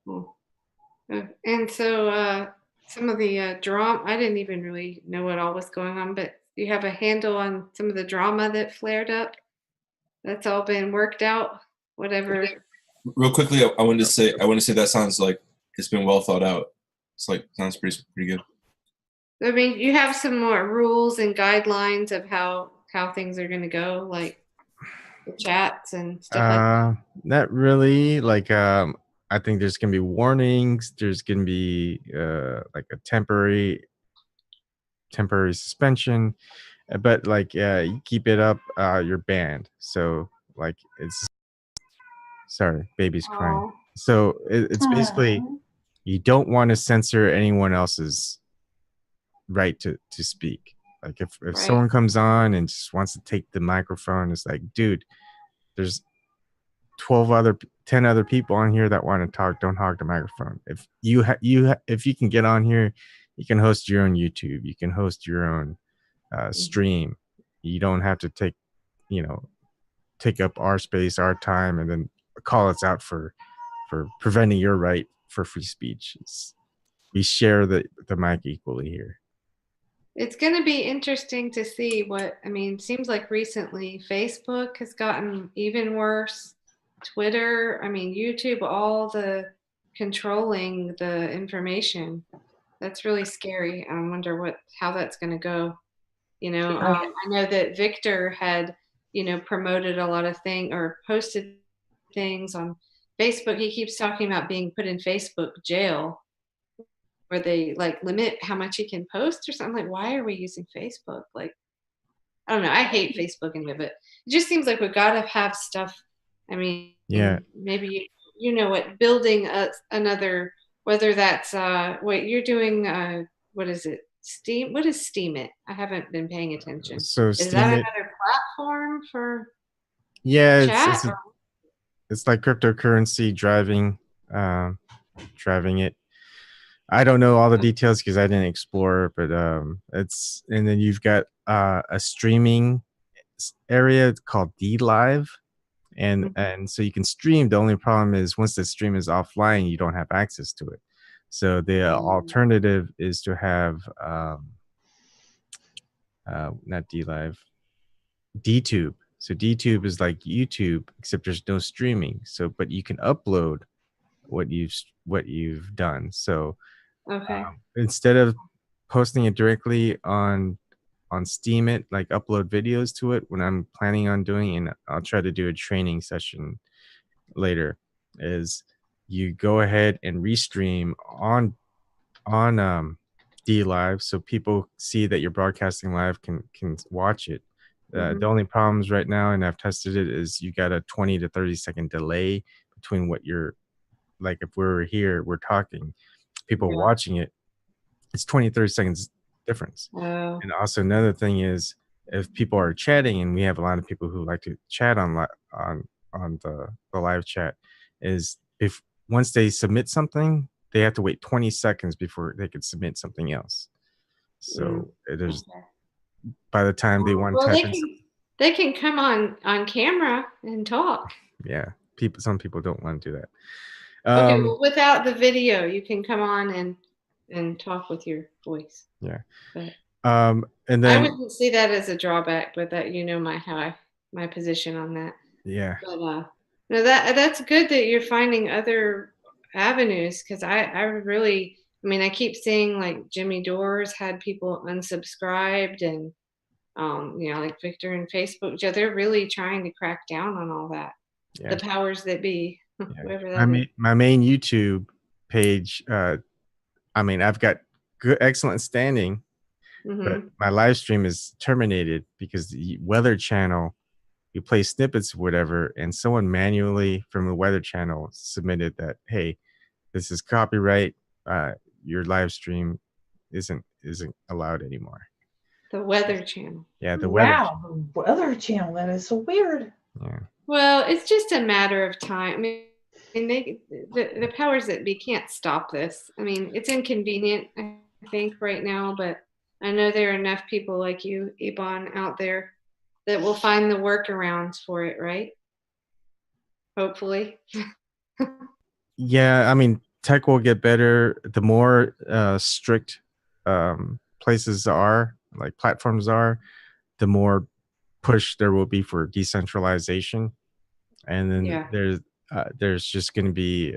and so some of the drama, I didn't even really know what all was going on, but you have a handle on some of the drama that flared up. That's all been worked out, whatever. Real quickly, I wanted to say that sounds like it's been well thought out. It's like sounds pretty good. I mean, you have some more rules and guidelines of how things are going to go, like the chats and stuff like that. Not really. Like, I think there's gonna be warnings. There's gonna be like a temporary suspension, but like, you keep it up, you're banned. So, like, it's sorry, baby's crying. So it's basically, you don't want to censor anyone else's right to speak. Like, if someone comes on and just wants to take the microphone, it's like, dude, there's 10 other people on here that want to talk. Don't hog the microphone. If if you can get on here, you can host your own YouTube. You can host your own stream. You don't have to take up our space, our time, and then call us out for preventing your right for free speech. We share the mic equally here. It's going to be interesting to see what, I mean, seems like recently Facebook has gotten even worse. Twitter, I mean, YouTube, all the controlling the information. That's really scary. I wonder how that's going to go. I know that Victor had, promoted a lot of things or posted things on Facebook. He keeps talking about being put in Facebook jail, where they like limit how much you can post or something. Like, why are we using Facebook? Like, I don't know. I hate Facebook anyway, but it just seems like we've got to have stuff. I mean, yeah, maybe what, building another, whether that's what you're doing. What is it? What is Steemit? I haven't been paying attention. So is that another platform for? Yeah, chat, it's like cryptocurrency driving it. I don't know all the details because I didn't explore, but it's, and then you've got a streaming area called DLive, and so you can stream. The only problem is once the stream is offline, you don't have access to it. So the alternative is to have not DLive, DTube. So DTube is like YouTube, except there's no streaming. So, but you can upload what you've done. So instead of posting it directly on Steemit, like upload videos to it, when I'm planning on doing, and I'll try to do a training session later, is you go ahead and restream on DLive, so people see that you're broadcasting live, can watch it. The only problems right now, and I've tested it, is you got a 20 to 30 second delay between what you're, like, if we're here, we're talking, people watching it, it's 20, 30 seconds difference. And also another thing is, if people are chatting, and we have a lot of people who like to chat on the live chat, is if once they submit something, they have to wait 20 seconds before they could submit something else. So there's by the time they want to type in, they can come on camera and talk. Yeah, some people don't want to do that. Okay, well, without the video, you can come on and talk with your voice. Yeah. But and then I wouldn't see that as a drawback, but that my position on that. Yeah. But no, that's good that you're finding other avenues, because I really, I mean, I keep seeing like Jimmy Dore's had people unsubscribed, and like Victor and Facebook. They're really trying to crack down on all that. Yeah. The powers that be. Whoever that is. My main YouTube page, I mean, I've got good, excellent standing, but my live stream is terminated because the Weather Channel, you play snippets or whatever, and someone manually from the Weather Channel submitted that, hey, this is copyright. Your live stream isn't allowed anymore. The Weather Channel. Yeah, the Weather. Wow, the Weather Channel. That is so weird. Yeah. Well, it's just a matter of time. I mean, the powers that be can't stop this. I mean, it's inconvenient, I think, right now, but I know there are enough people like you, Ebon, out there that will find the workarounds for it, right? Hopefully. Yeah, I mean, tech will get better. The more strict places are, like platforms are, the more push there will be for decentralization. And then there's just going to be,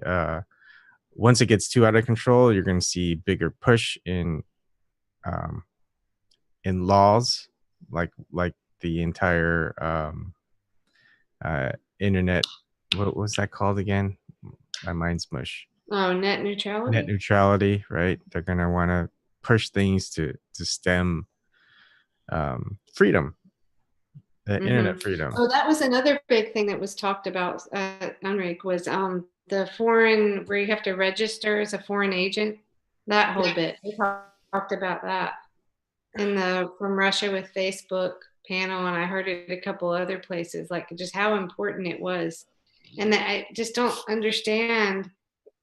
once it gets too out of control, you're going to see bigger push in laws, like the entire internet. What was that called again? My mind's mush. Oh, net neutrality. Net neutrality, right? They're going to want to push things to stem freedom, internet freedom. Oh, that was another big thing that was talked about at Unrig, was the foreign, where you have to register as a foreign agent. That whole bit. We talked about that in the From Russia with Facebook panel, and I heard it a couple other places, like just how important it was. And that I just don't understand,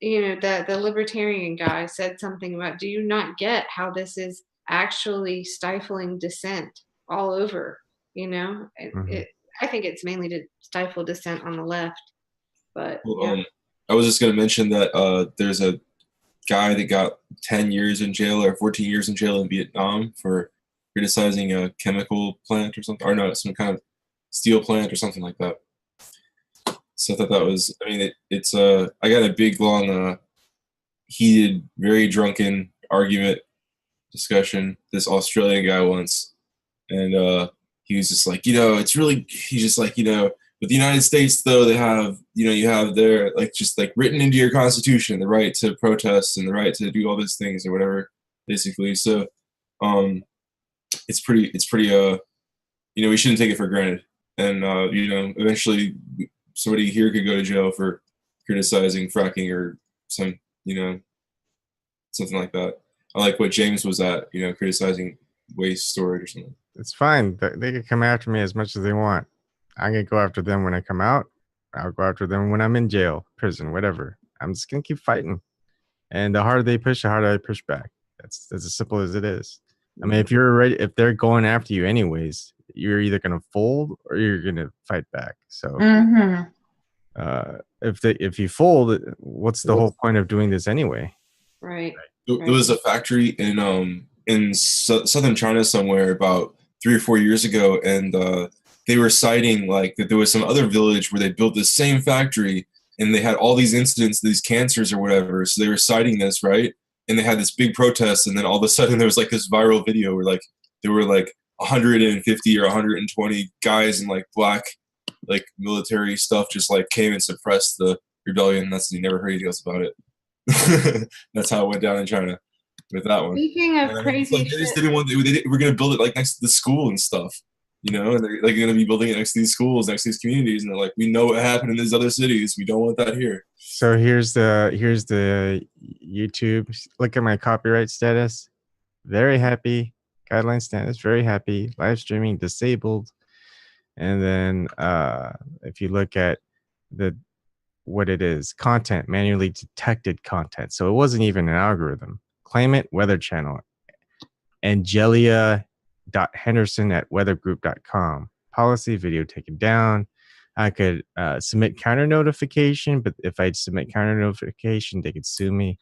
the libertarian guy said something about, do you not get how this is actually stifling dissent all over, I think it's mainly to stifle dissent on the left, but I was just going to mention that there's a guy that got 10 years in jail or 14 years in jail in Vietnam for criticizing a chemical plant or something, or no, some kind of steel plant or something like that. So I thought that was, I mean, it's I got a big, long, heated, very drunken argument discussion, this Australian guy once, and he was just like, it's really, he's just like, with the United States, though, they have, you have their, like, just like written into your constitution, the right to protest and the right to do all these things or whatever, basically. So, it's pretty, we shouldn't take it for granted. And, eventually somebody here could go to jail for criticizing fracking or some, something like that. I like what James was at, criticizing waste storage or something. It's fine. They can come after me as much as they want. I'm going to go after them when I come out. I'll go after them when I'm in jail, prison, whatever. I'm just going to keep fighting. And the harder they push, the harder I push back. That's as simple as it is. I mean, if they're going after you anyways, you're either going to fold or you're going to fight back. So if you fold, what's the whole point of doing this anyway? Right. There was a factory in southern China somewhere about 3 or 4 years ago, and they were citing like that there was some other village where they built this same factory and they had all these incidents, these cancers or whatever. So they were citing this, right? And they had this big protest, and then all of a sudden there was like this viral video where like there were like 150 or 120 guys in like black like military stuff just like came and suppressed the rebellion. You never heard anything else about it. That's how it went down in China with that one. Speaking of crazy shit, they just didn't want. They were going to build it like next to the school and stuff, and they're like going to be building it next to these schools, next to these communities, and they're like, we know what happened in these other cities. We don't want that here. So here's the YouTube. Look at my copyright status. Very happy. Guideline status. Very happy. Live streaming disabled. And then if you look at the what it is. Content, manually detected content. So it wasn't even an algorithm. Claimant, Weather Channel. Angelia.henderson@weathergroup.com. Policy, video taken down. I could submit counter notification, but if I submit counter notification, they could sue me.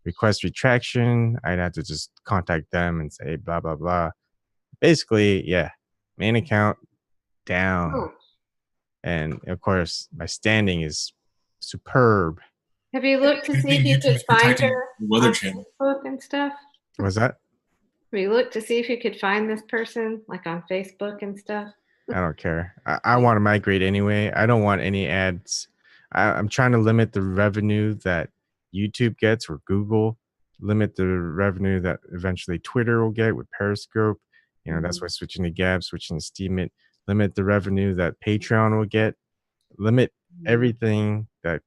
Request retraction, I'd have to just contact them and say blah, blah, blah. Basically, yeah, main account down. Oh. And of course, my standing is superb. Have you looked to see if you could find her Weather on Channel Facebook and stuff? Was that? Have you looked to see if you could find this person, like on Facebook and stuff? I don't care. I want to migrate anyway. I don't want any ads. I'm trying to limit the revenue that YouTube gets or Google, limit the revenue that eventually Twitter will get with Periscope. You know, that's why switching to Gab, switching to Steemit, limit the revenue that Patreon will get, limit everything that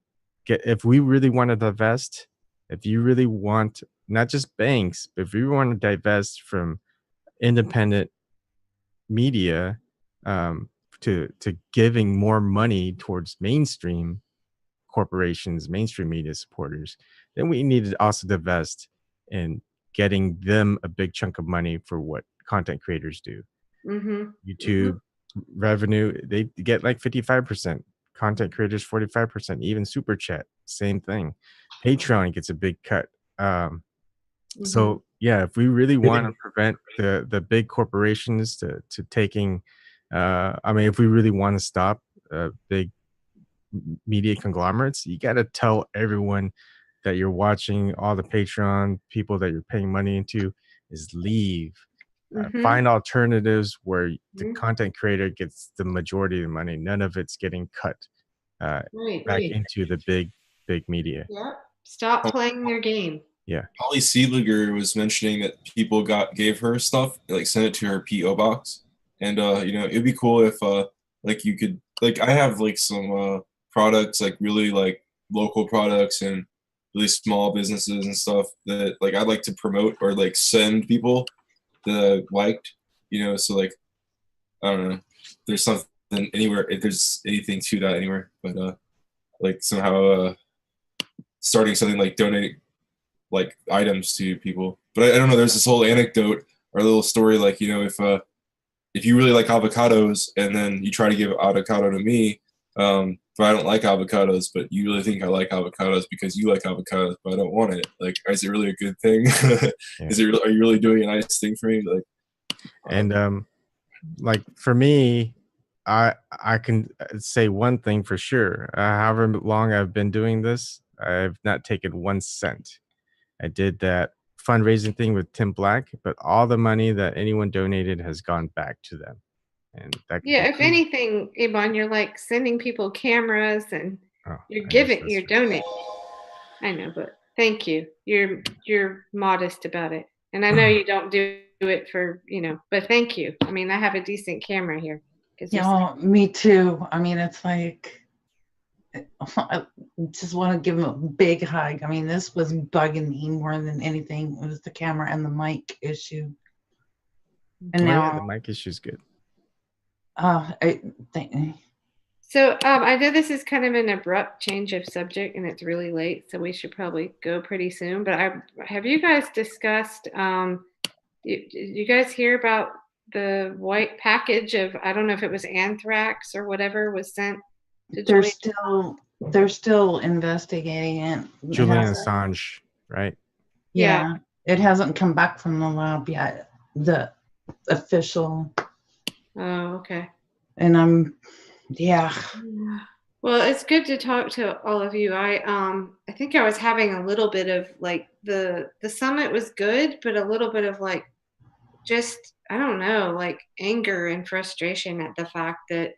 if we really want to divest, if you really want, not just banks, but if you want to divest from independent media, to giving more money towards mainstream corporations, mainstream media supporters, then we need to also divest in getting them a big chunk of money for what content creators do. YouTube revenue, they get like 55%, content creators 45%, even Super Chat, same thing. Patreon gets a big cut. So yeah, if we really want to prevent the big corporations to taking, I mean, if we really want to stop big media conglomerates, you got to tell everyone that you're watching, all the Patreon people that you're paying money into, is leave. Find alternatives where the content creator gets the majority of the money. None of it's getting cut back into the big media. Yep. Stop playing their game. Yeah. Holly Seeliger was mentioning that people gave her stuff, like sent it to her PO box, and you know, it'd be cool if like you could, like, I have like some products, like really like local products and really small businesses and stuff that like I'd like to promote or like send people that I liked, you know. So like, I don't know, there's something anywhere, if there's anything to that anywhere, but like somehow starting something like donating like items to people. But I don't know, there's this whole anecdote or little story, like, you know, if you really like avocados and then you try to give avocado to me, but I don't like avocados, but you really think I like avocados because you like avocados, but I don't want it. Like, is it really a good thing? Are you really doing a nice thing for me? Like, and like for me, I can say one thing for sure. However long I've been doing this, I've not taken 1 cent. I did that fundraising thing with Tim Black, but all the money that anyone donated has gone back to them. And that if anything, Ebon, you're like sending people cameras and you're donating. I know, but thank you. You're modest about it. And I know you don't do it for, you know, but thank you. I mean, I have a decent camera here. Yeah, me too. I mean, it's like, I just want to give him a big hug. I mean, this was bugging me more than anything. It was the camera and the mic issue. And now the mic issue is good. So I know this is kind of an abrupt change of subject and it's really late, so we should probably go pretty soon. But have you guys discussed, you guys hear about the white package of, I don't know if it was anthrax or whatever was sent to they're still investigating it. Julian Assange, right? Yeah. It hasn't come back from the lab yet, the official. Oh, okay. And well, it's good to talk to all of you. I think I was having a little bit of like the summit was good, but a little bit of like just, I don't know, like anger and frustration at the fact that,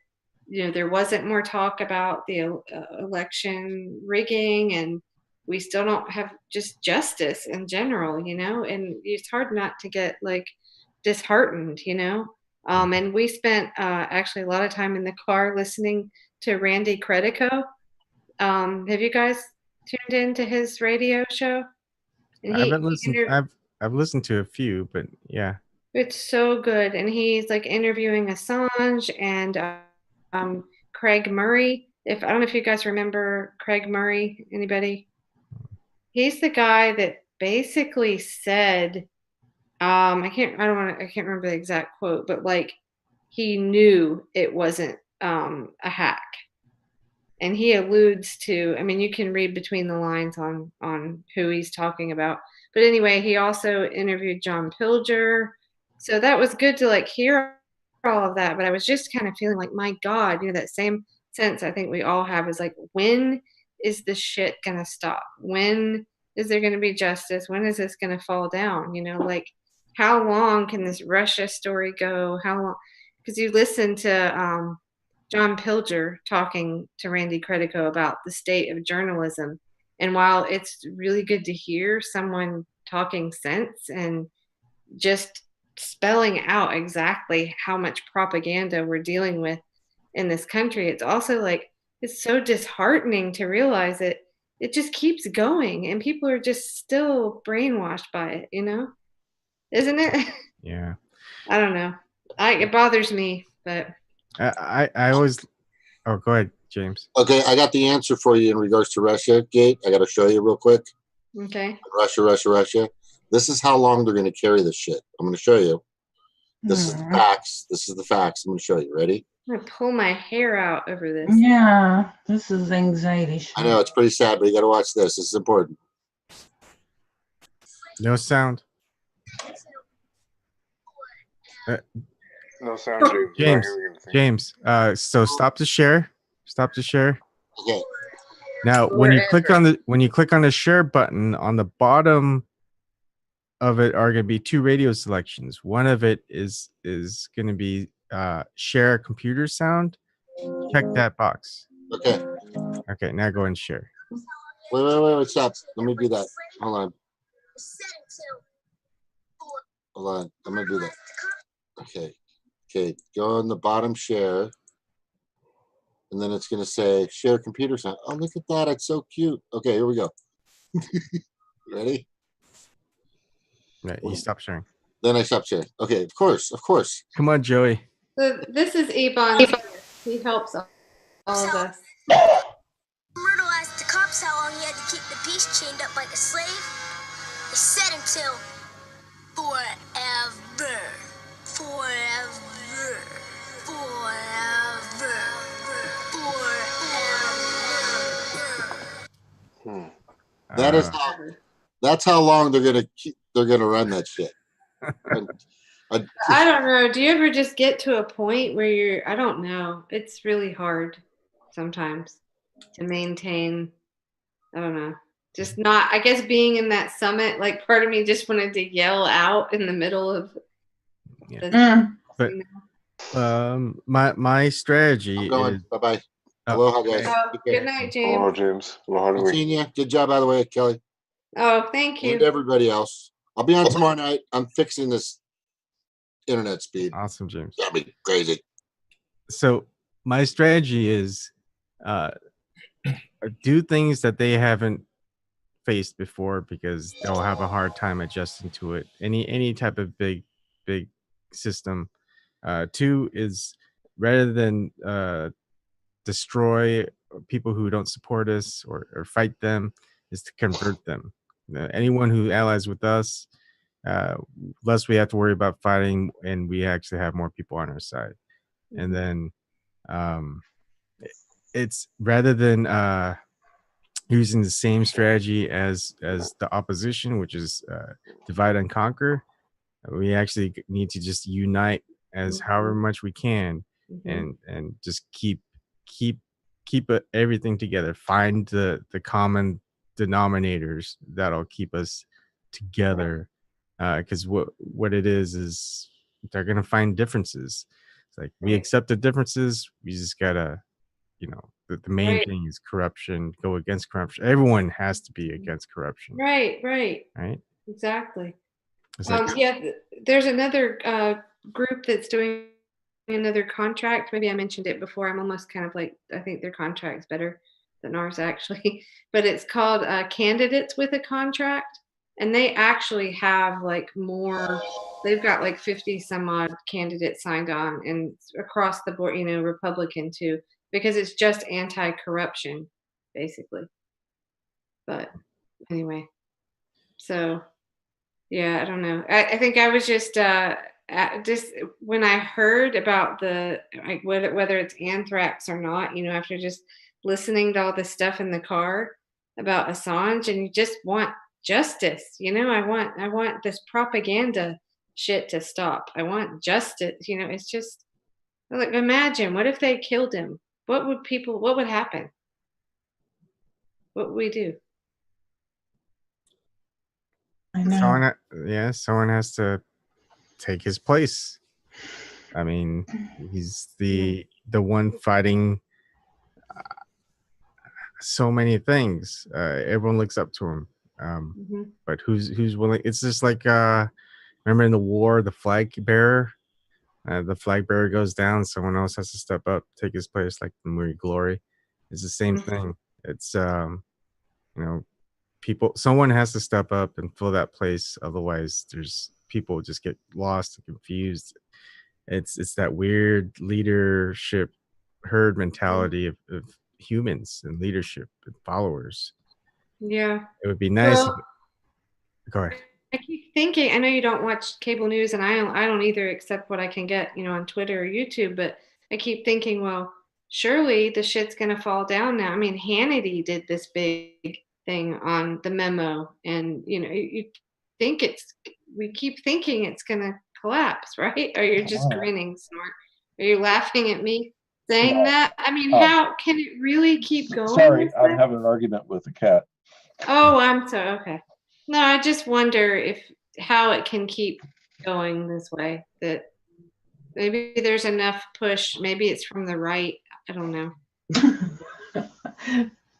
you know, there wasn't more talk about the election rigging, and we still don't have just justice in general, you know, and it's hard not to get like disheartened, you know. And we spent actually a lot of time in the car listening to Randy Credico. Have you guys tuned into his radio show? And I haven't listened. I've listened to a few, but yeah. It's so good. And he's like interviewing Assange and Craig Murray. if I don't know if you guys remember Craig Murray, anybody? He's the guy that basically said, I can't remember the exact quote, but like he knew it wasn't a hack. And he alludes to, I mean, you can read between the lines on who he's talking about. But anyway, he also interviewed John Pilger. So that was good to like hear all of that. But I was just kind of feeling like, my God, that same sense I think we all have is like, when is this shit gonna stop? When is there gonna be justice? When is this gonna fall down? Like how long can this Russia story go? How long? Because you listen to John Pilger talking to Randy Credico about the state of journalism. And while it's really good to hear someone talking sense and just spelling out exactly how much propaganda we're dealing with in this country, it's also like, it's so disheartening to realize that it just keeps going and people are just still brainwashed by it, Isn't it? Yeah. I don't know. It bothers me, but I always. Oh, go ahead, James. Okay, I got the answer for you in regards to Russia Gate. I got to show you real quick. Okay. Russia. This is how long they're going to carry this shit. I'm going to show you. This is the facts. This is the facts. I'm going to show you. Ready? I'm going to pull my hair out over this. Yeah, this is anxiety shit. I know, it's pretty sad, but you got to watch this. This is important. No sound. No sound, James. James. So stop the share. Stop the share. Okay. Now, when you click on the share button on the bottom of it are going to be two radio selections. One of it is going to be share computer sound. Check that box. Okay. Okay. Now go and share. Wait. Stop. Let me do that. Hold on. I'm going to do that. Okay. Go on the bottom share. And then it's going to say share computer sound. Oh, look at that. It's so cute. Okay, here we go. Ready? Right, you stop sharing. Then I stop sharing. Okay, of course. Come on, Joey. So this is Ebon. He helps all of us. Myrtle asked the cops how long he had to keep the beast chained up like a slave. They said until forever. That's how long they're gonna run that shit. I don't know. Do you ever just get to a point where I don't know. It's really hard sometimes to maintain. I don't know. Just not, I guess being in that summit, like part of me just wanted to yell out in the middle of But my strategy is bye-bye. Aloha, guys. Good night, James. Hello, James. Aloha. Good seeing you. Good job, by the way, Kelly. Oh, thank you. And everybody else. I'll be on tomorrow night. I'm fixing this internet speed. Awesome, James. That'll be crazy. So my strategy is do things that they haven't faced before because they'll have a hard time adjusting to it. Any type of big system. Two is rather than destroy people who don't support us or fight them, is to convert them. Anyone who allies with us, less we have to worry about fighting, and we actually have more people on our side. And then it's rather than using the same strategy as the opposition, which is divide and conquer, we actually need to just unite as however much we can, and just keep everything together. Find the common denominators that'll keep us together, because what it is they're gonna find differences. It's like we accept the differences. We just gotta, the main thing is corruption. Go against corruption. Everyone has to be against corruption. Right. Exactly. There's another group that's doing another contract. Maybe I mentioned it before. I'm almost kind of like, I think their contract's better than ours actually, but it's called Candidates with a Contract, and they actually have like more. They've got like 50 some odd candidates signed on, and across the board, Republican too. because it's just anti-corruption, basically. But anyway, so yeah, I don't know. I think I was just when I heard about the like whether it's anthrax or not, you know, after just listening to all this stuff in the car about Assange, and you just want justice, you know. I want this propaganda shit to stop. I want justice, you know. It's just like, imagine what if they killed him? What would happen? What would we do? I know. Someone has to take his place. I mean, he's the one fighting so many things. Everyone looks up to him. But who's willing? It's just like remember in the war, the flag bearer. The flag bearer goes down, someone else has to step up, take his place, like the movie Glory. It's the same thing. It's you know, someone has to step up and fill that place, otherwise there's people just get lost and confused. It's that weird leadership herd mentality of humans and leadership and followers. Yeah, it would be nice. Well, go ahead. I keep thinking, I know you don't watch cable news, and I don't either, except what I can get, you know, on Twitter or YouTube, but I keep thinking, well, surely the shit's gonna fall down now. I mean, Hannity did this big thing on the memo, and you know, we keep thinking it's gonna collapse, right? Or you're just grinning, Snort? Are you laughing at me saying that? I mean, how can it really keep going? Sorry, I'm having an argument with the cat. Oh, I'm so okay. No, I just wonder how it can keep going this way. That maybe there's enough push. Maybe it's from the right. I don't know.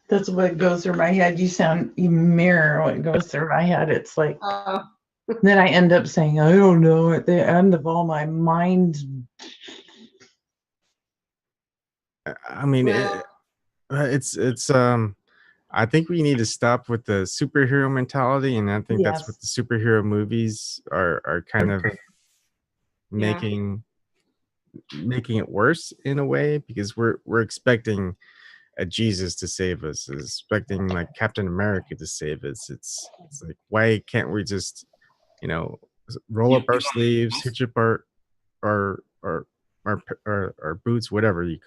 That's what goes through my head. You mirror what goes through my head. It's like, then I end up saying, I don't know, at the end of all my mind. I mean, it's I think we need to stop with the superhero mentality, and I think that's what the superhero movies are kind of making it worse in a way, because we're expecting a Jesus to save us, expecting like Captain America to save us. It's like, why can't we just, you know, roll up our sleeves, hitch up our boots, whatever you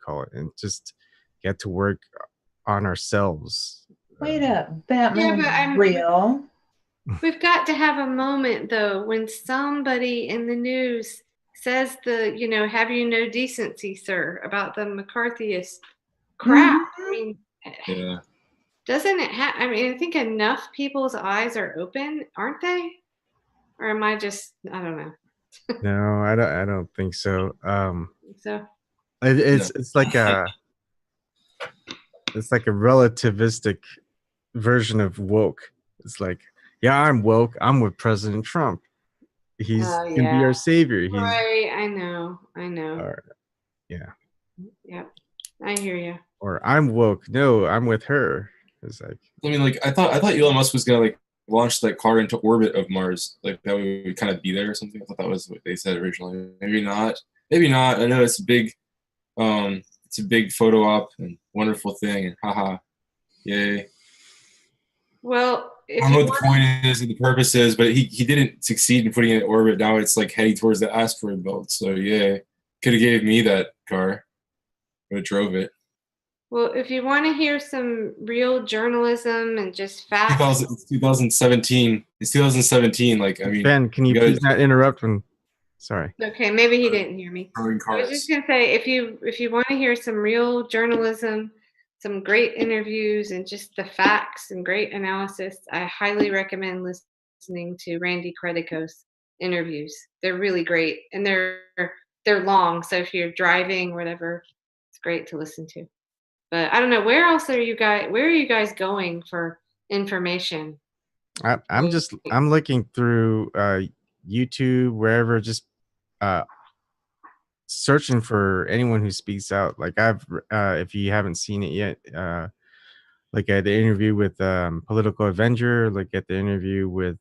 call it, and just get to work on ourselves. Wait up, Batman's real. We've got to have a moment though when somebody in the news says you know, have you no decency, sir, about the McCarthyist crap. I mean, doesn't it have? I mean, I think enough people's eyes are open, aren't they? Or am I just? I don't know. No, I don't think so. It's it's like a relativistic version of woke. It's like, yeah, I'm woke. I'm with President Trump. He's can be our savior. He's right. I know. Yeah. I hear you. Or I'm woke. No, I'm with her. It's like, I mean, like I thought Elon Musk was gonna like launch that car into orbit of Mars, like that we would kind of be there or something. I thought that was what they said originally. Maybe not. I know it's a big photo op and wonderful thing, and haha, yay. Well, I don't know what the point is and the purpose is, but he didn't succeed in putting it in orbit. Now it's like heading towards the asteroid belt. So yeah, could have gave me that car. I drove it. Well, if you want to hear some real journalism and just facts. It's 2017. It's 2017. Like, I mean, Ben, can you please not interrupt when? Sorry. Okay, maybe he didn't hear me. I was just gonna say, if you want to hear some real journalism, some great interviews, and just the facts and great analysis, I highly recommend listening to Randy Credico's interviews. They're really great, and they're long. So if you're driving, whatever, it's great to listen to. But I don't know, where are you guys going for information? I'm looking through YouTube, wherever, just searching for anyone who speaks out. Like if you haven't seen it yet, like at the interview with Political Avenger, like at the interview with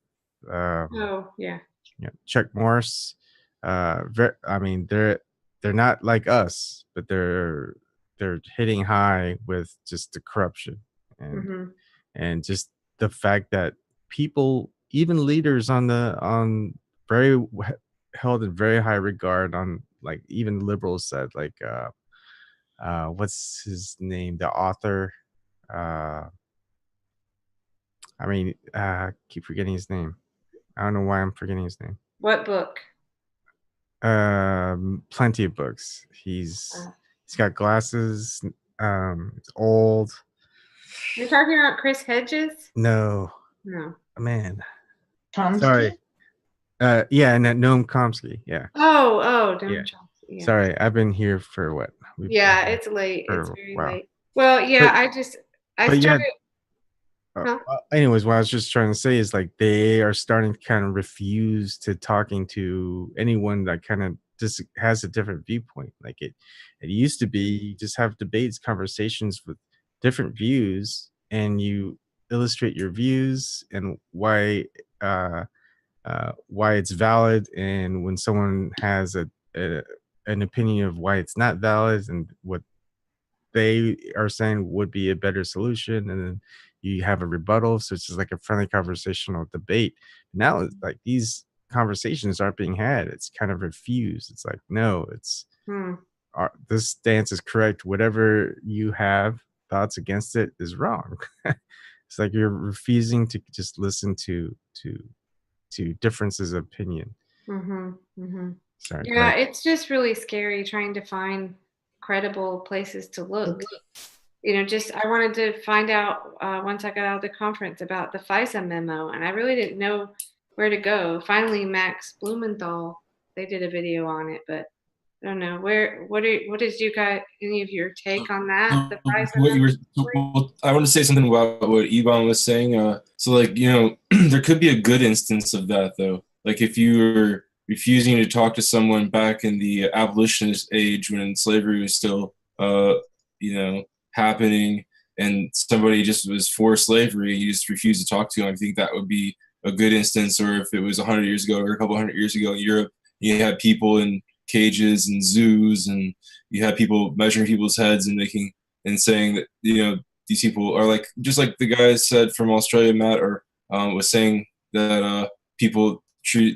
Chuck Morris. I mean, they're not like us, but they're they're hitting high with just the corruption and just the fact that people, even leaders on very held in very high regard, on like even liberals said, like what's his name, the author, keep forgetting his name. I don't know why I'm forgetting his name. What book? Plenty of books. He's got glasses. It's old. You're talking about Chris Hedges? No. Man. Chomsky? Sorry. Yeah, and Noam Chomsky. Yeah. Noam Chomsky. Yeah. Sorry, I've been here for what? It's late. It's very late. Well, yeah, I started. Anyways, what I was just trying to say is like they are starting to kind of refuse to talking to anyone that kind of just has a different viewpoint. Like it used to be you just have debates, conversations with different views, and you illustrate your views and why it's valid, and when someone has an opinion of why it's not valid and what they are saying would be a better solution, and then you have a rebuttal. So it's just like a friendly conversational debate. Now it's like these conversations aren't being had. It's kind of refused. It's like, no, it's this stance is correct. Whatever you have thoughts against it is wrong. It's like you're refusing to just listen to differences of opinion. Sorry, yeah, it's just really scary trying to find credible places to look. I wanted to find out once I got out of the conference about the FISA memo, and I really didn't know where to go. Finally, Max Blumenthal, they did a video on it, but I don't know what is any of your take on that? The FISA I want to say something about what Ebon was saying. There could be a good instance of that though. Like if you were refusing to talk to someone back in the abolitionist age when slavery was still, happening, and somebody just was for slavery, you just refuse to talk to them. I think that would be a good instance. Or if it was 100 years ago or a couple hundred years ago in Europe, you had people in cages and zoos, and you had people measuring people's heads and saying that these people are like, just like the guy said from Australia, Matt, or was saying that people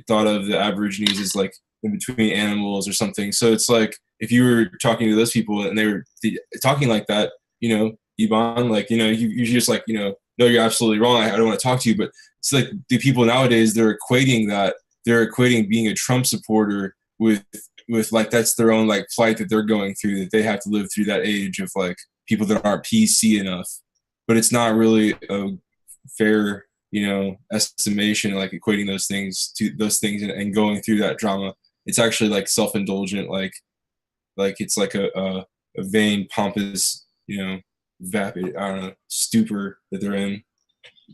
thought of the Aborigines as like in between animals or something. So it's like if you were talking to those people and they were talking like that, Ebon, like you're just like, no, you're absolutely wrong, I don't want to talk to you. But it's like the people nowadays, they're equating being a Trump supporter with like that's their own like plight that they're going through, that they have to live through that age of like people that aren't PC enough. But it's not really a fair estimation, like equating those things and going through that drama. It's actually like self-indulgent, like it's like a vain, pompous, vapid, I don't know, stupor that they're in,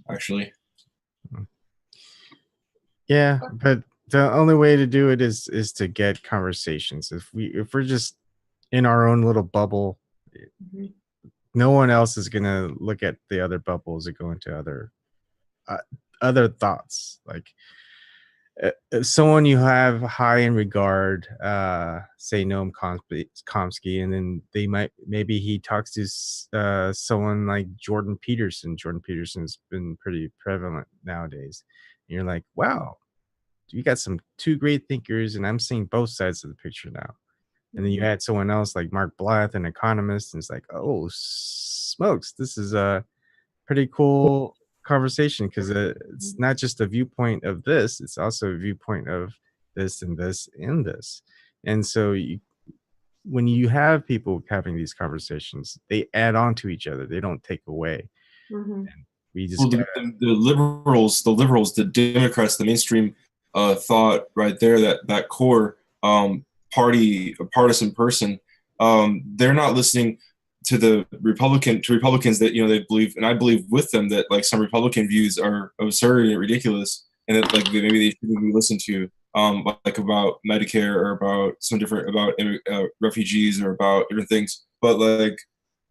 actually. Yeah, but the only way to do it is to get conversations. If we're just in our own little bubble, no one else is gonna look at the other bubbles or go into other thoughts. Like if someone you have high in regard, say Noam Chomsky, and then maybe he talks to someone like Jordan Peterson. Jordan Peterson's been pretty prevalent nowadays. And you're like, wow, you got two great thinkers, and I'm seeing both sides of the picture now. And then you had someone else like Mark Blatt, an economist, and it's like, oh smokes, this is a pretty cool conversation, because it's not just a viewpoint of this, it's also a viewpoint of this and this and this. And so when you have people having these conversations, they add on to each other, they don't take away. And we just the liberals, the Democrats, the mainstream thought right there, that core partisan person, they're not listening to Republicans that they believe, and I believe with them, that like some Republican views are absurd and ridiculous, and that like maybe they shouldn't be listened to, like about Medicare or about refugees or about different things. But like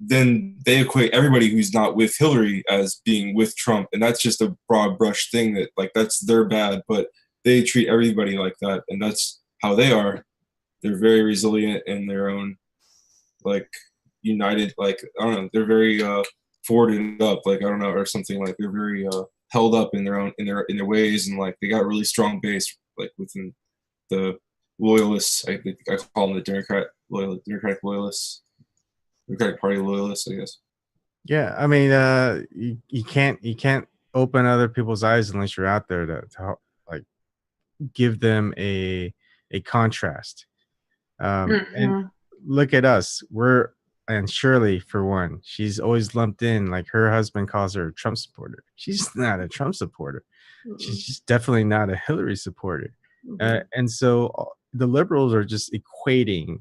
then they equate everybody who's not with Hillary as being with Trump, and that's just a broad brush thing that like they're bad, but they treat everybody like that, and that's how they are. They're very resilient in their own like united. Like I don't know, they're very forwarded up. Like I don't know, or something like they're very held up in their ways, and like they got really strong base like within the loyalists. I think I call them the Democratic loyalists, Democratic Party loyalists, I guess. Yeah, I mean, you can't open other people's eyes unless you're out there to like give them a contrast. And look at us. And Shirley, for one, she's always lumped in, like her husband calls her a Trump supporter. She's not a Trump supporter. She's just definitely not a Hillary supporter. And so the liberals are just equating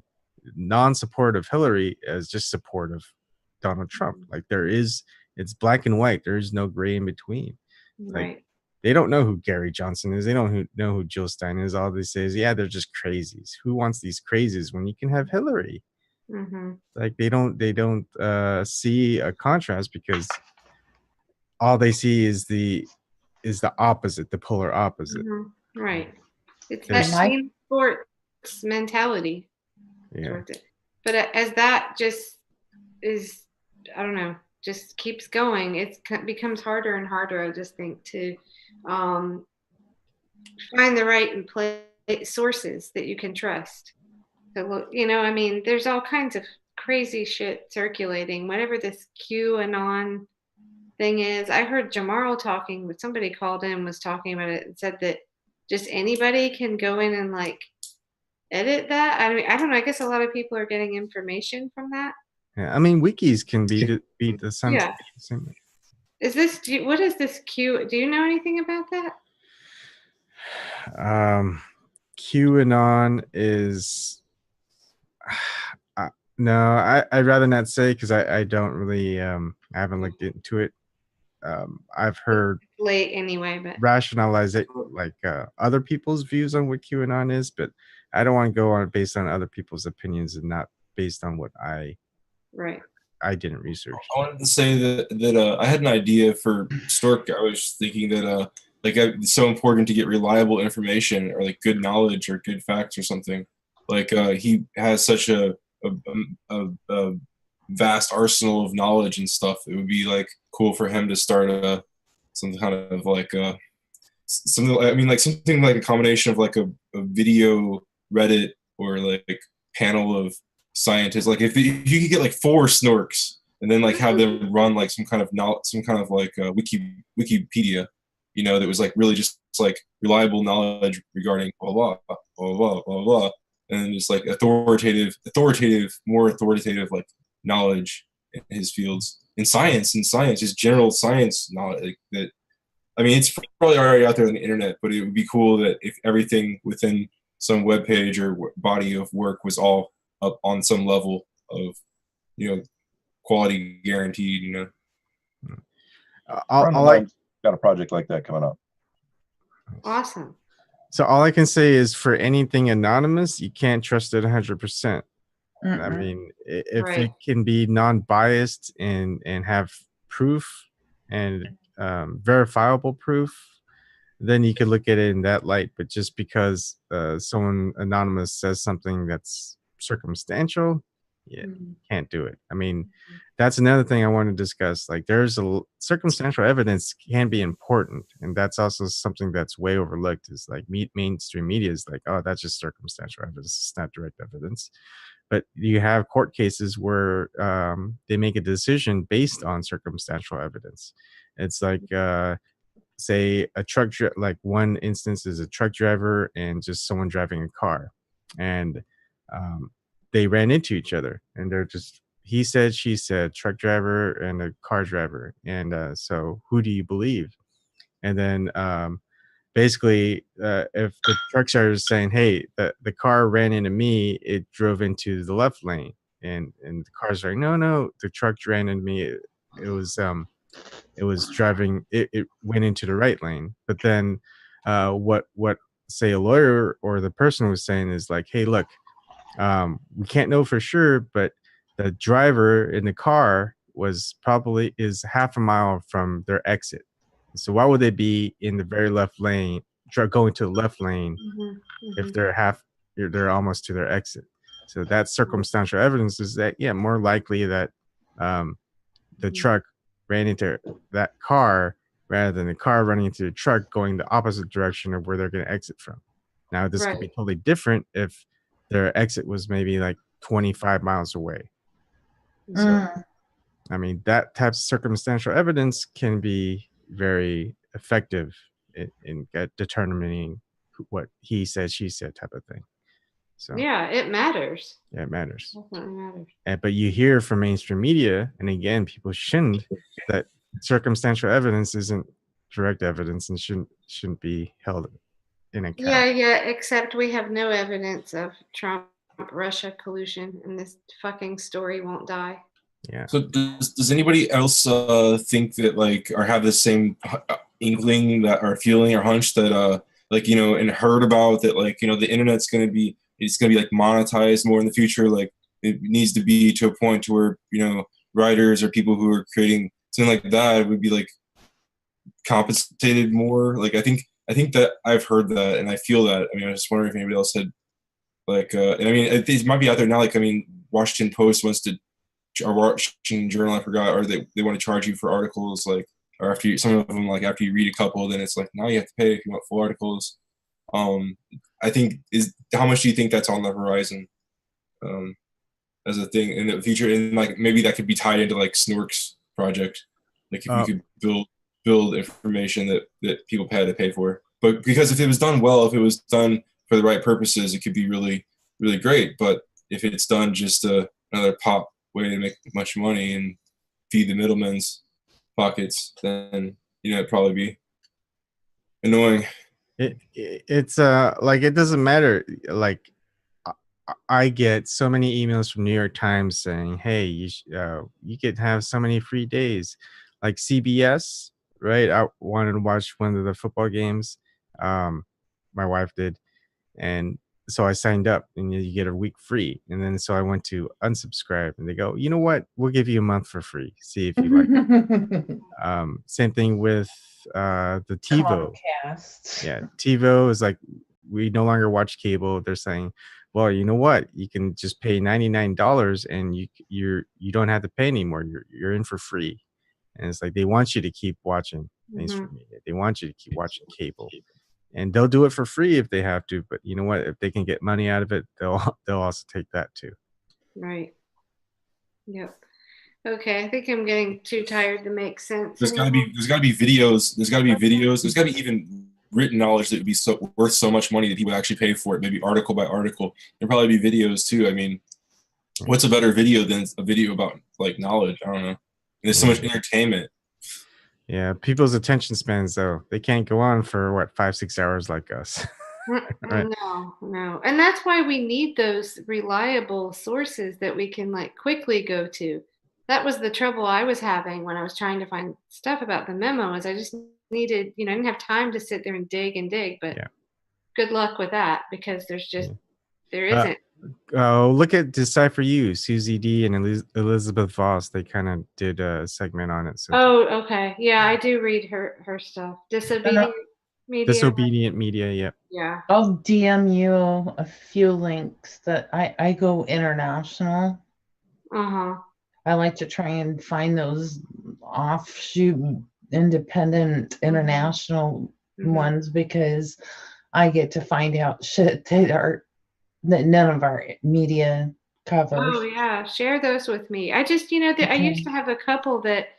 non-support of Hillary as just support of Donald Trump. Like it's black and white. There is no gray in between. Like they don't know who Gary Johnson is. They don't know who Jill Stein is. All they say is, yeah, they're just crazies. Who wants these crazies when you can have Hillary? Like they don't see a contrast, because all they see is the opposite, the polar opposite. Right. It's that team sports mentality. Yeah. But as that just is, I don't know, just keeps going, it becomes harder and harder, I just think, to find the right and play sources that you can trust. So, you know, I mean, there's all kinds of crazy shit circulating. Whatever this QAnon thing is, I heard Jamarl talking, but somebody called in, was talking about it, and said that just anybody can go in and like edit that. I mean, I don't know. I guess a lot of people are getting information from that. Yeah, I mean, wikis can beat the same. Yeah. Is this? What is this Q? Do you know anything about that? QAnon is. No, I'd rather not say, because I don't really I haven't looked into it. I've heard late anyway, but rationalize it like other people's views on what QAnon is, but I don't want to go on based on other people's opinions and not based on what I didn't research. I wanted to say that I had an idea for Stork. I was thinking that like it's so important to get reliable information, or like good knowledge or good facts or something. Like he has such a vast arsenal of knowledge and stuff. It would be like cool for him to start some kind of like something. I mean, like something like a combination of like a video Reddit or like panel of scientists. Like if you could get like 4 snorks and then like have them run like some kind of like Wikipedia, you know, that was like really just like reliable knowledge regarding blah blah blah blah blah blah. And just like more authoritative like knowledge in his fields, in science, just general science knowledge. Like that, I mean, it's probably already out there on the internet, but it would be cool that if everything within some web page or body of work was all up on some level of, you know, quality guaranteed. You know, I got a project like that coming up. Awesome. So all I can say is, for anything anonymous, you can't trust it 100%. I mean, if it can be non-biased and have proof and verifiable proof, then you could look at it in that light. But just because someone anonymous says something that's circumstantial, can't do it. I mean, that's another thing I want to discuss. Like, there's circumstantial evidence can be important, and that's also something that's way overlooked. Is like mainstream media is like, oh, that's just circumstantial evidence. It's not direct evidence. But you have court cases where they make a decision based on circumstantial evidence. It's like, say, a truck, like one instance is a truck driver and just someone driving a car, and they ran into each other, and they're just, he said, she said, truck driver and a car driver. And so who do you believe? And then basically, if the truck driver is saying, hey, the car ran into me, it drove into the left lane. And the car's like, no, the truck ran into me. It was driving, it went into the right lane. But then what say a lawyer or the person was saying is like, hey, look, we can't know for sure, but the driver in the car is half a mile from their exit. So why would they be in the very left lane, going to the left lane, if they're almost to their exit? So that circumstantial evidence is that, yeah, more likely that the truck ran into that car rather than the car running into the truck going the opposite direction of where they're going to exit from. Now, this could be totally different if their exit was maybe like 25 miles away. So, I mean, that type of circumstantial evidence can be very effective in determining what he said, she said type of thing. So yeah, it matters. Yeah, it matters. Definitely matters. But you hear from mainstream media, and again, people shouldn't, that circumstantial evidence isn't direct evidence and shouldn't be held in account. Yeah, except we have no evidence of Trump-Russia collusion, and this fucking story won't die. Yeah. So does anybody else think that, like, or have the same inkling that, or feeling or hunch that like, you know, and heard about that, like, you know, the internet's going to be, it's going to be like monetized more in the future? Like, it needs to be to a point to where, you know, writers or people who are creating something like that would be like compensated more. Like, I think that I've heard that, and I feel that. I mean, I was just wondering if anybody else had, like, and I mean, it might be out there now. Like, I mean, Washington Post wants to, or Washington Journal, I forgot, or they want to charge you for articles, like, or after you, some of them, like, after you read a couple, then it's like, now you have to pay if you want full articles. I think, how much do you think that's on the horizon as a thing in the future? And like, maybe that could be tied into like Snork's project, like if we could build information that people had to pay for. But because if it was done well, if it was done for the right purposes, it could be really, really great. But if it's done just another pop way to make much money and feed the middlemen's pockets, then, you know, it'd probably be annoying. It's like, it doesn't matter. Like, I get so many emails from New York Times saying, hey, you could have so many free days. Like CBS, right? I wanted to watch one of the football games. My wife did. And so I signed up, and you get a week free. And then so I went to unsubscribe, and they go, you know what? We'll give you a month for free. See if you like it. Same thing with the TiVo. Comcast. Yeah, TiVo is like, we no longer watch cable. They're saying, well, you know what? You can just pay $99 and you don't have to pay anymore. You're in for free. And it's like, they want you to keep watching mainstream media. They want you to keep watching cable. And they'll do it for free if they have to, but you know what? If they can get money out of it, they'll also take that too. Right. Yep. Okay, I think I'm getting too tired to make sense. There's got to be videos. There's got to be even written knowledge that would be worth so much money that people actually pay for it. Maybe article by article. There'll probably be videos too. I mean, what's a better video than a video about, like, knowledge? I don't know. And there's so much entertainment. Yeah, people's attention spans, though, they can't go on for what, 5-6 hours like us. Right? No. And that's why we need those reliable sources that we can, like, quickly go to. That was the trouble I was having when I was trying to find stuff about the memo, is I just needed, I didn't have time to sit there and dig, but good luck with that, because there isn't. Look at Decipher You, Susie D and Elizabeth Voss. They kind of did a segment on it. So. Okay. Yeah, I do read her stuff. Disobedient Media, yep. Yeah. I'll DM you a few links that I go international. I like to try and find those offshoot independent international ones, because I get to find out shit that none of our media covers. Oh yeah, share those with me. I just, I used to have a couple that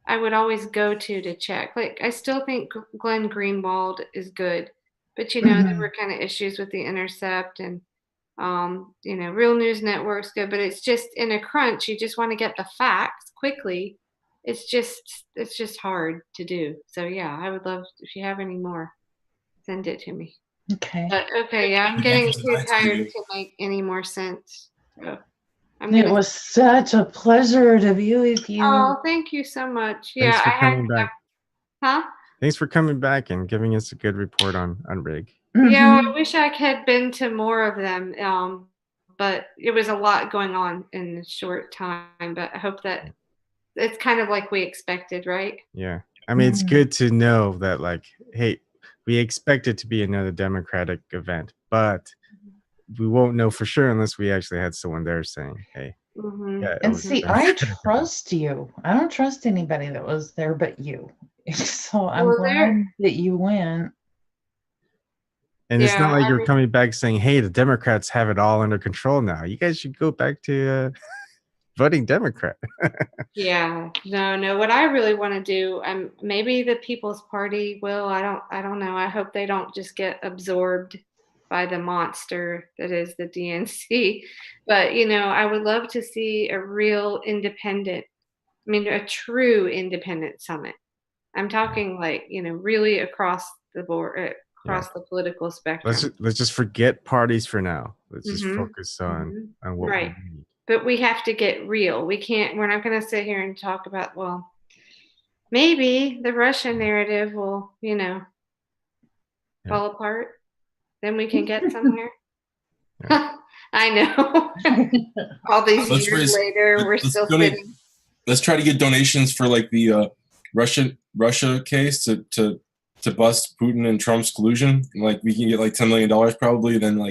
I would always go to check. Like, I still think Glenn Greenwald is good, but there were kind of issues with the Intercept, and Real News Network's good, but it's just, in a crunch, you just want to get the facts quickly. It's just hard to do. So yeah, I would love, if you have any more, send it to me. Okay. Yeah, I'm getting too tired to make any more sense. So it was such a pleasure to be with you. Oh, thank you so much. Thanks for coming back. Huh? Thanks for coming back and giving us a good report on Unrig. Yeah, I wish I had been to more of them, but it was a lot going on in a short time. But I hope that it's kind of like we expected, right? Yeah. I mean, it's good to know that, like, hey, we expect it to be another Democratic event, but we won't know for sure unless we actually had someone there saying, "Hey." Yeah, And see, I trust you. I don't trust anybody that was there but you. So I'm glad that you went. And it's not like you're coming back saying, "Hey, the Democrats have it all under control now. You guys should go back to voting Democrat." Yeah, no. What I really want to do, maybe the People's Party will. I don't know. I hope they don't just get absorbed by the monster that is the DNC. But I would love to see a real independent. I mean, a true independent summit. I'm talking like really across the board, across the political spectrum. Let's just forget parties for now. Let's just focus on what we need. But we have to get real. We're not going to sit here and talk about, well, maybe the Russian narrative will, fall apart. Then we can get somewhere. I know. All these years later, we're still sitting. Let's try to get donations for like the Russia case to bust Putin and Trump's collusion. Like we can get like $10 million probably. Then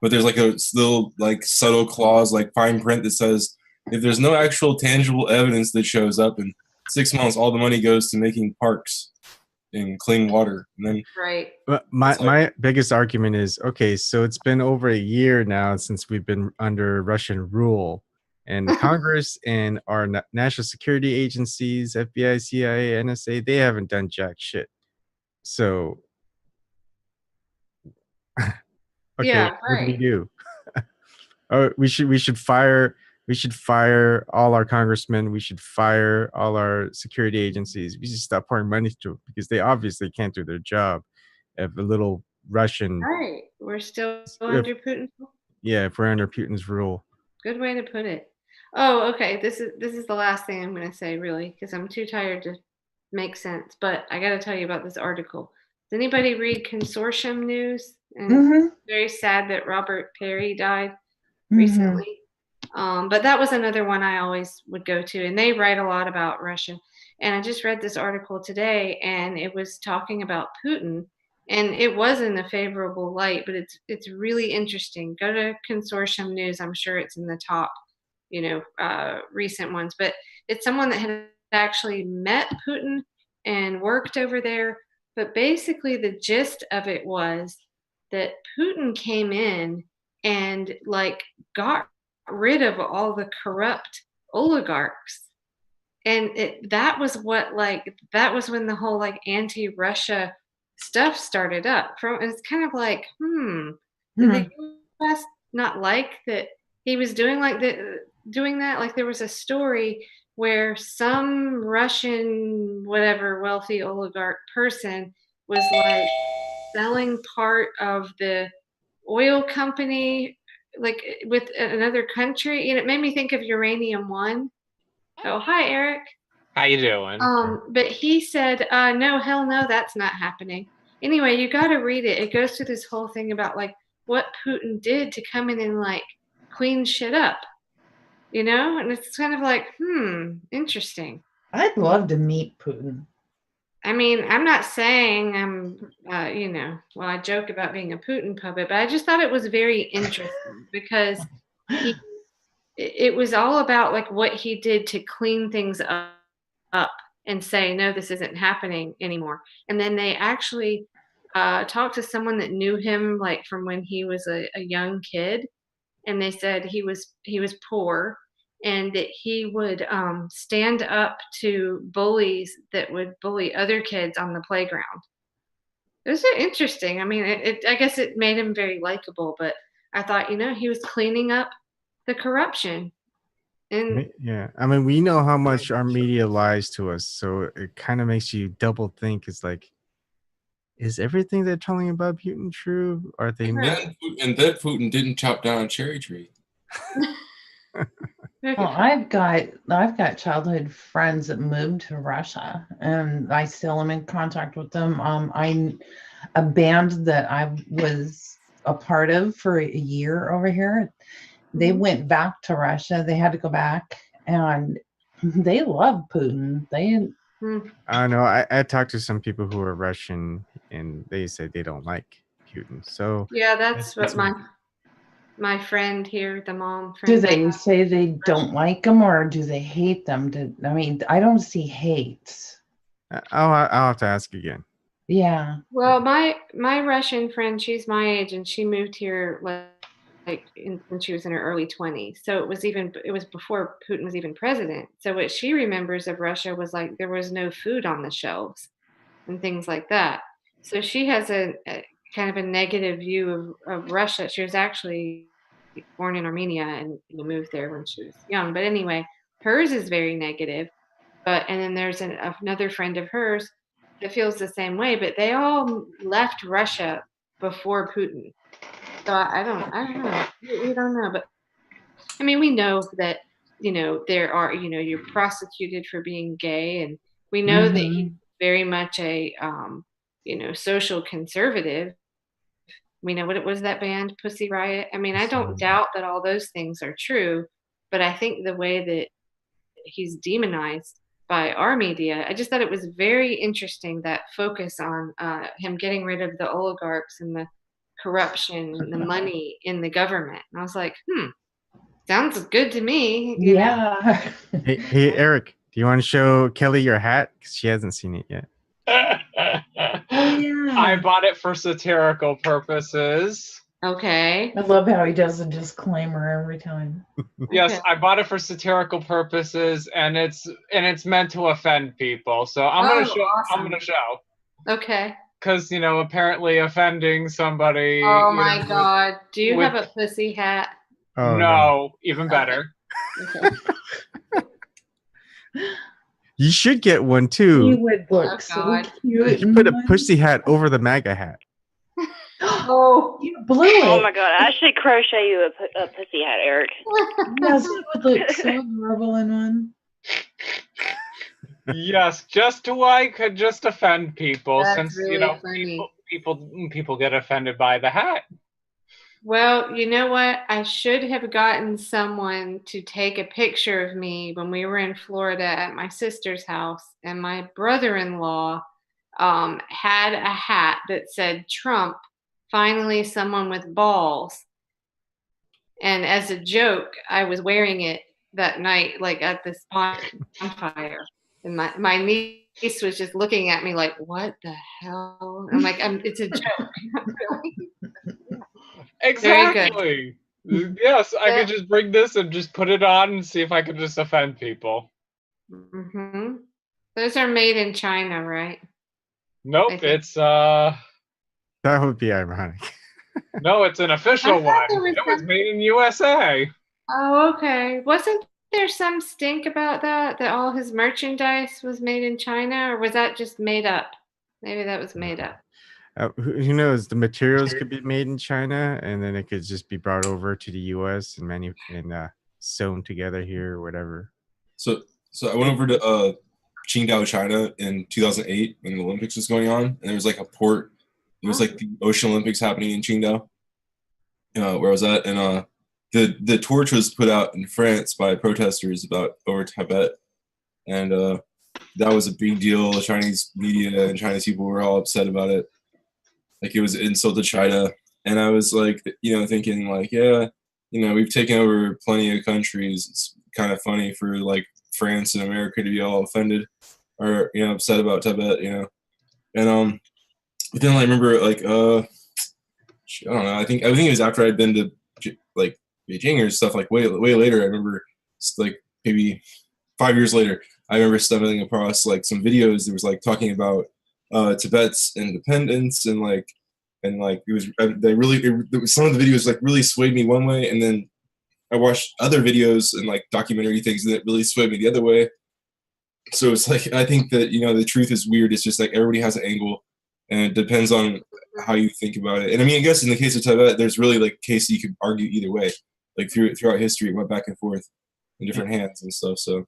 but there's like a little like subtle clause, like fine print that says if there's no actual tangible evidence that shows up in 6 months, all the money goes to making parks and clean water. And then my biggest argument is, okay, so it's been over a year now since we've been under Russian rule, and Congress and our national security agencies, FBI, CIA, NSA, they haven't done jack shit. So okay, what do we do? We should fire all our congressmen. We should fire all our security agencies. We should stop pouring money to them because they obviously can't do their job. If a little Russian, right? We're still under Putin's rule. Yeah, if we're under Putin's rule. Good way to put it. Oh, okay. This is the last thing I'm going to say, really, because I'm too tired to make sense. But I got to tell you about this article. Does anybody read Consortium News? And it's very sad that Robert Perry died recently. But that was another one I always would go to, and they write a lot about Russia. And I just read this article today, and it was talking about Putin, and it was in a favorable light, but it's really interesting. Go to Consortium News. I'm sure it's in the top, recent ones. But it's someone that had actually met Putin and worked over there. But basically, the gist of it was that Putin came in and got rid of all the corrupt oligarchs, and that was that was when the whole anti-Russia stuff started up. It's kind of like, did the U.S. not like that he was doing that? Like there was a story where some Russian whatever wealthy oligarch person was selling part of the oil company with another country, and it made me think of Uranium One. Oh, hi, Eric. How you doing? But he said, no, hell no, that's not happening. Anyway, you got to read it. It goes through this whole thing about what Putin did to come in and clean shit up, and it's kind of interesting. I'd love to meet Putin. I mean, I'm not saying I'm, I joke about being a Putin puppet, but I just thought it was very interesting because it was all about what he did to clean things up and say, no, this isn't happening anymore. And then they actually talked to someone that knew him from when he was a young kid, and they said he was poor, and that he would stand up to bullies that would bully other kids on the playground. It was interesting. I mean, I guess it made him very likable, but I thought, he was cleaning up the corruption. And yeah, I mean, we know how much our media lies to us, so it kind of makes you double think. It's is everything they're telling about Putin true? Are they not? And that Putin didn't chop down a cherry tree. Well, I've got childhood friends that moved to Russia, and I still am in contact with them. A band that I was a part of for a year over here, they went back to Russia. They had to go back, and they love Putin. I know. I talked to some people who are Russian, and they said they don't like Putin. So yeah, that's what my friend here, the mom friend. Do they say they don't like them, or do they hate them? I mean, I don't see hate. I'll have to ask again. Yeah. Well, my Russian friend, she's my age, and she moved here when she was in her early 20s. So it was before Putin was even president. So what she remembers of Russia was like there was no food on the shelves and things like that. So she has a kind of a negative view of Russia. She was actually born in Armenia and moved there when she was young. But anyway, hers is very negative. And then there's another friend of hers that feels the same way. But they all left Russia before Putin. So I don't know. We don't know. But I mean, we know that there are you're prosecuted for being gay, and we know that he's very much a social conservative. We know what it was, that band Pussy Riot. I mean, I don't doubt that all those things are true, but I think the way that he's demonized by our media, I just thought it was very interesting, that focus on him getting rid of the oligarchs and the corruption and the money in the government. And I was like, sounds good to me. Yeah. Hey, Eric, do you want to show Kelley your hat? Because she hasn't seen it yet. I bought it for satirical purposes. Okay. I love how he does a disclaimer every time. Yes, Okay. I bought it for satirical purposes, and it's meant to offend people. So I'm gonna show. Awesome. I'm gonna show. Okay. Because apparently offending somebody. Oh my God! Do you have a pussy hat? Oh, no, even better. Okay. You should get one too. He would look so cute. You put a pussy hat over the MAGA hat. Oh, you blew it. Oh my God! I should crochet you a pussy hat, Eric. Yes, it would look so adorable in one. Yes, just so I could just offend people. That's since really funny. people get offended by the hat. Well, you know what? I should have gotten someone to take a picture of me when we were in Florida at my sister's house, and my brother-in-law had a hat that said Trump, finally someone with balls. And as a joke, I was wearing it that night, like at this bonfire. And my niece was just looking at me like, what the hell? I'm like, it's a joke. Exactly. Yes, I could just bring this and just put it on and see if I could just offend people. Mm-hmm. Those are made in China, right? Nope, it's That would be ironic. No, it's an official one. It was made in USA. Oh, okay. Wasn't there some stink about that all his merchandise was made in China, or was that just made up? Maybe that was made up. Who knows? The materials could be made in China, and then it could just be brought over to the U.S. and sewn together here or whatever. So I went over to Qingdao, China in 2008 when the Olympics was going on, and there was like a port. It was like the Ocean Olympics happening in Qingdao, where I was at, and the torch was put out in France by protesters over Tibet, and that was a big deal. The Chinese media and Chinese people were all upset about it. Like it was an insult to China. And I was like, thinking like, yeah, we've taken over plenty of countries. It's kind of funny for like France and America to be all offended or, upset about Tibet, And but then I remember like, I don't know. I think it was after I'd been to like Beijing or stuff, like way later. I remember like maybe 5 years later, I remember stumbling across like some videos that was like talking about Tibet's independence and it was some of the videos like really swayed me one way, and then I watched other videos and like documentary things that really swayed me the other way. So it's like I think that the truth is weird. It's just like everybody has an angle, and it depends on how you think about it. And I mean, I guess in the case of Tibet, there's really like a case that you could argue either way. Like throughout history, it went back and forth in different hands and stuff. So.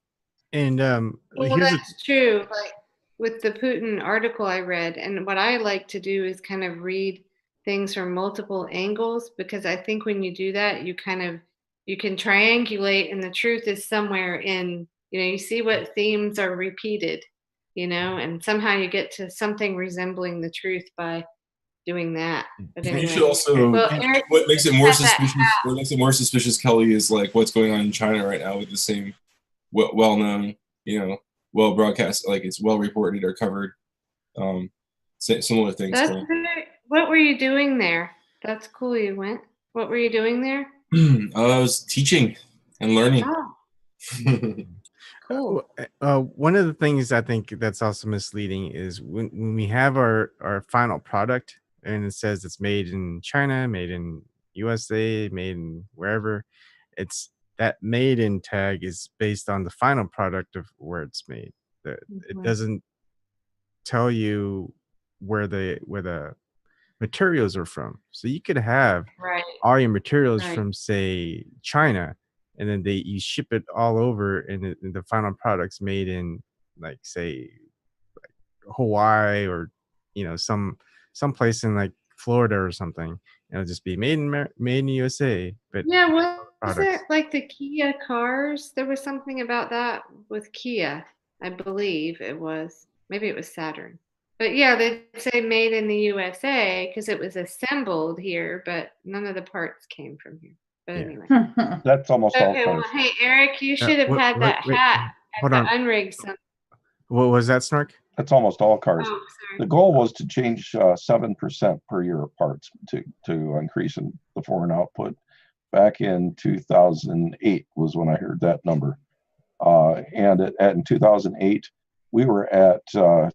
And well, that's true. Like with the Putin article I read, and what I like to do is kind of read things from multiple angles, because I think when you do that, you can triangulate, and the truth is somewhere in, you see what themes are repeated, and somehow you get to something resembling the truth by doing that. But You anyway, should also. well, Eric, what makes it more has that suspicious? hat. What makes it more suspicious, Kelley, is like what's going on in China right now with the same well-known, well broadcast, like it's well reported or covered. Similar things. That's great. What were you doing there? That's cool. You went. What were you doing there? I was teaching and learning. Oh. Cool. One of the things I think that's also misleading is when we have our final product and it says it's made in China, made in USA, made in wherever, it's that made in tag is based on the final product of where it's made. It doesn't tell you where the materials are from. So you could have all your materials from, say, China, and then you ship it all over, and the final product's made in, like, say, like Hawaii or some place in like Florida or something. It'll just be made in USA. But yeah, was it like the Kia cars? There was something about that with Kia, I believe it was. Maybe it was Saturn. But yeah, they say made in the USA because it was assembled here, but none of the parts came from here. But anyway. That's almost all cars. Well, hey, Eric, you should have had that hat at the Unrig Summit. What was that, Snark? That's almost all cars. Oh, sorry. The goal was to change 7% per year of parts to increase in the foreign output. Back in 2008 was when I heard that number. And in 2008, we were at a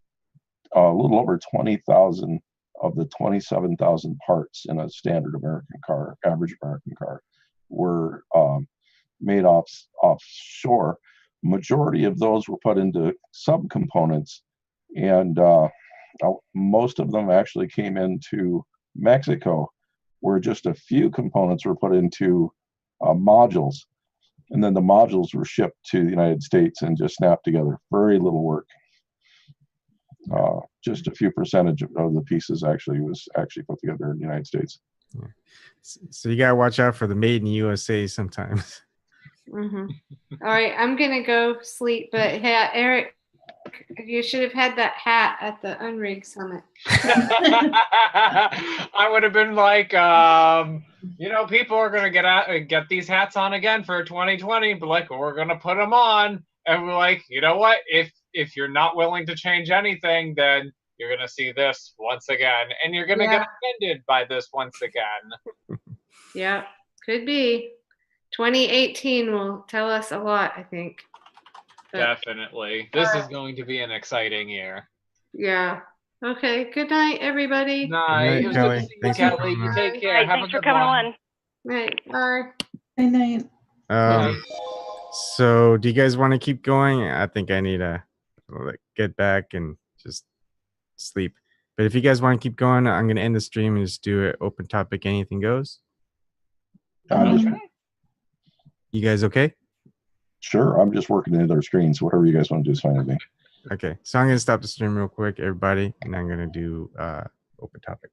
little over 20,000 of the 27,000 parts in a standard American car, average American car, were made offshore. Majority of those were put into subcomponents, and most of them actually came into Mexico, where just a few components were put into modules, and then the modules were shipped to the United States and just snapped together. Very little work. Just a few percentage of the pieces was put together in the United States. Yeah. So you gotta watch out for the made in USA sometimes. All right, I'm gonna go sleep. But hey, Eric, you should have had that hat at the Unrig Summit. I would have been like, people are gonna get these hats on again for 2020, but like, we're gonna put them on, and we're like, you know what? If you're not willing to change anything, then you're gonna see this once again, and you're gonna get offended by this once again. Yeah, could be. 2018 will tell us a lot, I think. But, definitely. This is going to be an exciting year. Yeah. Okay. Good night, everybody. Night. It was Kelley. good to see you, Kelley. You take care. Right, Have thanks a good for coming one. on. Night. Bye. Good night. So do you guys want to keep going? I think I need to get back and just sleep. But if you guys want to keep going, I'm going to end the stream and just do an open topic. Anything goes. You guys okay? Sure. I'm just working in other screens. Whatever you guys want to do is fine with me. Okay. So I'm going to stop the stream real quick, everybody, and I'm going to do open topic.